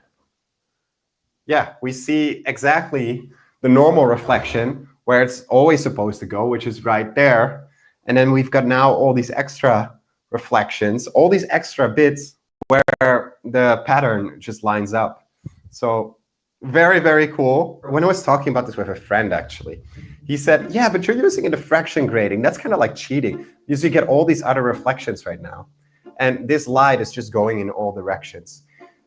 I: Yeah, we see exactly the normal reflection where it's always supposed to go, which is right there. And then we've got now all these extra reflections, all these extra bits where the pattern just lines up. So very, very cool. When I was talking about this with a friend, actually, he said, yeah, but you're using a diffraction grating. That's kind of like cheating because you get all these other reflections right now. And this light is just going in all directions.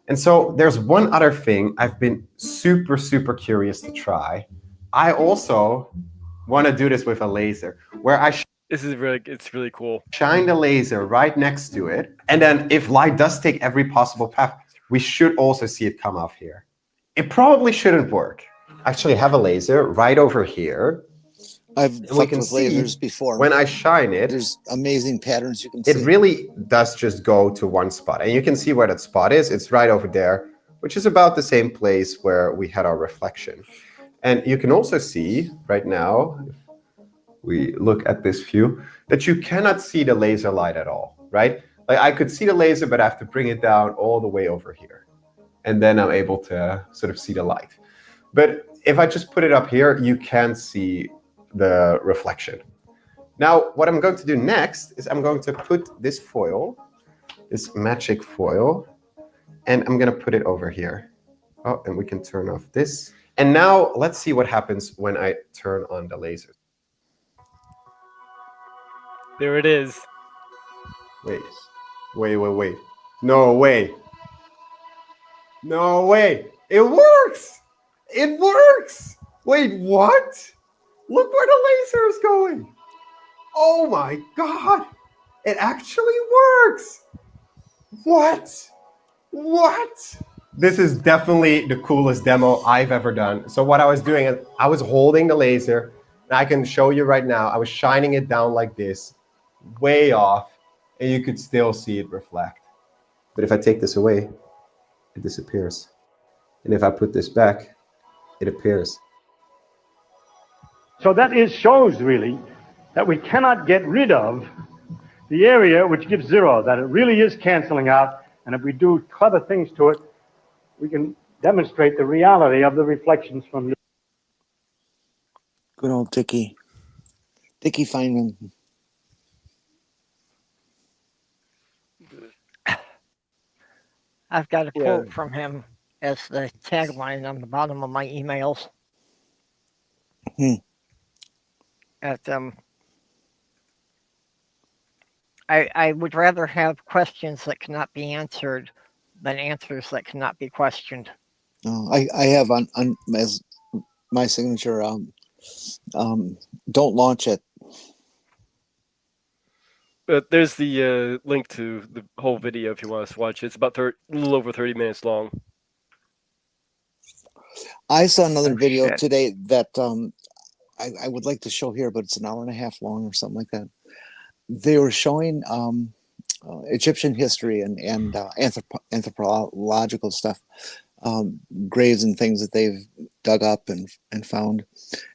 I: And so there's one other thing I've been super, super curious to try. I also want to do this with a laser where
C: it's really cool.
I: Shine the laser right next to it. And then if light does take every possible path, we should also see it come off here. It probably shouldn't work. Actually, I have a laser right over here.
B: I've fucked with lasers before.
I: When I shine it,
B: there's amazing patterns you can see.
I: It really does just go to one spot. And you can see where that spot is. It's right over there, which is about the same place where we had our reflection. And you can also see right now, if we look at this view, that you cannot see the laser light at all, right? Like I could see the laser, but I have to bring it down all the way over here. And then I'm able to sort of see the light. But if I just put it up here, you can see the reflection. Now, what I'm going to do next is I'm going to put this foil, this magic foil, and I'm going to put it over here. Oh, and we can turn off this. And now let's see what happens when I turn on the laser.
C: There it is.
I: Wait. No way. No way. It works. It works. Wait, what? Look where the laser is going. Oh my God. It actually works. What? This is definitely the coolest demo I've ever done. So what I was doing is I was holding the laser, and I can show you right now, I was shining it down like this, way off, and you could still see it reflect. But if I take this away, it disappears. And if I put this back, it appears.
H: So that shows really that we cannot get rid of the area which gives zero, that it really is canceling out. And if we do clever things to it, we can demonstrate the reality of the reflections from the...
B: Good old Dickie Feynman.
A: I've got a quote from him as the tagline on the bottom of my emails. I would rather have questions that cannot be answered than answers that cannot be questioned.
B: I have on as my signature, don't launch it.
C: But there's the link to the whole video if you want us to watch it. It's about a little over 30 minutes long.
B: I saw another video
A: shit.
B: today that I would like to show here, but it's an hour and a half long or something like that. They were showing Egyptian history and anthropological stuff, graves and things that they've dug up and found.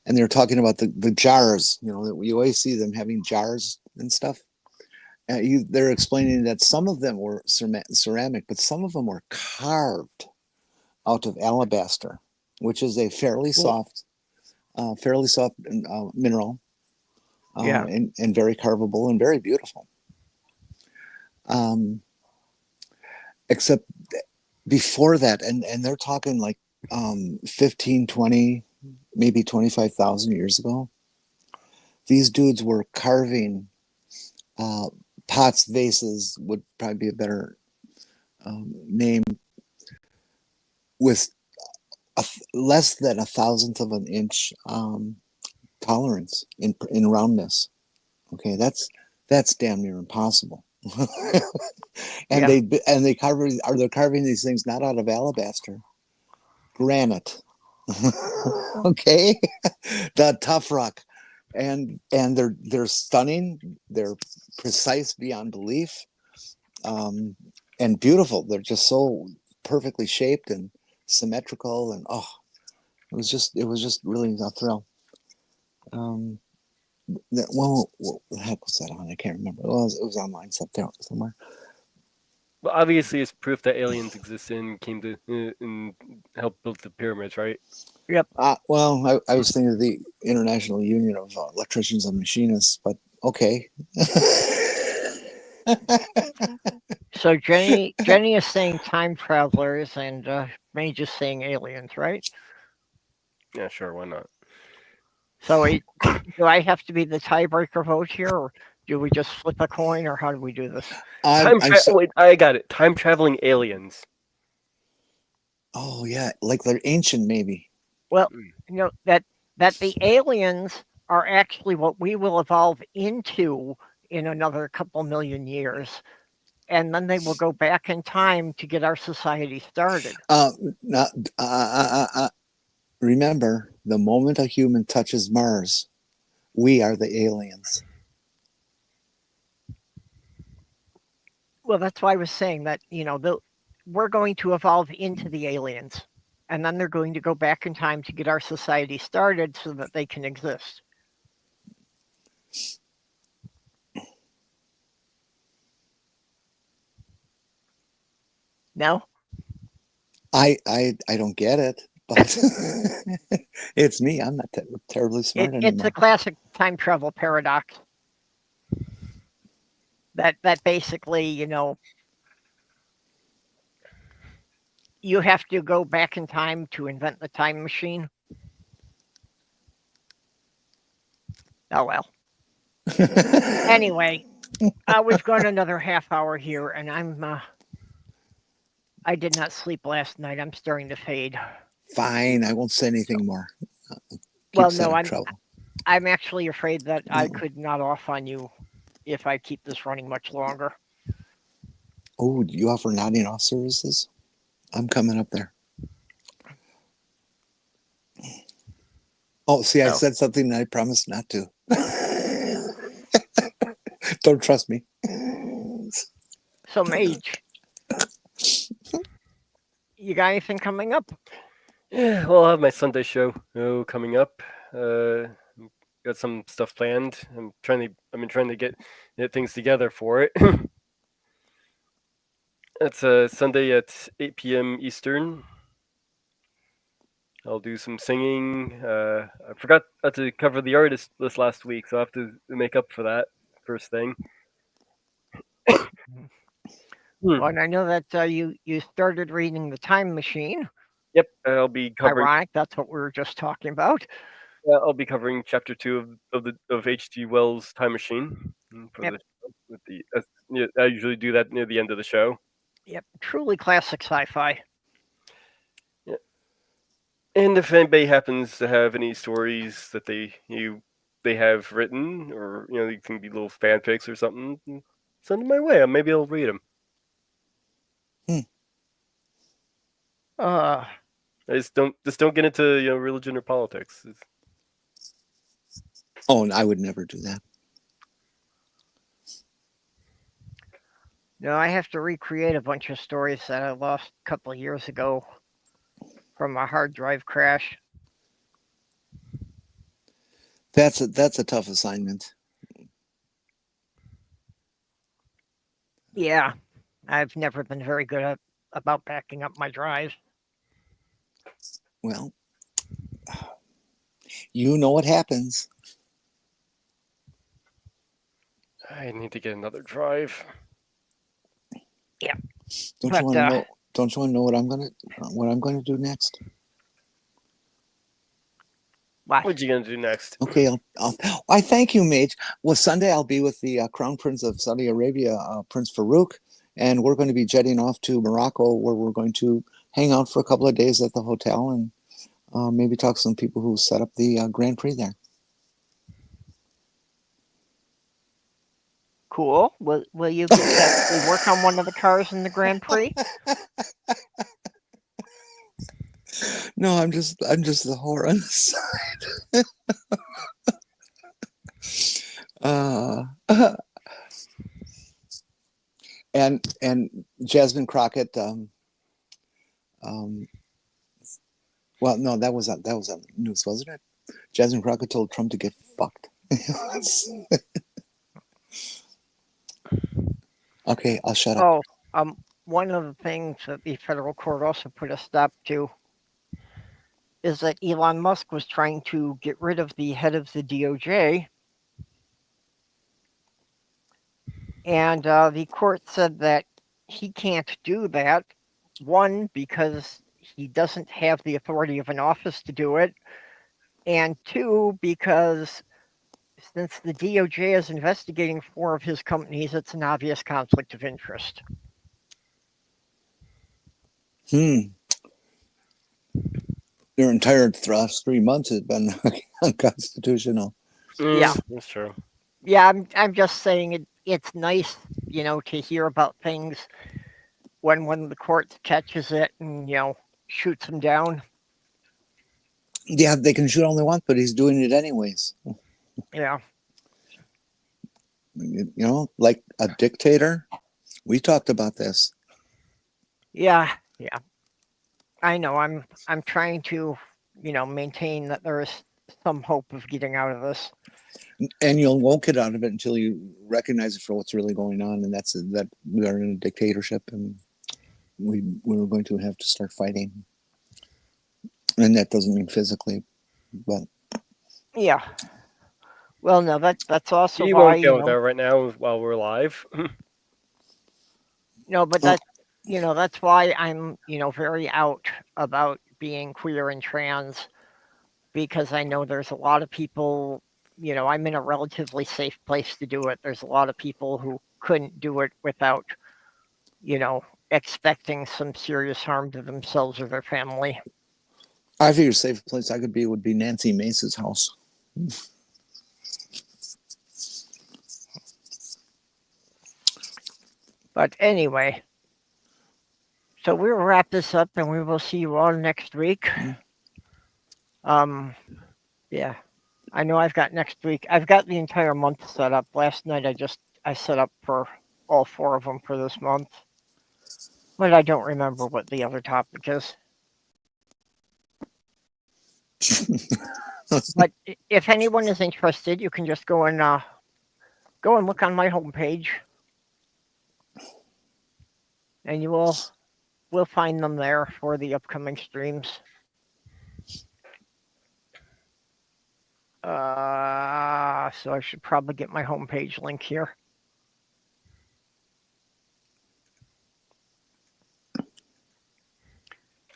B: And they're talking about the jars, that we always see them having jars and stuff. They're explaining that some of them were ceramic, but some of them were carved out of alabaster, which is a fairly soft mineral, and very carvable and very beautiful. Except before that, and they're talking like 15, 20, maybe 25,000 years ago, these dudes were carving pots, vases would probably be a better name, with less than 1,000th of an inch tolerance in roundness. Okay, that's damn near impossible. And they're carving these things not out of alabaster, granite. Okay, the tough rock, and they're stunning. They're precise beyond belief, and beautiful. They're just so perfectly shaped and symmetrical, and it was just really a thrill. What the heck was that on? I can't remember. It was online somewhere.
C: Well, obviously, it's proof that aliens exist and came to and help build the pyramids, right?
A: Yep.
B: Well, I was thinking of the International Union of Electricians and Machinists, but okay.
A: So Jenny is saying time travelers, and May just saying aliens, right?
C: Yeah, sure. Why not?
A: So do I have to be the tiebreaker vote here, or do we just flip a coin, or how do we do this?
C: Wait, I got it. Time traveling aliens.
B: Oh yeah, like they're ancient, maybe.
A: Well, that the aliens are actually what we will evolve into in another couple million years, and then they will go back in time to get our society started.
B: Remember, the moment a human touches Mars, we are the aliens.
A: Well, that's why I was saying that, we're going to evolve into the aliens, and then they're going to go back in time to get our society started so that they can exist. No?
B: I don't get it, but it's me. I'm not terribly smart anymore.
A: It's a classic time travel paradox. That basically, you have to go back in time to invent the time machine. Oh well. Anyway, we've gone another half hour here, and I did not sleep last night. I'm starting to fade.
B: Fine, I won't say anything more.
A: Well, no, I'm actually afraid that I could not off on you if I keep this running much longer.
B: Oh, do you offer nodding off services? I'm coming up there. Oh, see, I said something that I promised not to. Don't trust me.
A: So, Mage, you got anything coming up?
C: Yeah, well, I'll have my Sunday show coming up. Got some stuff planned. I've been trying to get things together for it. It's Sunday at 8 p.m. Eastern. I'll do some singing. I forgot to cover the artist list last week, so I have to make up for that first thing.
A: Well, and I know that you started reading The Time Machine.
C: Yep, I'll be covering.
A: Ironic, that's what we were just talking about.
C: I'll be covering chapter 2 of H.G. Wells' Time Machine. I usually do that near the end of the show.
A: Yep, truly classic sci-fi.
C: Yeah. And if anybody happens to have any stories that they have written, or they can be little fanfics or something, send them my way. Maybe I'll read them. Just don't get into religion or politics.
B: Oh, and I would never do that.
A: No, I have to recreate a bunch of stories that I lost a couple of years ago from a hard drive crash.
B: That's a tough assignment.
A: Yeah, I've never been very good about backing up my drive.
B: Well, you know what happens.
C: I need to get another drive.
A: Yeah.
B: Don't you want to know? Don't you want to know what I'm gonna do next?
C: What you gonna do next?
B: Okay, I thank you, Mage. Well, Sunday I'll be with the Crown Prince of Saudi Arabia, Prince Farouk, and we're going to be jetting off to Morocco, where we're going to hang out for a couple of days at the hotel and maybe talk to some people who set up the Grand Prix there.
A: Cool. Will you get to actually work on one of the cars in the Grand Prix?
B: No, I'm just the whore on the side. And Jasmine Crockett. Well, no, that was on news, wasn't it? Jasmine Crockett told Trump to get fucked. Okay, I'll shut up.
A: Oh, one of the things that the federal court also put a stop to is that Elon Musk was trying to get rid of the head of the DOJ. And the court said that he can't do that. One, because he doesn't have the authority of an office to do it. And two, because since the DOJ is investigating 4 of his companies, it's an obvious conflict of interest.
B: Your entire 3 months has been unconstitutional.
A: Yeah,
C: that's true.
A: Yeah, I'm just saying it's nice, to hear about things when the court catches it and shoots him down.
B: Yeah, they can shoot all they want, but he's doing it anyways.
A: Yeah.
B: Like a dictator. We talked about this.
A: Yeah. I know. I'm trying to, maintain that there is some hope of getting out of this.
B: And you won't get out of it until you recognize it for what's really going on, and that's that we are in a dictatorship, and we're going to have to start fighting. And that doesn't mean physically, but
A: yeah. Well, no, that's also
C: we
A: why
C: won't go there right now while we're live.
A: No, but that's why I'm very out about being queer and trans, because I know there's a lot of people. I'm in a relatively safe place to do it. There's a lot of people who couldn't do it without, expecting some serious harm to themselves or their family.
B: I figure the safest place I could be would be Nancy Mace's house.
A: But anyway, so we'll wrap this up and we will see you all next week. Yeah, I know I've got next week. I've got the entire month set up. Last night I set up for all 4 of them for this month. But I don't remember what the other topic is. But if anyone is interested, you can just go and look on my homepage, and you will find them there for the upcoming streams. So I should probably get my homepage link here.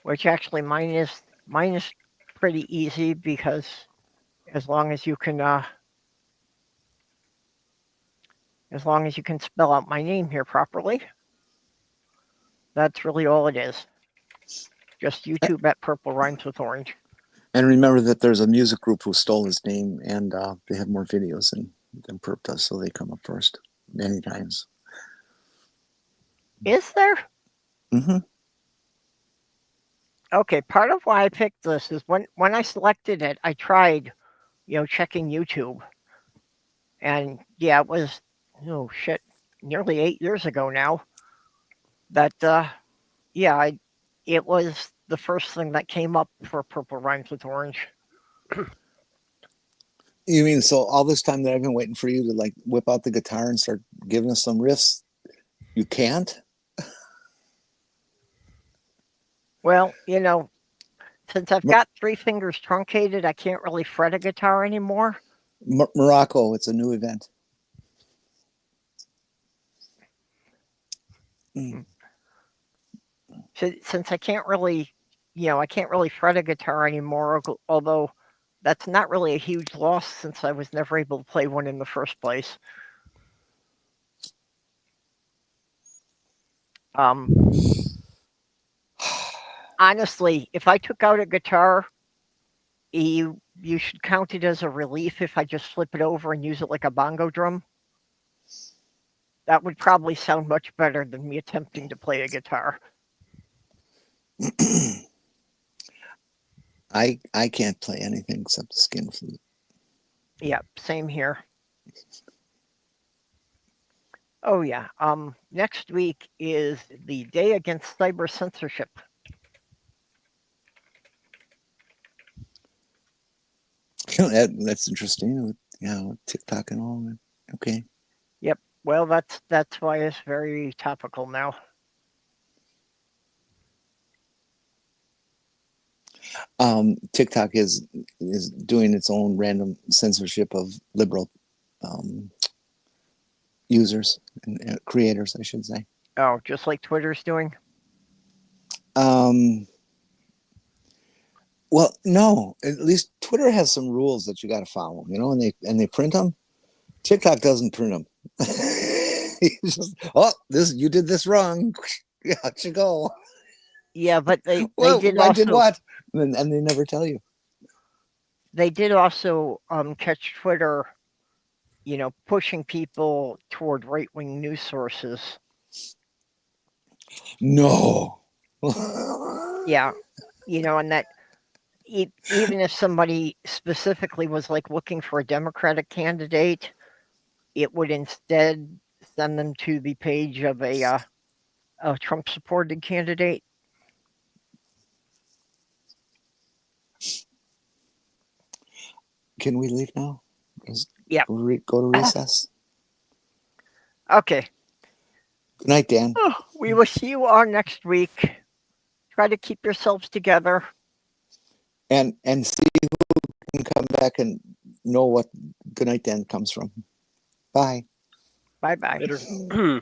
A: Which actually mine is pretty easy, because as long as you can spell out my name here properly, that's really all it is. Just YouTube at PurpleRhymesWithOrange.
B: And remember that there's a music group who stole his name, and they have more videos than Perp does, so they come up first many times.
A: Is there?
B: Mm-hmm.
A: Okay, part of why I picked this is when I selected it, I tried, checking YouTube, and yeah, it was nearly 8 years ago now. That it was the first thing that came up for Purple Rhymes with Orange.
B: You mean so all this time that I've been waiting for you to like whip out the guitar and start giving us some riffs, you can't?
A: Well, since I've got 3 fingers truncated, I can't really fret a guitar anymore.
B: Morocco, it's a new event.
A: Since I can't really, fret a guitar anymore, although that's not really a huge loss since I was never able to play one in the first place. Honestly, if I took out a guitar, you should count it as a relief if I just flip it over and use it like a bongo drum. That would probably sound much better than me attempting to play a guitar.
B: I can't play anything except the skin flute.
A: Yeah, same here. Oh yeah. Next week is the Day Against Cyber Censorship.
B: That's interesting. Yeah, TikTok and all that. Okay.
A: Yep. Well, that's why it's very topical now.
B: TikTok is doing its own random censorship of liberal users and creators, I should say.
A: Oh, just like Twitter's doing?
B: Well, no. At least Twitter has some rules that you got to follow, and they print them. TikTok doesn't print them. You did this wrong. Out you go.
A: Yeah, but they did
B: I did what? And they never tell you.
A: They did also catch Twitter, pushing people toward right-wing news sources.
B: No.
A: Yeah, and that even if somebody specifically was like looking for a Democratic candidate, it would instead send them to the page of a Trump-supported candidate.
B: Can we leave now?
A: Yeah.
B: Go to recess.
A: Okay.
B: Good night, Dan.
A: We will see you all next week. Try to keep yourselves together.
B: And see who can come back and know what Good Night Dan comes from. Bye.
A: Bye-bye.
C: Later.